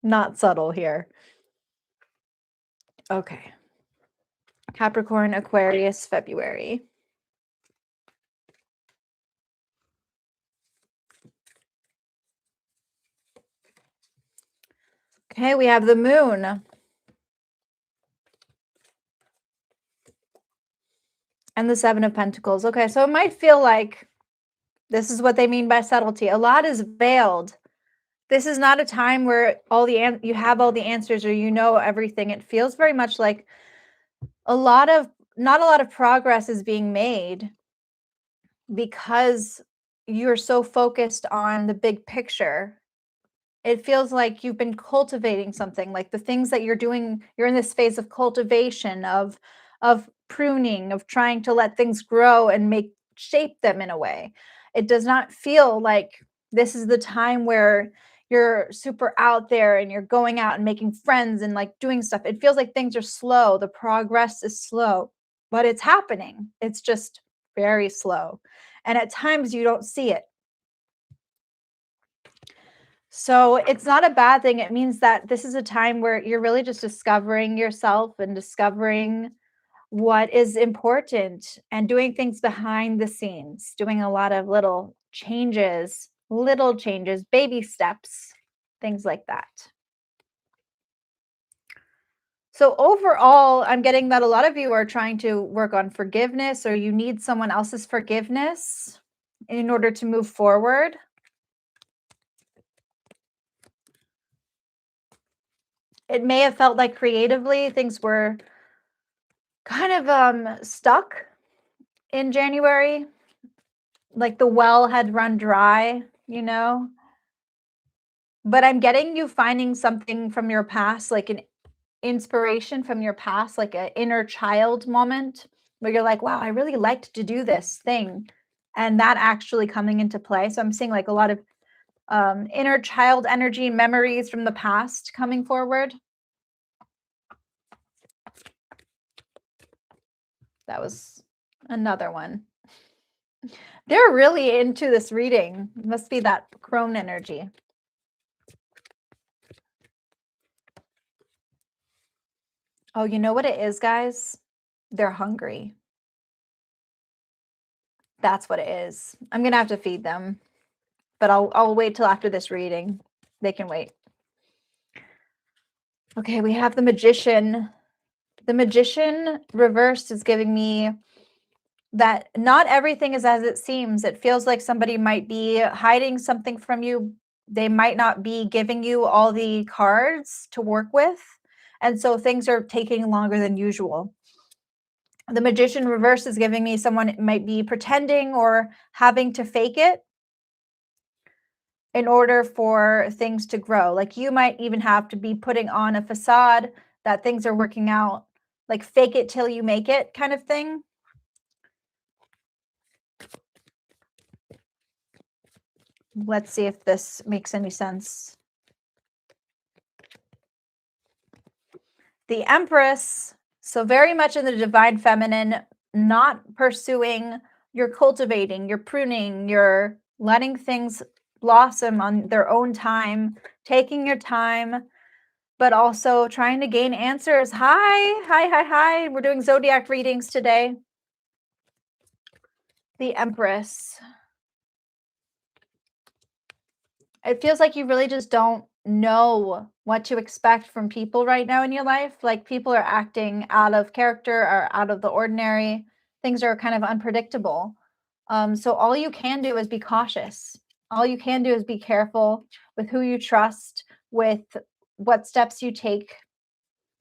Not subtle here. Okay. Capricorn, Aquarius, February. Okay, we have the moon. And the Seven of Pentacles. Okay, so it might feel like this is what they mean by subtlety. A lot is veiled. This is not a time where you have all the answers or you know everything. It feels very much like not a lot of progress is being made because you're so focused on the big picture. It feels like you've been cultivating something, like the things that you're doing, you're in this phase of cultivation, of pruning, of trying to let things grow and shape them in a way. It does not feel like this is the time where you're super out there and you're going out and making friends and like doing stuff. It feels like things are slow. The progress is slow, but it's happening. It's just very slow. And at times you don't see it. So it's not a bad thing. It means that this is a time where you're really just discovering yourself and discovering what is important and doing things behind the scenes, doing a lot of little changes, baby steps, things like that. So overall, I'm getting that a lot of you are trying to work on forgiveness, or you need someone else's forgiveness in order to move forward. It may have felt like creatively things were kind of stuck in January, like the well had run dry, you know? But I'm getting you finding something from your past, like an inspiration from your past, like an inner child moment where you're like, wow, I really liked to do this thing. And that actually coming into play. So I'm seeing like a lot of inner child energy, memories from the past coming forward. That was another one. They're really into this reading. It must be that crone energy. Oh, you know what it is, guys? They're hungry. That's what it is. I'm going to have to feed them, but I'll wait till after this reading. They can wait. Okay, we have the Magician. The Magician reversed is giving me that not everything is as it seems. It feels like somebody might be hiding something from you. They might not be giving you all the cards to work with. And so things are taking longer than usual. The Magician reverse is giving me someone might be pretending or having to fake it in order for things to grow. Like you might even have to be putting on a facade that things are working out, like fake it till you make it kind of thing. Let's see if this makes any sense. The Empress, so very much in the divine feminine, not pursuing, you're cultivating, you're pruning, you're letting things blossom on their own time, taking your time, but also trying to gain answers. Hi. We're doing Zodiac readings today. The Empress. It feels like you really just don't know what to expect from people right now in your life. Like people are acting out of character or out of the ordinary. Things are kind of unpredictable. So all you can do is be cautious. All you can do is be careful with who you trust, with what steps you take.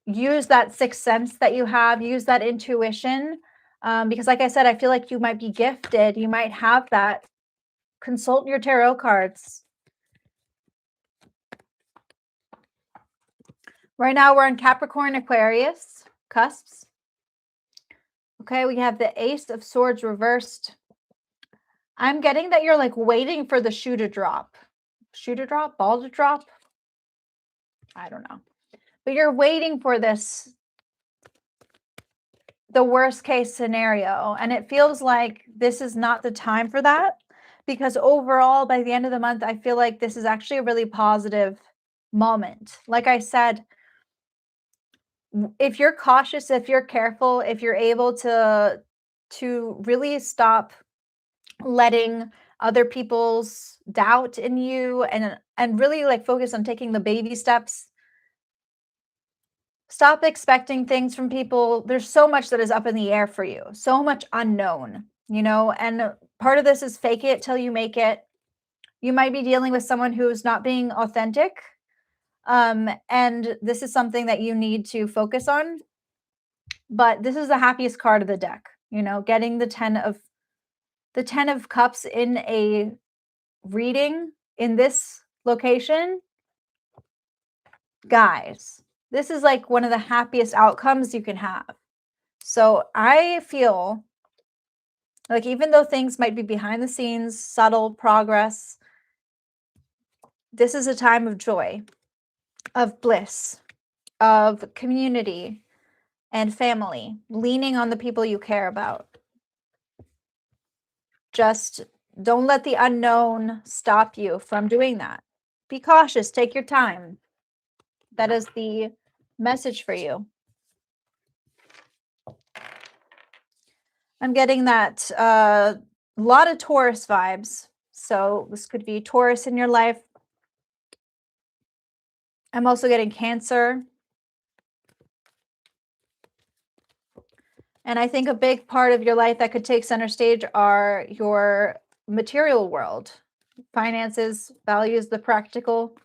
Use that sixth sense that you have, use that intuition. Because like I said, I feel like you might be gifted. You might have that. Consult your tarot cards. Right now we're in Capricorn, Aquarius, cusps. Okay, we have the Ace of Swords reversed. I'm getting that you're like waiting for the shoe to drop. Shoe to drop? Ball to drop? I don't know. But you're waiting for this, the worst case scenario. And it feels like this is not the time for that. Because overall, by the end of the month, I feel like this is actually a really positive moment. Like I said, if you're cautious, if you're careful, if you're able to really stop letting other people's doubt in you and really like focus on taking the baby steps. Stop expecting things from people. There's so much that is up in the air for you, so much unknown, you know, and part of this is fake it till you make it. You might be dealing with someone who's not being authentic. And this is something that you need to focus on. But this is the happiest card of the deck, you know, getting the 10 of Cups in a reading in this location. Guys, this is like one of the happiest outcomes you can have. So I feel like even though things might be behind the scenes, subtle progress, this is a time of joy, of bliss, of community and family, leaning on the people you care about. just don't let the unknown stop you from doing that. Be cautious. Take your time. That is the message for you. I'm getting that lot of Taurus vibes. So this could be Taurus in your life. I'm also getting Cancer. And I think a big part of your life that could take center stage are your material world, finances, values, the practical.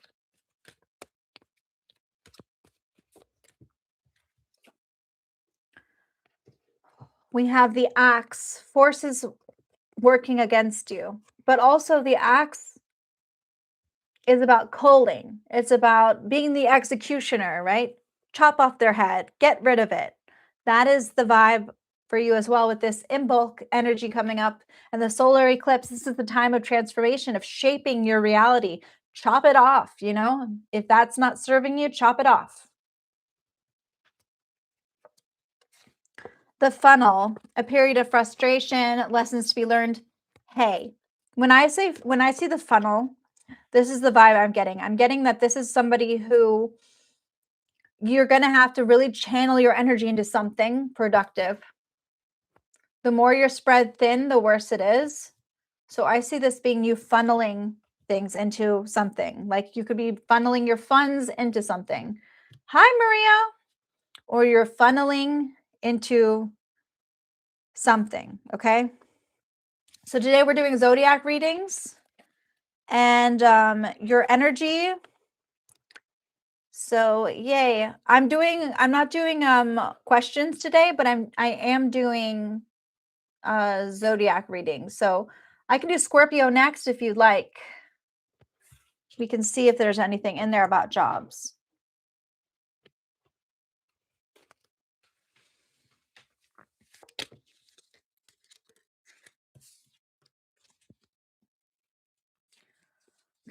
We have the axe, forces working against you, but also the axe is about culling. It's about being the executioner, right? Chop off their head, get rid of it. That is the vibe for you as well with this in bulk energy coming up and the solar eclipse. This is the time of transformation, of shaping your reality. Chop it off, you know? If that's not serving you, chop it off. The funnel, a period of frustration, lessons to be learned. Hey, when I see the funnel, this is the vibe I'm getting. I'm getting that this is somebody who you're going to have to really channel your energy into something productive. The more you're spread thin, the worse it is. So I see this being you funneling things into something. Like you could be funneling your funds into something. Hi, Maria. Or you're funneling into something, okay? So today we're doing zodiac readings and your energy. So yay. I'm not doing questions today, but I am doing zodiac readings. So I can do Scorpio next if you'd like. We can see if there's anything in there about jobs.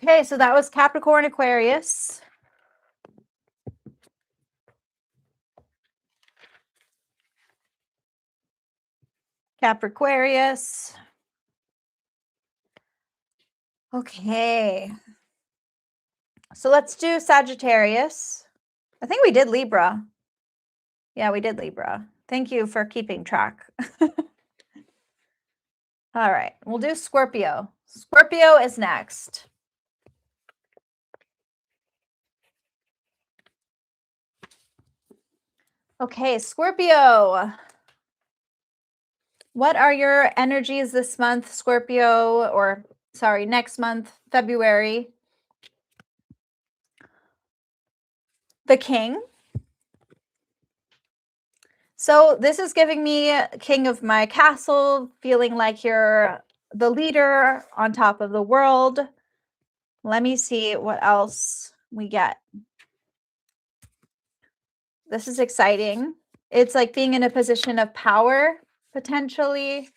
Okay, so that was Capricorn, Aquarius. Capricorn. Okay. So let's do Sagittarius. I think we did Libra. Yeah, we did Libra. Thank you for keeping track. All right, we'll do Scorpio. Scorpio is next. Okay, Scorpio. What are your energies this month, Scorpio, or sorry, next month, February? The King. So this is giving me king of my castle, feeling like you're the leader on top of the world. Let me see what else we get. This is exciting. It's like being in a position of power, potentially.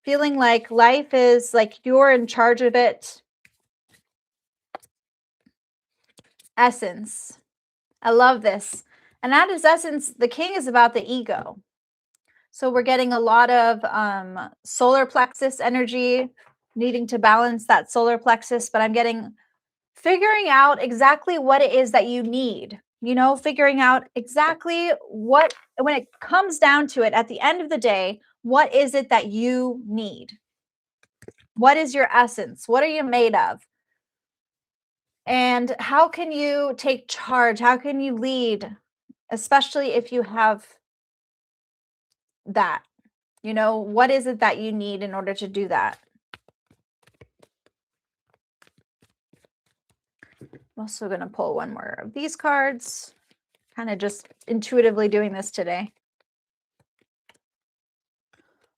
Feeling like life is like you're in charge of it. Essence. I love this. And that is essence. The king is about the ego. So we're getting a lot of solar plexus energy, needing to balance that solar plexus, but I'm getting figuring out exactly what it is that you need, you know, figuring out exactly what, when it comes down to it, at the end of the day, what is it that you need? What is your essence? What are you made of? And how can you take charge? How can you lead, especially if you have that? You know, what is it that you need in order to do that? I'm also going to pull one more of these cards. Kind of just intuitively doing this today.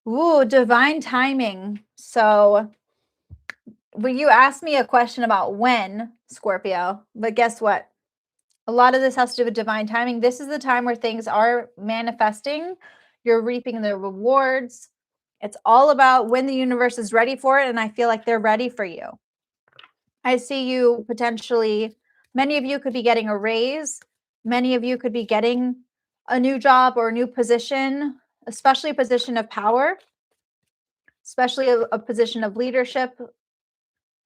Ooh, divine timing. So, well, you asked me a question about when, Scorpio, but guess what? A lot of this has to do with divine timing. This is the time where things are manifesting. You're reaping the rewards. It's all about when the universe is ready for it, and I feel like they're ready for you. I see you potentially, many of you could be getting a raise. Many of you could be getting a new job or a new position, especially a position of power. especially a position of leadership,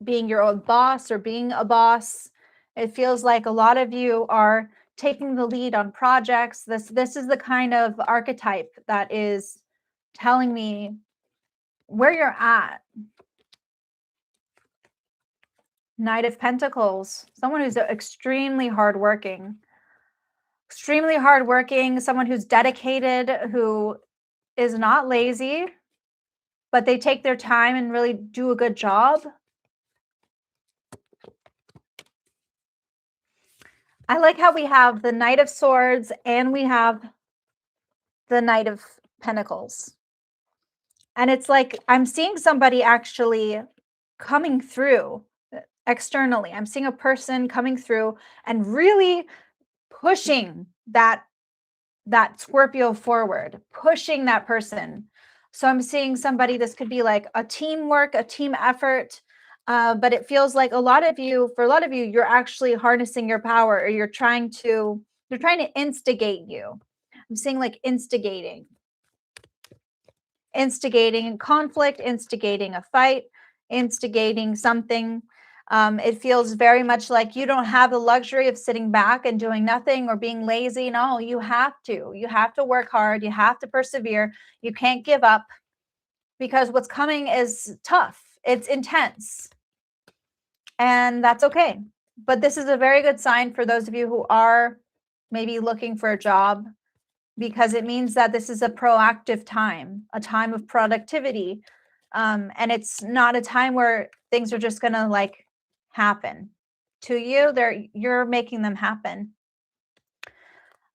being your own boss or being a boss. It feels like a lot of you are taking the lead on projects. This is the kind of archetype that is telling me where you're at. Knight of Pentacles, someone who's extremely hardworking, someone who's dedicated, who is not lazy, but they take their time and really do a good job. I like how we have the Knight of Swords and we have the Knight of Pentacles. And it's like, I'm seeing somebody actually coming through externally. I'm seeing a person coming through and really pushing that Scorpio forward, pushing that person. So I'm seeing somebody, this could be like a teamwork, a team effort. But it feels like for a lot of you, you're actually harnessing your power, or you're trying to instigate you. I'm seeing like instigating conflict, instigating a fight, instigating something. It feels very much like you don't have the luxury of sitting back and doing nothing or being lazy. No, you have to work hard. You have to persevere. You can't give up, because what's coming is tough. It's intense. And that's okay. But this is a very good sign for those of you who are maybe looking for a job, because it means that this is a proactive time, a time of productivity. And it's not a time where things are just going to like happen to you. You're making them happen.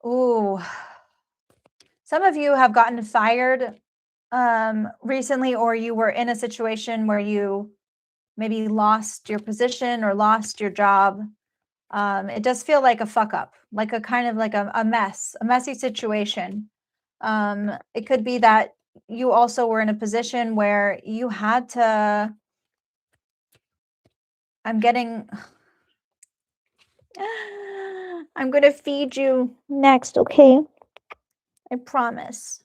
Ooh. Some of you have gotten fired recently, or you were in a situation where you maybe lost your position or lost your job. It does feel like a fuck up, like a kind of like a messy situation. It could be that you also were in a position where you had to, I'm going to feed you next, okay? I promise.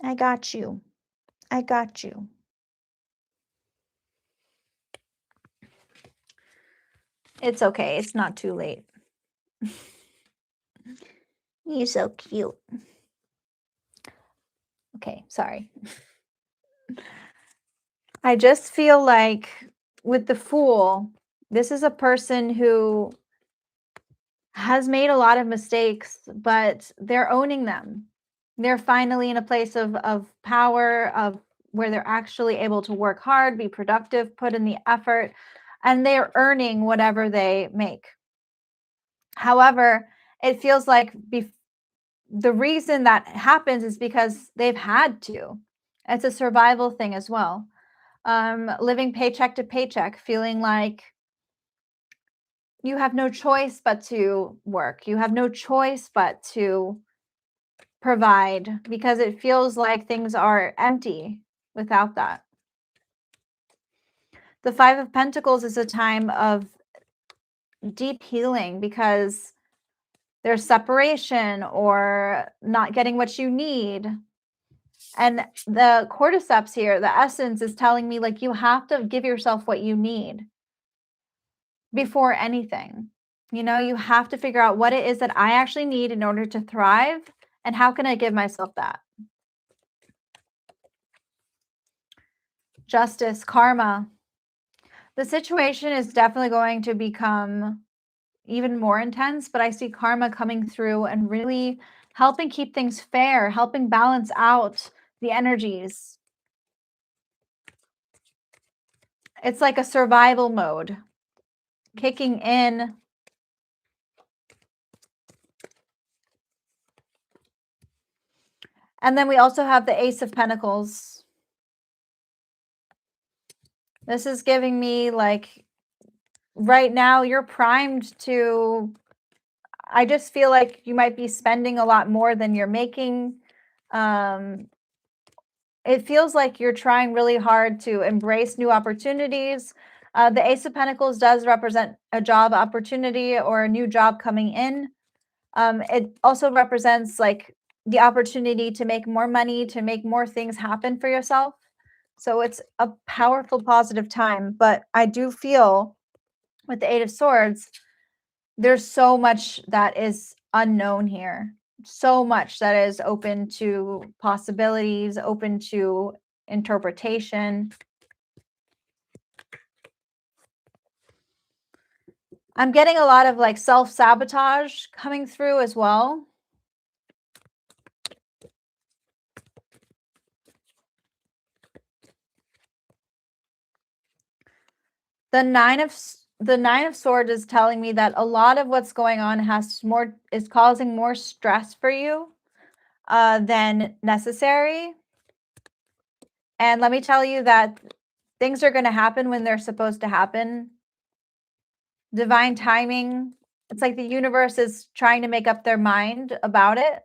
I got you. It's okay. It's not too late. You're so cute. Okay, sorry. I just feel like with the Fool, this is a person who has made a lot of mistakes, but they're owning them. They're finally in a place of power, of where they're actually able to work hard, be productive, put in the effort, and they're earning whatever they make. However, it feels like the reason that happens is because they've had to. It's a survival thing as well. Living paycheck to paycheck, feeling like you have no choice but to work. You have no choice but to provide, because it feels like things are empty without that. The Five of Pentacles is a time of deep healing, because there's separation or not getting what you need. And the cordyceps here, the essence, is telling me like you have to give yourself what you need before anything. You have to figure out what it is that I actually need in order to thrive, and how can I give myself that? Justice, karma. The situation is definitely going to become even more intense, but I see karma coming through and really helping keep things fair, helping balance out the energies. It's like a survival mode kicking in. And then we also have the Ace of Pentacles. This is giving me like, right now you're primed to, I just feel like you might be spending a lot more than you're making. It feels like you're trying really hard to embrace new opportunities. The Ace of Pentacles does represent a job opportunity or a new job coming in. It also represents like the opportunity to make more money, to make more things happen for yourself. So it's a powerful, positive time. But I do feel with the Eight of Swords, there's so much that is unknown here. So much that is open to possibilities, open to interpretation. I'm getting a lot of like self-sabotage coming through as well. The Nine of Swords is telling me that a lot of what's going on is causing more stress for you than necessary. And let me tell you that things are going to happen when they're supposed to happen. Divine timing. It's like the universe is trying to make up their mind about it.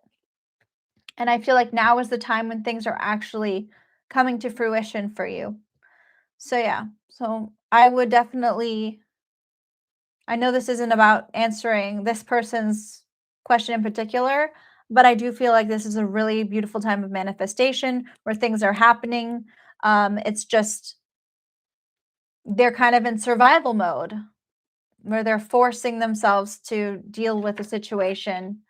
And I feel like now is the time when things are actually coming to fruition for you. So yeah, so I would definitely, I know this isn't about answering this person's question in particular, but I do feel like this is a really beautiful time of manifestation where things are happening. It's just, they're kind of in survival mode where they're forcing themselves to deal with a situation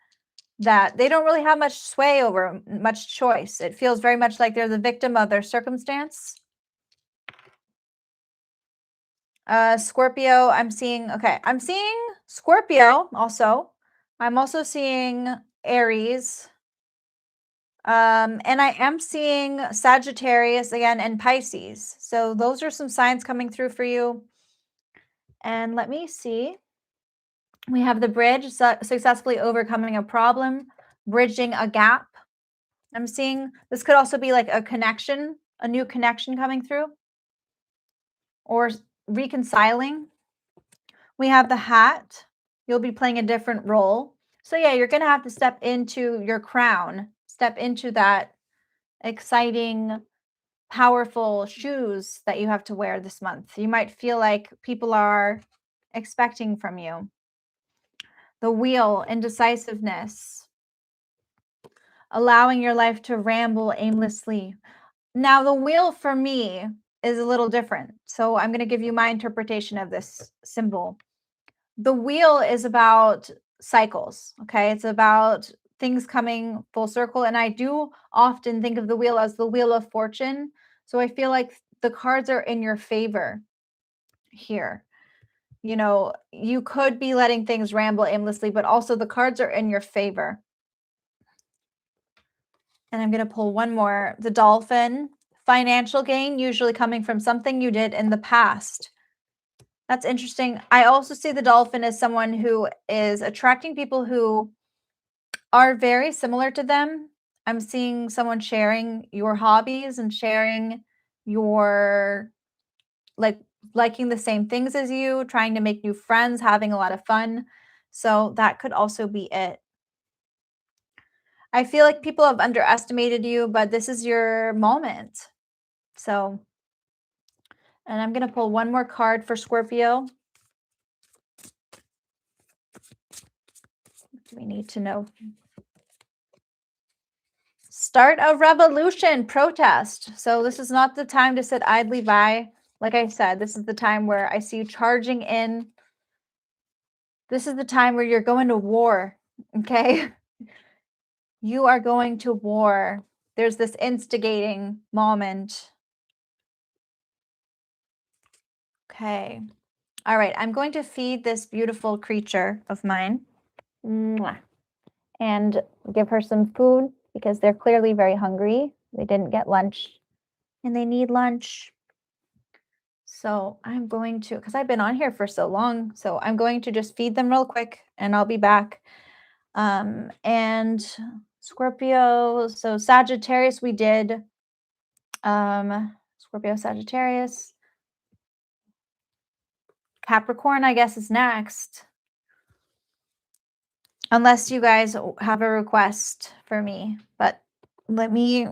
that they don't really have much sway over, much choice. It feels very much like they're the victim of their circumstance. Scorpio, I'm seeing Scorpio also. I'm also seeing Aries. And I am seeing Sagittarius again and Pisces. So those are some signs coming through for you. And let me see. We have the bridge, successfully overcoming a problem, bridging a gap. I'm seeing this could also be like a connection, a new connection coming through, or reconciling. We have the hat. You'll be playing a different role. So yeah, you're going to have to step into your crown, step into that exciting, powerful shoes that you have to wear this month. You might feel like people are expecting from you. The wheel, indecisiveness, allowing your life to ramble aimlessly. Now, the wheel for me is a little different. So I'm going to give you my interpretation of this symbol. The wheel is about cycles, okay? It's about things coming full circle. And I do often think of the wheel as the wheel of fortune. So I feel like the cards are in your favor here. You know, you could be letting things ramble aimlessly, but also the cards are in your favor. And I'm going to pull one more. The dolphin, financial gain, usually coming from something you did in the past. That's interesting. I also see the dolphin as someone who is attracting people who are very similar to them. I'm seeing someone sharing your hobbies and sharing your, liking the same things as you, trying to make new friends, having a lot of fun. So that could also be it. I feel like people have underestimated you, but this is your moment. So, and I'm going to pull one more card for Scorpio. What do we need to know? Start a revolution, protest. So this is not the time to sit idly by. Like I said, this is the time where I see you charging in. This is the time where you're going to war, okay? You are going to war. There's this instigating moment. Okay. All right. I'm going to feed this beautiful creature of mine. Mwah. And give her some food because they're clearly very hungry. They didn't get lunch and they need lunch. So I'm going to, because I've been on here for so long, so I'm going to just feed them real quick and I'll be back. And Scorpio, so Sagittarius, we did Scorpio, Sagittarius. Capricorn, I guess, is next. Unless you guys have a request for me, but let me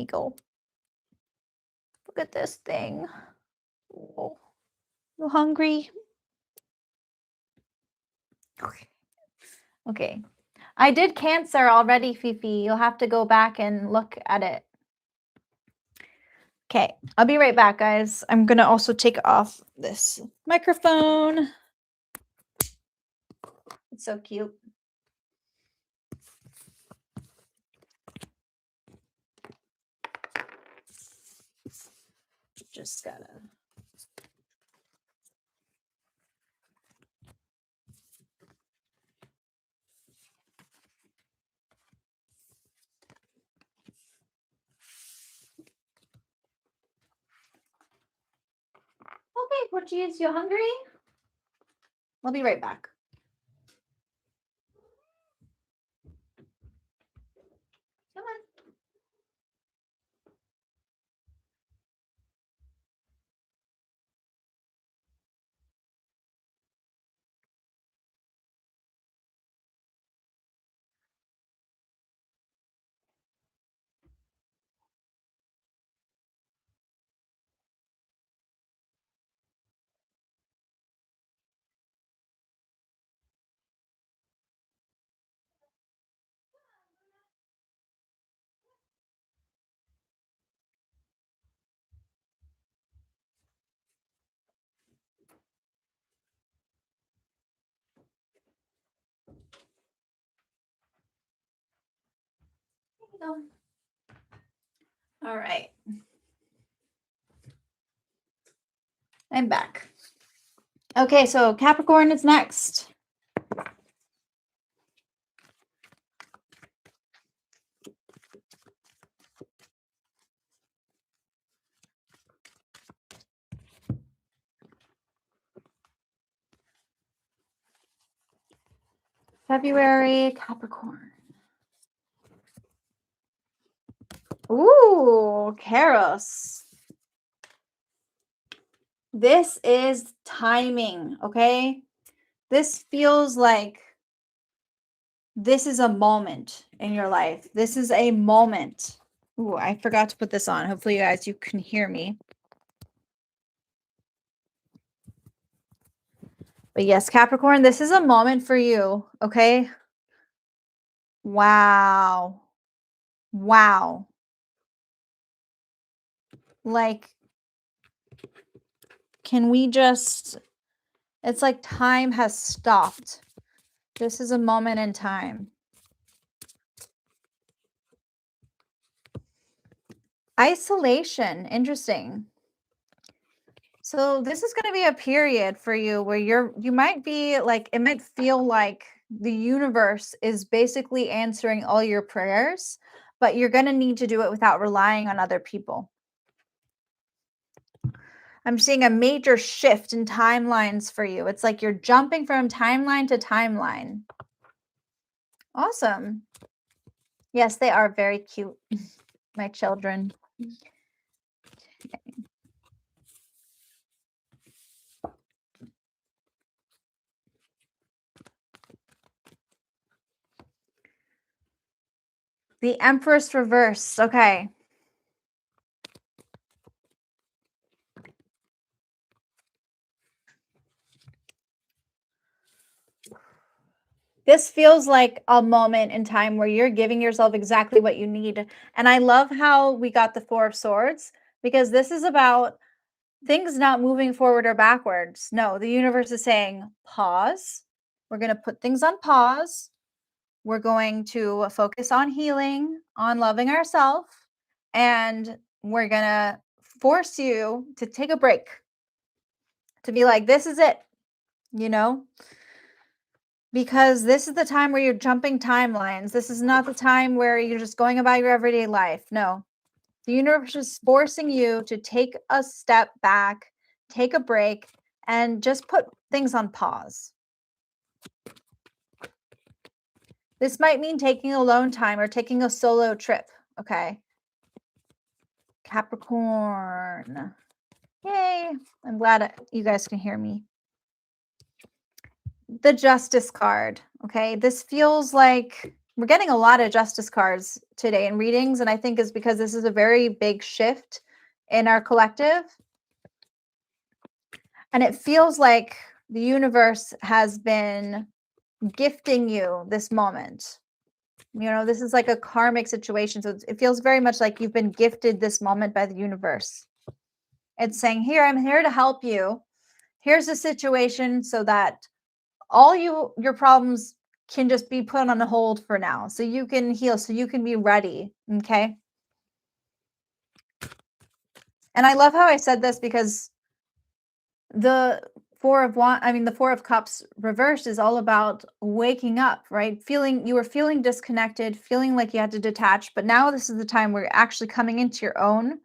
go. Look at this thing. Oh, you hungry? Okay. I did Cancer already, Fifi. You'll have to go back and look at it. Okay, I'll be right back, guys. I'm going to also take off this microphone. It's so cute. Just gotta. Okay, Portuguese, you hungry? I'll be right back. Come on. There you go. All right. I'm back. Okay, so Capricorn is next. February, Capricorn. Ooh, Karos. This is timing, okay? This feels like this is a moment in your life. This is a moment. Ooh, I forgot to put this on. Hopefully, you can hear me. But yes, Capricorn, this is a moment for you, okay? Wow. Wow. Like, can we just, it's like time has stopped. This is a moment in time. Isolation, interesting. So this is going to be a period for you where you might be like, it might feel like the universe is basically answering all your prayers, but you're going to need to do it without relying on other people. I'm seeing a major shift in timelines for you. It's like you're jumping from timeline to timeline. Awesome. Yes, they are very cute, my children. The Empress reversed. Okay. This feels like a moment in time where you're giving yourself exactly what you need. And I love how we got the Four of Swords, because this is about things not moving forward or backwards. No, the universe is saying, pause. We're going to put things on pause. We're going to focus on healing, on loving ourselves, and we're going to force you to take a break, to be like, this is it, you know? Because this is the time where you're jumping timelines. This is not the time where you're just going about your everyday life. No, the universe is forcing you to take a step back, take a break, and just put things on pause. This might mean taking alone time or taking a solo trip. Okay. Capricorn. Yay. I'm glad you guys can hear me. The Justice card. Okay. This feels like we're getting a lot of Justice cards today in readings, and I think is because this is a very big shift in our collective. And it feels like the universe has been gifting you this moment. You know, this is like a karmic situation. So it feels very much like you've been gifted this moment by the universe. It's saying, here, I'm here to help you. Here's the situation so that all your problems can just be put on hold for now. So you can heal, so you can be ready. Okay. And I love how I said this because the the Four of Cups reversed is all about waking up, right? You were feeling disconnected, feeling like you had to detach, but now this is the time where you're actually coming into your own.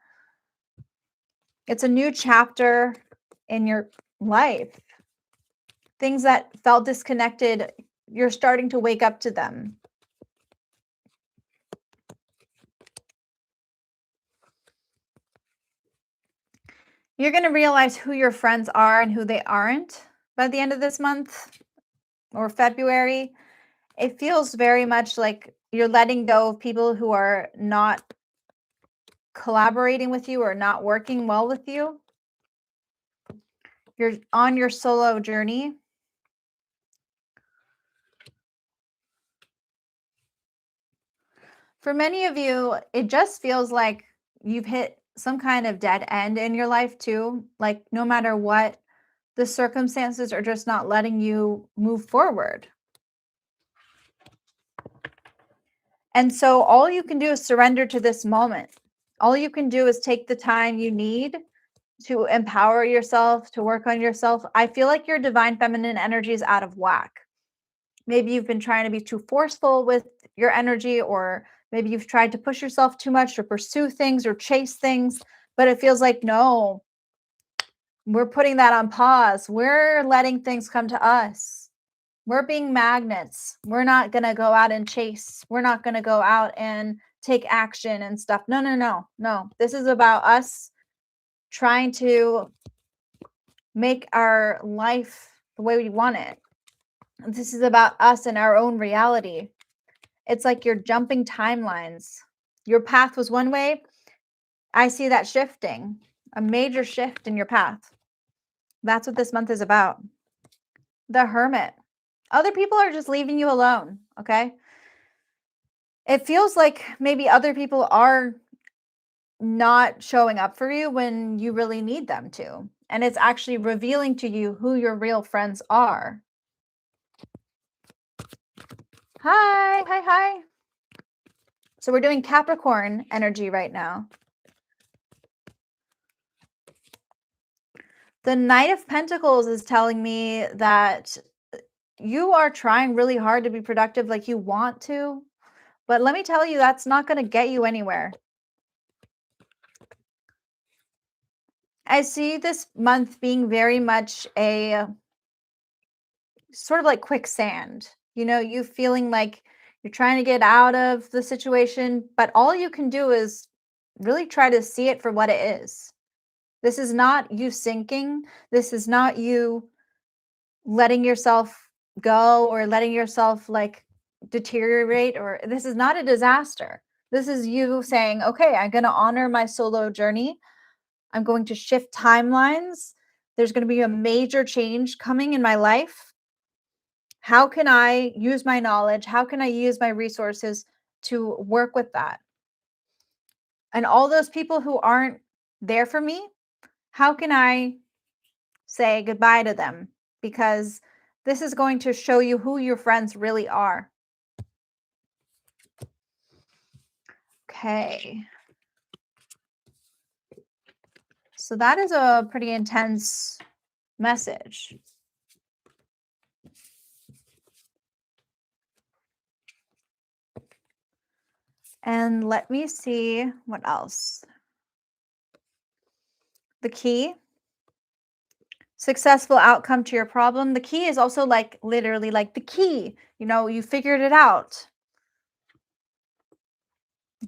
It's a new chapter in your life. Things that felt disconnected, you're starting to wake up to them. You're going to realize who your friends are and who they aren't by the end of this month or February. It feels very much like you're letting go of people who are not collaborating with you or not working well with you. You're on your solo journey. For many of you, it just feels like you've hit some kind of dead end in your life too. Like no matter what, the circumstances are just not letting you move forward. And so all you can do is surrender to this moment. All you can do is take the time you need to empower yourself, to work on yourself. I feel like your divine feminine energy is out of whack. Maybe you've been trying to be too forceful with your energy, or maybe you've tried to push yourself too much or pursue things or chase things, but it feels like, no, we're putting that on pause. We're letting things come to us. We're being magnets. We're not going to go out and chase. We're not going to go out and take action and stuff. No, no, no, no. This is about us trying to make our life the way we want it. This is about us and our own reality. It's like you're jumping timelines. Your path was one way. I see that shifting, a major shift in your path. That's what this month is about. The Hermit. Other people are just leaving you alone, okay? It feels like maybe other people are not showing up for you when you really need them to. And it's actually revealing to you who your real friends are. Hi, hi, hi. So we're doing Capricorn energy right now. The Knight of Pentacles is telling me that you are trying really hard to be productive like you want to, but let me tell you, that's not going to get you anywhere. I see this month being very much a sort of like quicksand. You know, you feeling like you're trying to get out of the situation, but all you can do is really try to see it for what it is. This is not you sinking. This is not you letting yourself go or letting yourself like deteriorate, or this is not a disaster. This is you saying, okay, I'm going to honor my solo journey. I'm going to shift timelines. There's going to be a major change coming in my life. How can I use my knowledge? How can I use my resources to work with that? And all those people who aren't there for me, how can I say goodbye to them? Because this is going to show you who your friends really are. Okay. So that is a pretty intense message. And let me see what else. The key, successful outcome to your problem. The key is also like literally like the key. You know, you figured it out.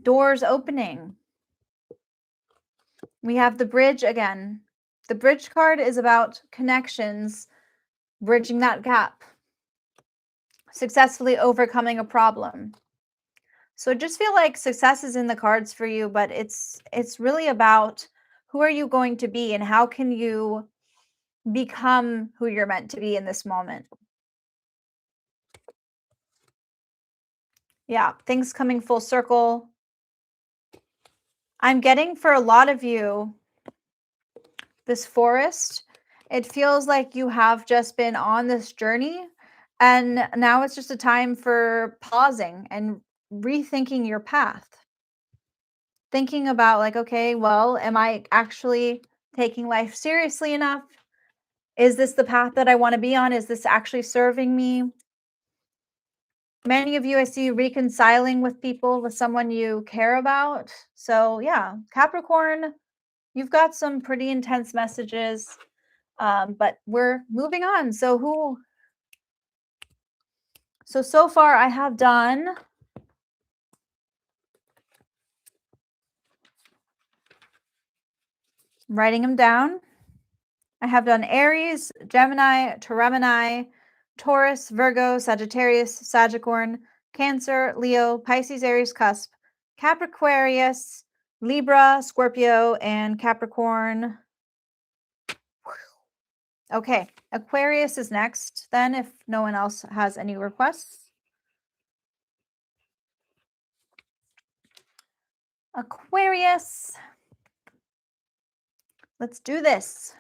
Doors opening. We have the bridge again. The bridge card is about connections, bridging that gap, successfully overcoming a problem. So just feel like success is in the cards for you, but it's really about who are you going to be and how can you become who you're meant to be in this moment. Yeah, things coming full circle. I'm getting for a lot of you, this forest, it feels like you have just been on this journey and now it's just a time for pausing and rethinking your path. Thinking about like, okay, well, am I actually taking life seriously enough? Is this the path that I want to be on? Is this actually serving me? Many of you I see reconciling with people, with someone you care about. So yeah, Capricorn, you've got some pretty intense messages, but we're moving on. So far I have done writing them down. I have done Aries, Gemini, Taurus, Virgo, Sagittarius, Sagicorn, Cancer, Leo, Pisces, Aries, Cusp, Capricorn, Libra, Scorpio, and Capricorn. Okay, Aquarius is next, then, if no one else has any requests. Aquarius. Let's do this.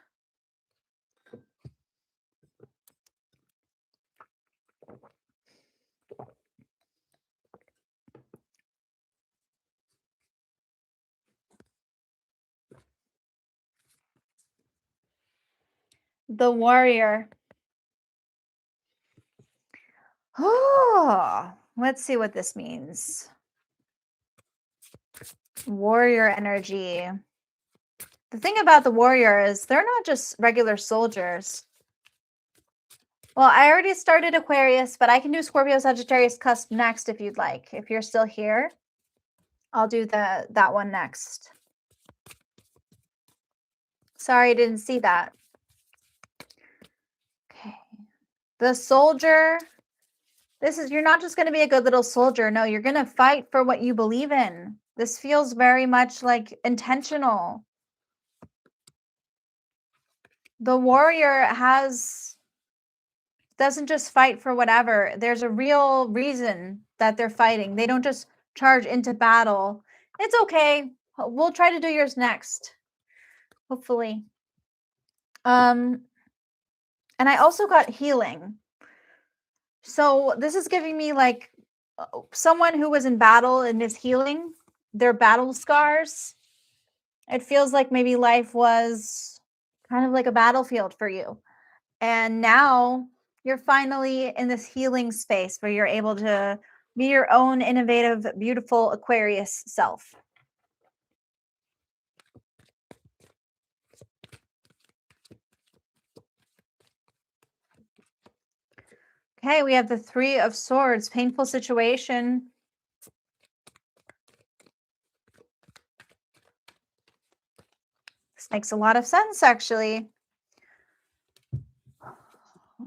The Warrior. Oh, let's see what this means. Warrior energy. The thing about the Warrior is they're not just regular soldiers. Well, I already started Aquarius, but I can do Scorpio, Sagittarius, Cusp next if you'd like. If you're still here, I'll do that one next. Sorry, I didn't see that. Okay. The soldier. You're not just going to be a good little soldier. No, you're going to fight for what you believe in. This feels very much like intentional. The warrior doesn't just fight for whatever. There's a real reason that they're fighting. They don't just charge into battle. It's okay. We'll try to do yours next. Hopefully. And I also got healing. So this is giving me like someone who was in battle and is healing their battle scars. It feels like maybe life was kind of like a battlefield for you. And now you're finally in this healing space where you're able to be your own innovative, beautiful Aquarius self. Okay, we have the Three of Swords, painful situation. This makes a lot of sense, actually.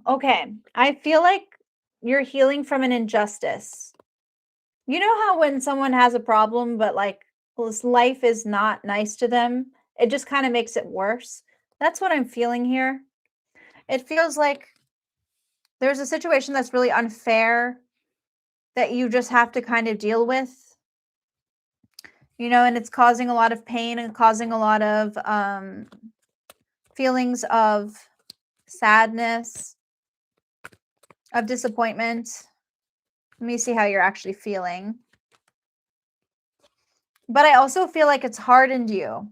Okay, I feel like you're healing from an injustice. You know how when someone has a problem, but like this life is not nice to them, it just kind of makes it worse? That's what I'm feeling here. It feels like there's a situation that's really unfair that you just have to kind of deal with, and it's causing a lot of pain and causing a lot of feelings of sadness, of disappointment. Let me see how you're actually feeling. But I also feel like it's hardened you.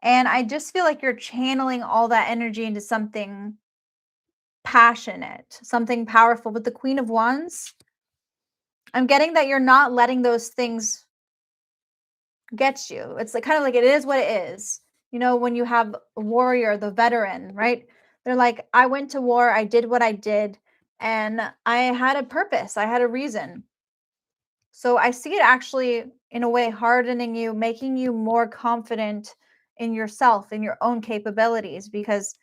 And I just feel like you're channeling all that energy into something passionate, something powerful. With the Queen of Wands, I'm getting that you're not letting those things get you. It's like kind of like it is what it is. When you have a warrior, the veteran, right? They're like, I went to war, I did what I did, and I had a purpose, I had a reason. So I see it actually, in a way, hardening you, making you more confident in yourself, in your own capabilities, because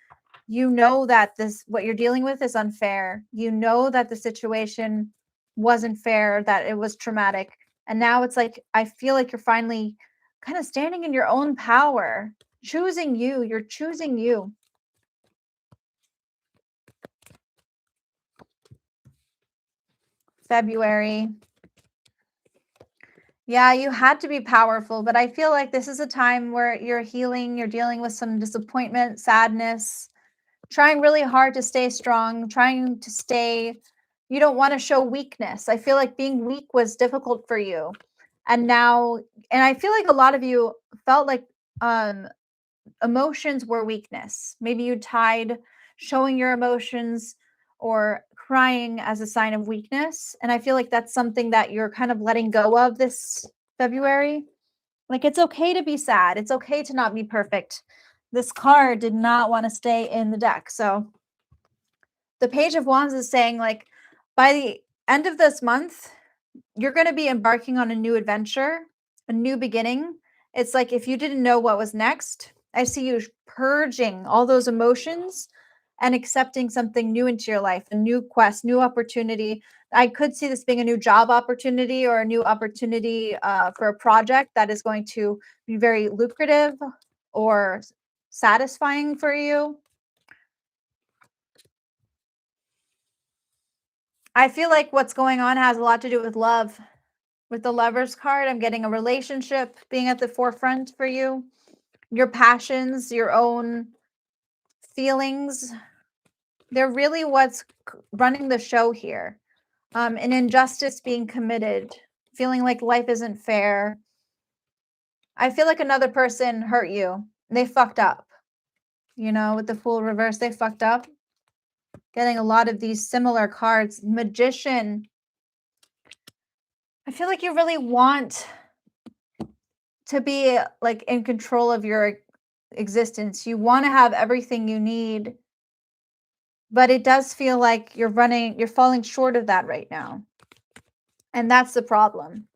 you know that what you're dealing with is unfair. You know that the situation wasn't fair, that it was traumatic. And now it's like, I feel like you're finally kind of standing in your own power, choosing you. You're choosing you. February. Yeah, you had to be powerful, but I feel like this is a time where you're healing, you're dealing with some disappointment, sadness, trying really hard to stay strong, trying to stay, you don't want to show weakness. I feel like being weak was difficult for you. And now, and I feel like a lot of you felt like um emotions were weakness. Maybe you tied showing your emotions or crying as a sign of weakness. And I feel like that's something that you're kind of letting go of this February. Like, it's okay to be sad. It's okay to not be perfect. This card did not want to stay in the deck. So the Page of Wands is saying, like, by the end of this month, you're going to be embarking on a new adventure, a new beginning. It's like if you didn't know what was next, I see you purging all those emotions and accepting something new into your life, a new quest, new opportunity. I could see this being a new job opportunity or a new opportunity for a project that is going to be very lucrative or satisfying for you. I feel like what's going on has a lot to do with love. With the Lovers card, I'm getting a relationship being at the forefront for you. Your passions, your own feelings, they're really what's running the show here. An injustice being committed, feeling like life isn't fair. I feel like another person hurt you. They fucked up. You know, with the Fool reverse, they fucked up. Getting a lot of these similar cards. Magician. I feel like you really want to be like in control of your existence. You want to have everything you need, but it does feel like you're falling short of that right now. And that's the problem.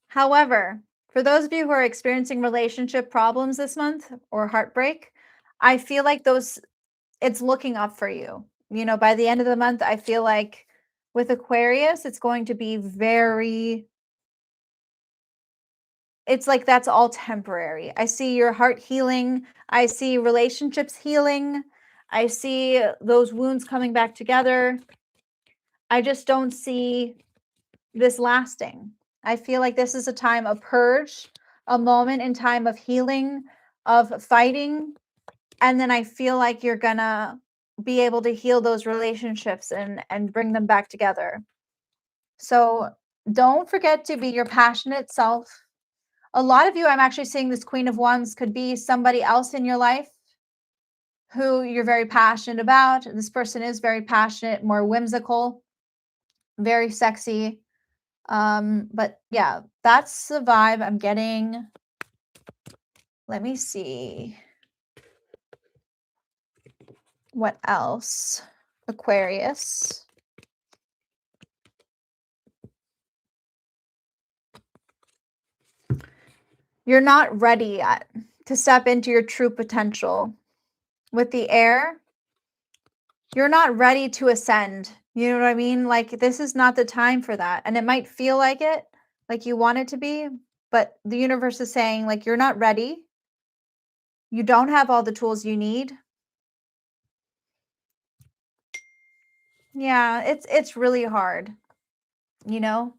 However, for those of you who are experiencing relationship problems this month or heartbreak, I feel like it's looking up for you. You know, by the end of the month, I feel like with Aquarius, it's going to be it's like that's all temporary. I see your heart healing. I see relationships healing. I see those wounds coming back together. I just don't see this lasting. I feel like this is a time of purge, a moment in time of healing, of fighting. And then I feel like you're going to be able to heal those relationships and bring them back together. So don't forget to be your passionate self. A lot of you, I'm actually seeing this Queen of Wands could be somebody else in your life who you're very passionate about. This person is very passionate, more whimsical, very sexy. But yeah, that's the vibe I'm getting. Let me see. What else? Aquarius. You're not ready yet to step into your true potential. With the air, you're not ready to ascend. You know what I mean? Like, this is not the time for that. And it might feel like it, like you want it to be, but the universe is saying, like, you're not ready. You don't have all the tools you need. Yeah, it's really hard, you know,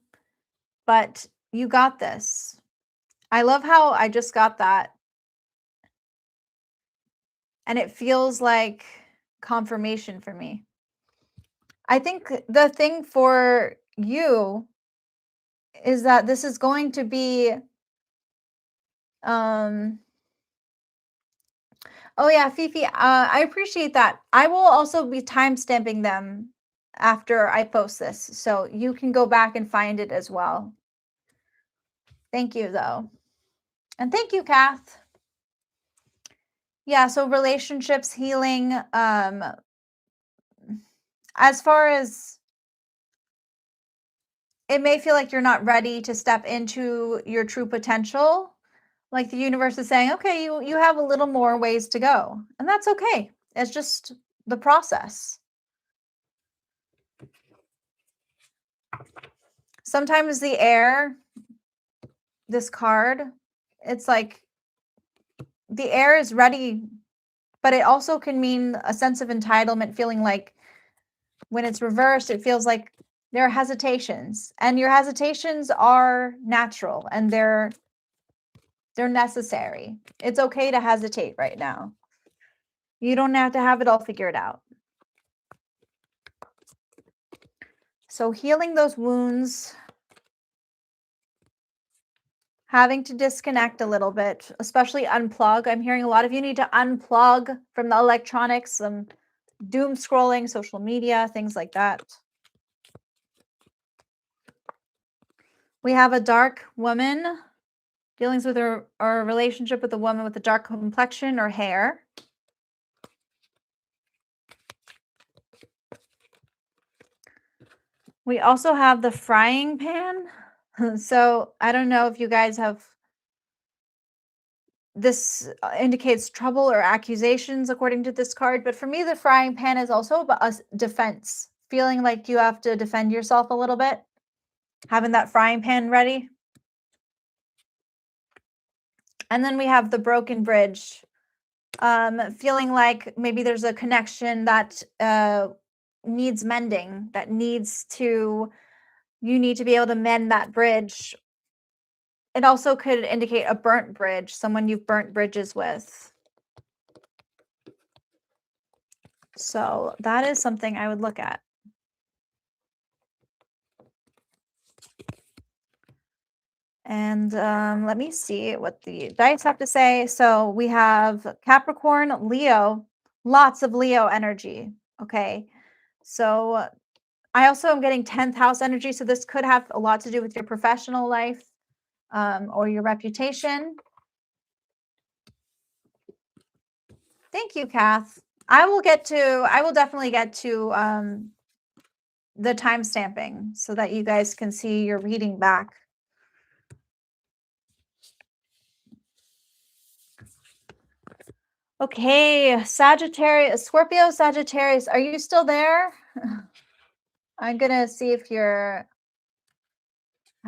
but you got this. I love how I just got that. And it feels like confirmation for me. I think the thing for you is that this is going to be oh yeah, Fifi, I appreciate that. I will also be time stamping them after I post this, so you can go back and find it as well. Thank you though. And thank you, Kath. Yeah, so relationships, healing, as far as it may feel like you're not ready to step into your true potential, like the universe is saying, okay, you have a little more ways to go. And that's okay. It's just the process. Sometimes the air, this card, it's like the air is ready, but it also can mean a sense of entitlement, feeling like when it's reversed, it feels like there are hesitations, and your hesitations are natural and they're necessary. It's okay to hesitate right now. You don't have to have it all figured out. So healing those wounds, having to disconnect a little bit, especially unplug. I'm hearing a lot of you need to unplug from the electronics, some doom scrolling, social media, things like that. We have a dark woman, dealings with her relationship with a woman with a dark complexion or hair. We also have the frying pan. So I don't know if you guys have, this indicates trouble or accusations according to this card, but for me, the frying pan is also about defense, feeling like you have to defend yourself a little bit, having that frying pan ready. And then we have the broken bridge, feeling like maybe there's a connection that needs mending, that you need to be able to mend that bridge. It also could indicate a burnt bridge, someone you've burnt bridges with. So that is something I would look at. And let me see what the dice have to say. So we have Capricorn, Leo, lots of Leo energy. Okay. So I also am getting 10th house energy. So this could have a lot to do with your professional life or your reputation. Thank you, Kath. I will definitely get to the time stamping so that you guys can see your reading back. Okay, Sagittarius, Scorpio, Sagittarius, are you still there? I'm gonna see if I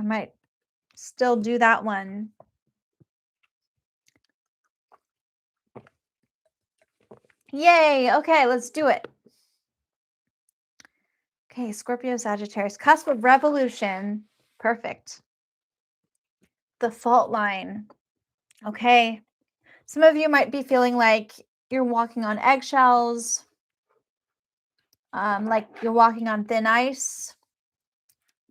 might still do that one. Yay, okay, let's do it. Okay, Scorpio, Sagittarius, cusp of revolution. Perfect. The fault line. Okay. Some of you might be feeling like you're walking on eggshells, like you're walking on thin ice.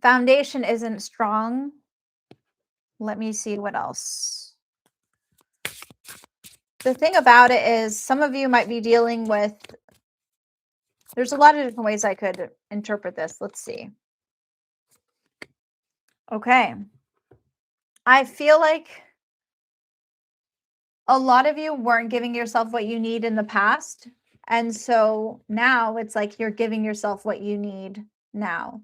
Foundation isn't strong. Let me see what else. The thing about it is some of you might be dealing with, there's a lot of different ways I could interpret this. Let's see. Okay. I feel like a lot of you weren't giving yourself what you need in the past. And so now it's like you're giving yourself what you need now.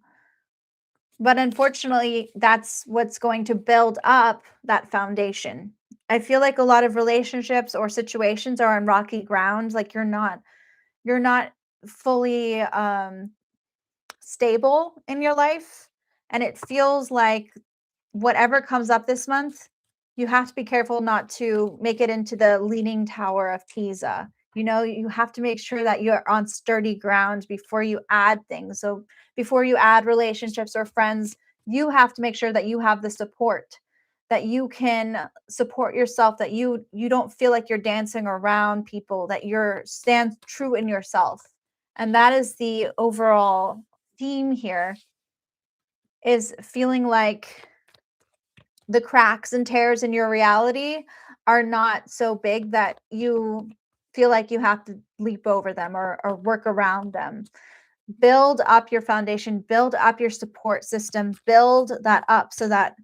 But unfortunately, that's what's going to build up that foundation. I feel like a lot of relationships or situations are on rocky ground. Like you're not fully stable in your life. And it feels like whatever comes up this month, you have to be careful not to make it into the leaning tower of Pisa. You know, you have to make sure that you're on sturdy ground before you add things. So before you add relationships or friends, you have to make sure that you have the support, that you can support yourself, that you don't feel like you're dancing around people, that you're stand true in yourself. And that is the overall theme here, is feeling like the cracks and tears in your reality are not so big that you feel like you have to leap over them or work around them. Build up your foundation, build up your support system, build that up so that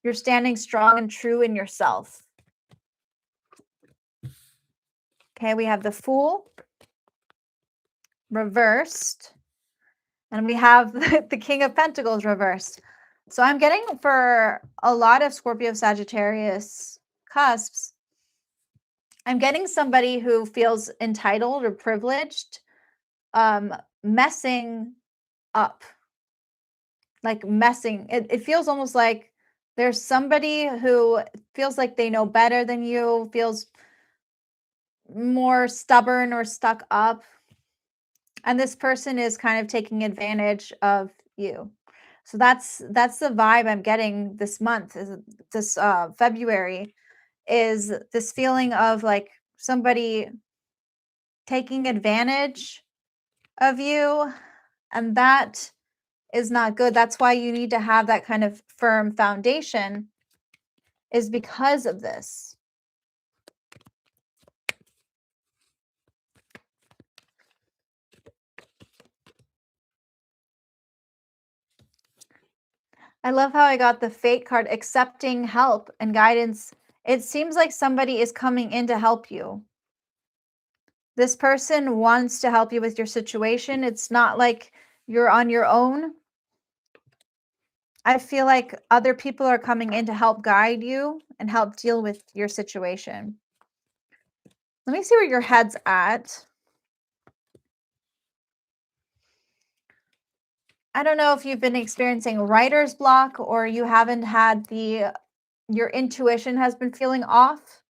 you're standing strong and true in yourself. Okay, we have the Fool reversed, and we have the King of Pentacles reversed. So I'm getting, for a lot of Scorpio Sagittarius cusps, I'm getting somebody who feels entitled or privileged, messing up, like messing. It feels almost like there's somebody who feels like they know better than you, feels more stubborn or stuck up. And this person is kind of taking advantage of you. So that's the vibe I'm getting this month, is this February, is this feeling of like somebody taking advantage of you, and that is not good. That's why you need to have that kind of firm foundation, is because of this. I love how I got the Fate card, accepting help and guidance. It seems like somebody is coming in to help you. This person wants to help you with your situation. It's not like you're on your own. I feel like other people are coming in to help guide you and help deal with your situation. Let me see where your head's at. I don't know if you've been experiencing writer's block, or you haven't had your intuition has been feeling off,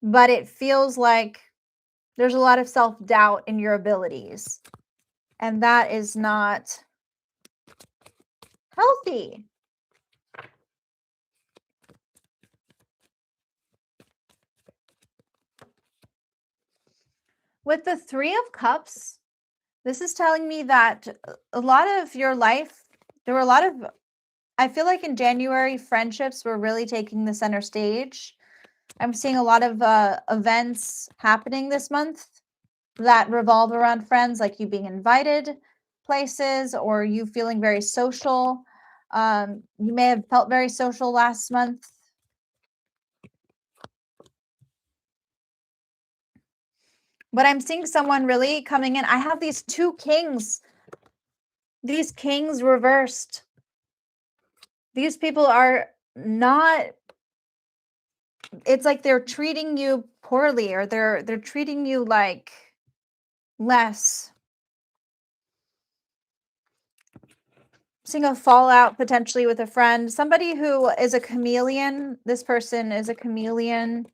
but it feels like there's a lot of self-doubt in your abilities, and that is not healthy. With the Three of Cups, this is telling me that a lot of your life, there were a lot of, I feel like in January, friendships were really taking the center stage. I'm seeing a lot of events happening this month that revolve around friends, like you being invited places or you feeling very social. You may have felt very social last month. But I'm seeing someone really coming in. I have these two kings. These kings reversed. These people are not, it's like they're treating you poorly, or they're treating you like less. Seeing a fallout potentially with a friend, somebody who is a chameleon. This person is a chameleon,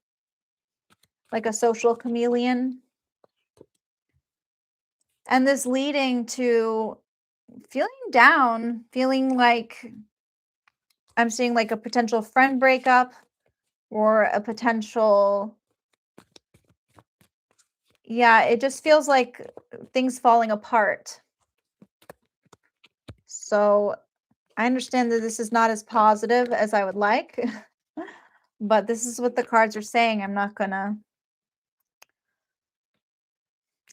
like a social chameleon. And this leading to feeling down, feeling like, I'm seeing like a potential friend breakup or a potential, yeah, it just feels like things falling apart. So I understand that this is not as positive as I would like, but this is what the cards are saying. I'm not gonna,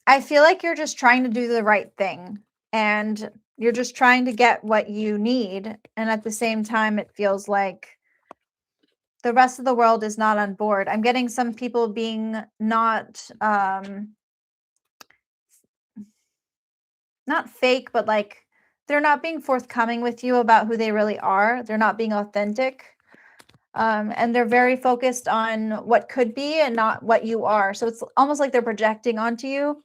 I feel like you're just trying to do the right thing, and you're just trying to get what you need. And at the same time, it feels like the rest of the world is not on board. I'm getting some people being not fake, but like they're not being forthcoming with you about who they really are. They're not being authentic. And they're very focused on what could be and not what you are. So it's almost like they're projecting onto you.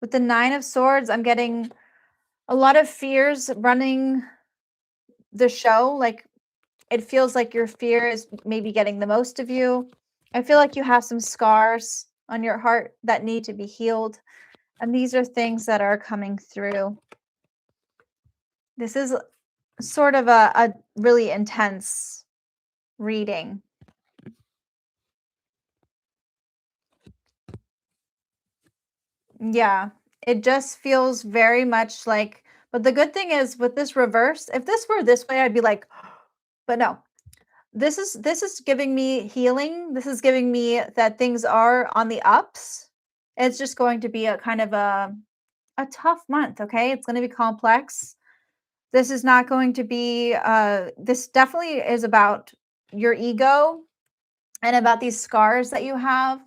With the Nine of Swords, I'm getting a lot of fears running the show. Like it feels like your fear is maybe getting the most of you. I feel like you have some scars on your heart that need to be healed. And these are things that are coming through. This is sort of a really intense reading. Yeah, it just feels very much like, but the good thing is with this reverse, if this were this way, I'd be like, but no. This is giving me healing. This is giving me that things are on the ups. It's just going to be a kind of a tough month, okay? It's going to be complex. This is not going to be this definitely is about your ego and about these scars that you have,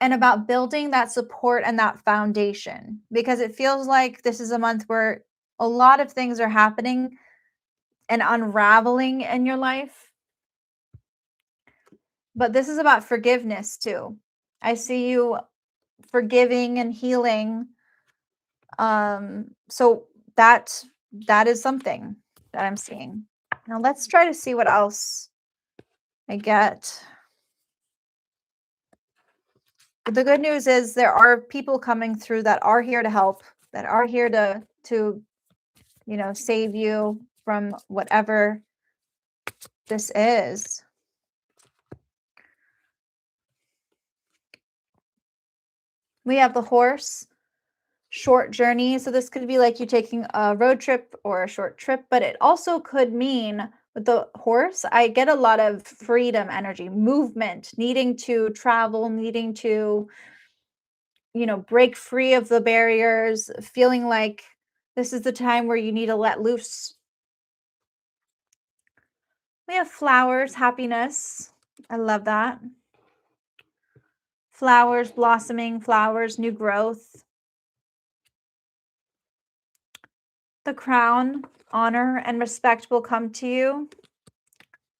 and about building that support and that foundation, because it feels like this is a month where a lot of things are happening and unraveling in your life. But this is about forgiveness too. I see you forgiving and healing. So that is something that I'm seeing. Now let's try to see what else I get. the good news is there are people coming through that are here to help, that are here to you know, save you from whatever this is. We have the horse, short journey. So this could be like you taking a road trip or a short trip, but it also could mean with the horse, I get a lot of freedom energy, movement, needing to travel, needing to, you know, break free of the barriers, feeling like this is the time where you need to let loose. We have flowers, happiness. I love that. Flowers, blossoming, flowers, new growth. The crown, honor and respect will come to you.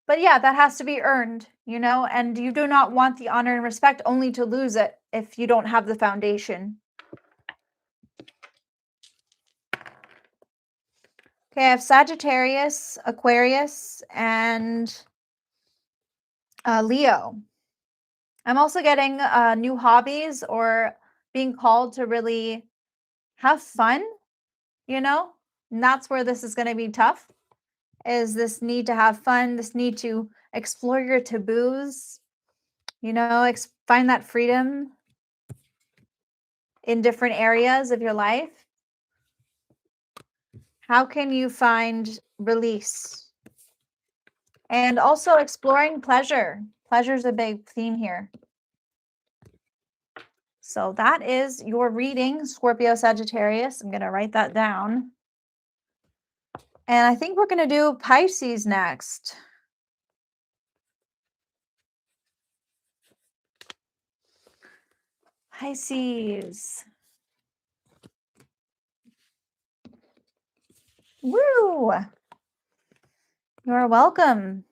But yeah, that has to be earned, you know, and you do not want the honor and respect only to lose it if you don't have the foundation. Okay, I have Sagittarius, Aquarius, and Leo. I'm also getting new hobbies or being called to really have fun, you know, and that's where this is going to be tough, is this need to have fun, this need to explore your taboos, you know, find that freedom in different areas of your life. How can you find release? And also exploring pleasure. Pleasure is a big theme here. So that is your reading, Scorpio, Sagittarius. I'm going to write that down. And I think we're going to do Pisces next. Pisces. Woo! You are welcome.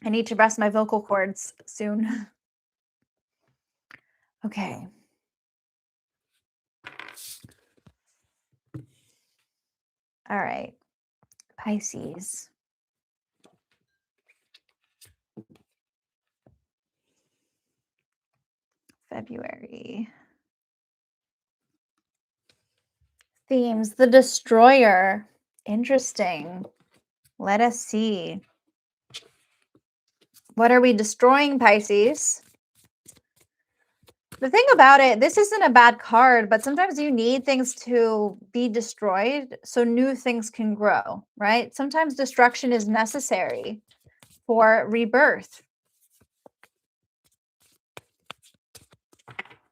I need to rest my vocal cords soon. Okay. All right. Pisces. February. Themes. The Destroyer. Interesting. Let us see. What are we destroying, Pisces? The thing about it, this isn't a bad card, but sometimes you need things to be destroyed so new things can grow, right? Sometimes destruction is necessary for rebirth.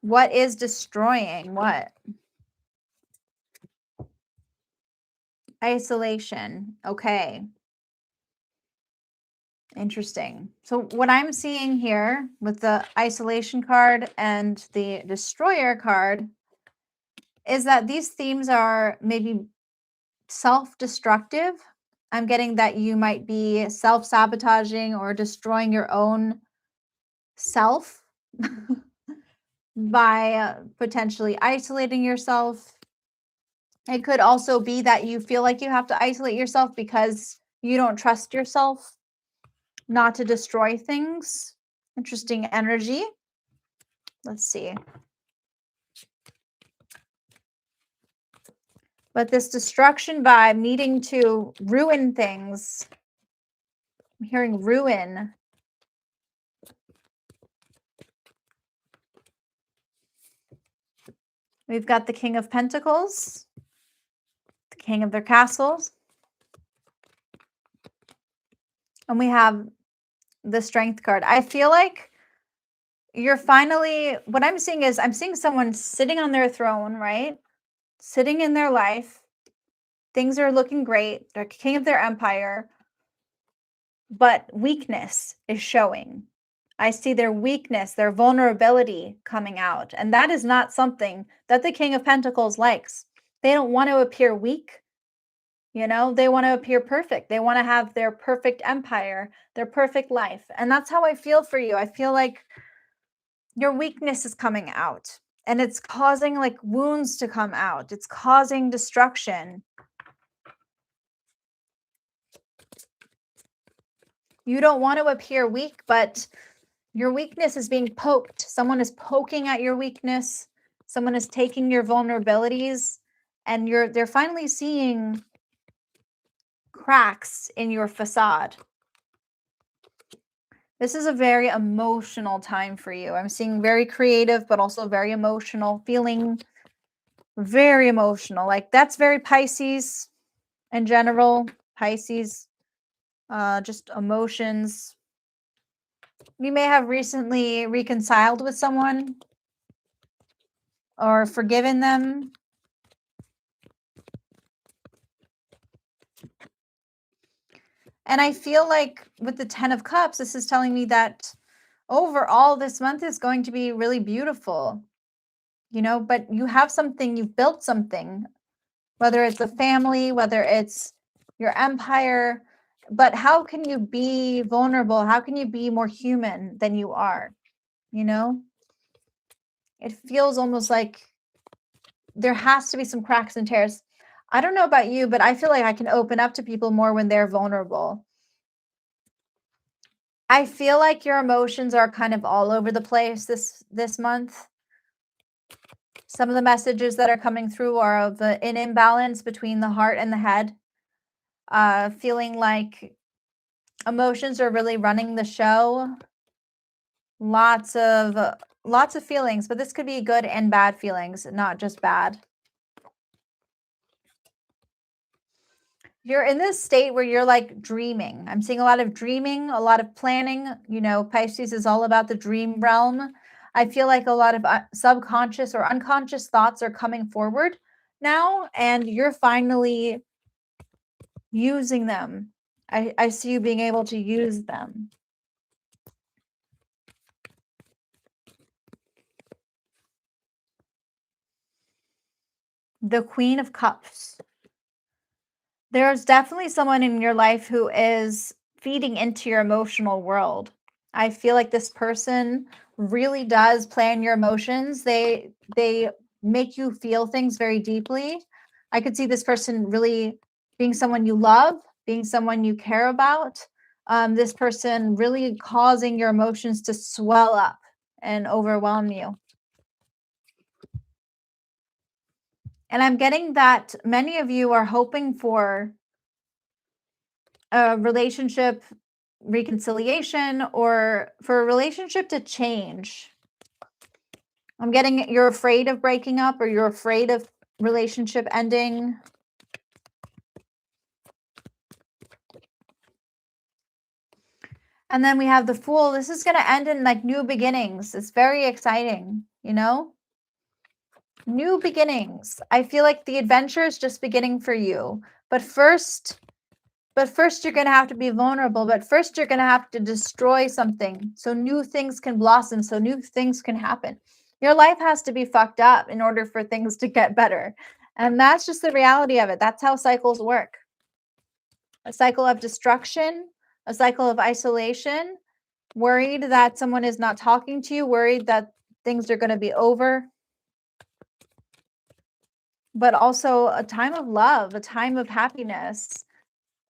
What is destroying what? Isolation. Okay. Interesting. So what I'm seeing here with the isolation card and the destroyer card is that these themes are maybe self-destructive. I'm getting that you might be self-sabotaging or destroying your own self by potentially isolating yourself. It could also be that you feel like you have to isolate yourself because you don't trust yourself not to destroy things. Interesting energy. Let's see. But this destruction vibe, needing to ruin things. I'm hearing ruin. We've got the King of Pentacles, the King of their castles. And we have the Strength card. I feel like you're finally, what I'm seeing is I'm seeing someone sitting on their throne, right? Sitting in their life. Things are looking great. They're king of their empire. But weakness is showing. I see their weakness, their vulnerability coming out. And that is not something that the King of Pentacles likes. They don't want to appear weak. You know, they want to appear perfect. They want to have their perfect empire, their perfect life. And that's how I feel for you. I feel like your weakness is coming out and it's causing like wounds to come out. It's causing destruction. You don't want to appear weak, but your weakness is being poked. Someone is poking at your weakness. Someone is taking your vulnerabilities, and they're finally seeing cracks in your facade. This is a very emotional time for you. I'm seeing very creative, but also very emotional, feeling very emotional. Like that's very Pisces in general. Pisces, just emotions. You may have recently reconciled with someone or forgiven them. And I feel like with the 10 of Cups, this is telling me that overall this month is going to be really beautiful, you know, but you have something, you've built something, whether it's a family, whether it's your empire, but how can you be vulnerable? How can you be more human than you are? You know, it feels almost like there has to be some cracks and tears. I don't know about you, but I feel like I can open up to people more when they're vulnerable. I feel like your emotions are kind of all over the place this month. Some of the messages that are coming through are of an imbalance between the heart and the head. Feeling like emotions are really running the show. Lots of feelings, but this could be good and bad feelings, not just bad. You're in this state where you're like dreaming. I'm seeing a lot of dreaming, a lot of planning. You know, Pisces is all about the dream realm. I feel like a lot of subconscious or unconscious thoughts are coming forward now, and you're finally using them. I see you being able to use them. The Queen of Cups. There's definitely someone in your life who is feeding into your emotional world. I feel like this person really does plan your emotions. They make you feel things very deeply. I could see this person really being someone you love, being someone you care about. This person really causing your emotions to swell up and overwhelm you. And I'm getting that many of you are hoping for a relationship reconciliation or for a relationship to change. I'm getting you're afraid of breaking up or you're afraid of relationship ending. And then we have the Fool. This is going to end in like new beginnings. It's very exciting, you know? New beginnings. I feel like the adventure is just beginning for you. But first you're going to have to be vulnerable. But first you're going to have to destroy something so new things can blossom, so new things can happen. Your life has to be fucked up in order for things to get better. And that's just the reality of it. That's how cycles work. A cycle of destruction, a cycle of isolation, worried that someone is not talking to you, worried that things are going to be over. But also a time of love, a time of happiness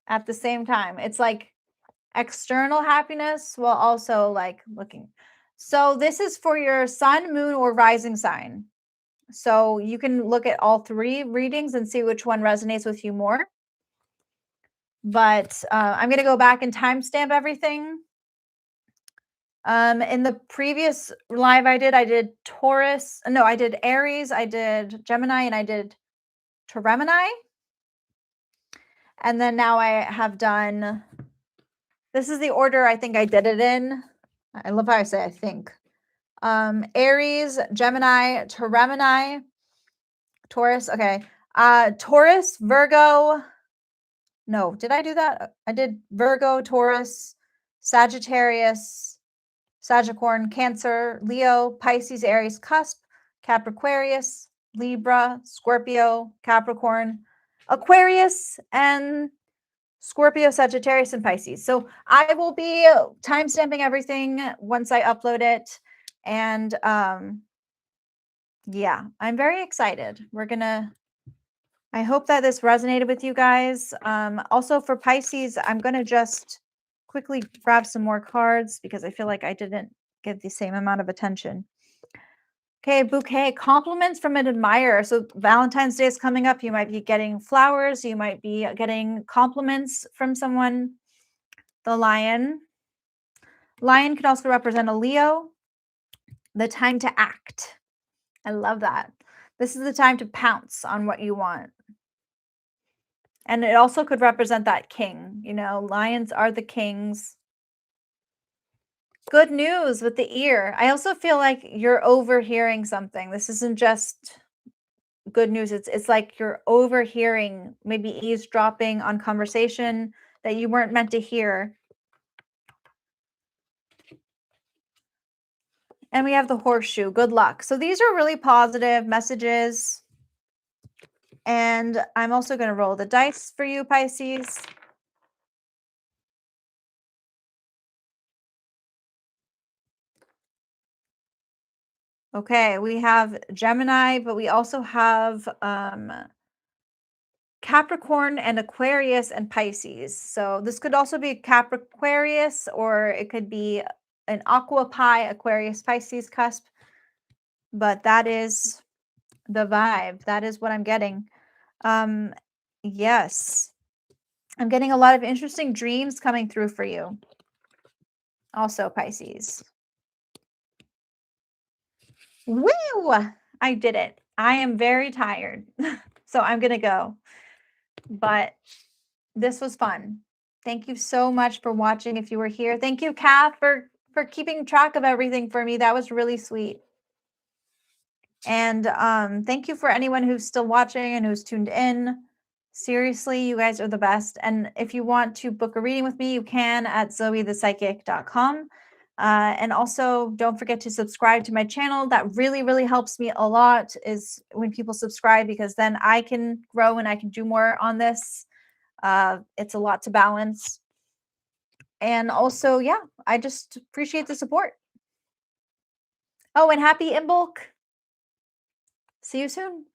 at the same time. It's like external happiness while also like looking. So this is for your sun, moon, or rising sign. So you can look at all three readings and see which one resonates with you more. But I'm going to go back and timestamp everything. In the previous live I did Taurus. No, I did Aries, I did Gemini, and I did Taurus. And then now I have done, this is the order I think I did it in. I love how I say I think. Aries, Gemini, Taurus. Okay. Taurus, Virgo. No, did I do that? I did Virgo, Taurus, Sagittarius, Capricorn, Cancer, Leo, Pisces, Aries, Cusp, Capricorn, Libra, Scorpio, Capricorn, Aquarius, and Scorpio, Sagittarius, and Pisces. So I will be timestamping everything once I upload it. And yeah, I'm very excited. I hope that this resonated with you guys. Also for Pisces, I'm going to just quickly grab some more cards because I feel like I didn't get the same amount of attention. Okay, bouquet, compliments from an admirer. So Valentine's Day is coming up. You might be getting flowers. You might be getting compliments from someone. The lion. Lion could also represent a Leo. The time to act. I love that. This is the time to pounce on what you want. And it also could represent that king. You know, lions are the kings. Good news with the ear. I also feel like you're overhearing something. This isn't just good news. It's like you're overhearing, maybe eavesdropping on conversation that you weren't meant to hear. And we have the horseshoe. Good luck. So these are really positive messages. And I'm also going to roll the dice for you, Pisces. Okay, we have Gemini, but we also have Capricorn and Aquarius and Pisces. So this could also be Capricorn, or it could be an Aqua Pi, Aquarius, Pisces cusp. But that is the vibe. That is what I'm getting. Yes. I'm getting a lot of interesting dreams coming through for you. Also, Pisces. Woo! I did it. I am very tired. So I'm going to go. But this was fun. Thank you so much for watching if you were here. Thank you, Kath, for keeping track of everything for me. That was really sweet. And thank you for anyone who's still watching and who's tuned in. Seriously, you guys are the best. And if you want to book a reading with me, you can at zoethepsychic.com. And also, don't forget to subscribe to my channel. That really, really helps me a lot is when people subscribe, because then I can grow and I can do more on this. It's a lot to balance. And also, yeah, I just appreciate the support. Oh, and happy in bulk. See you soon.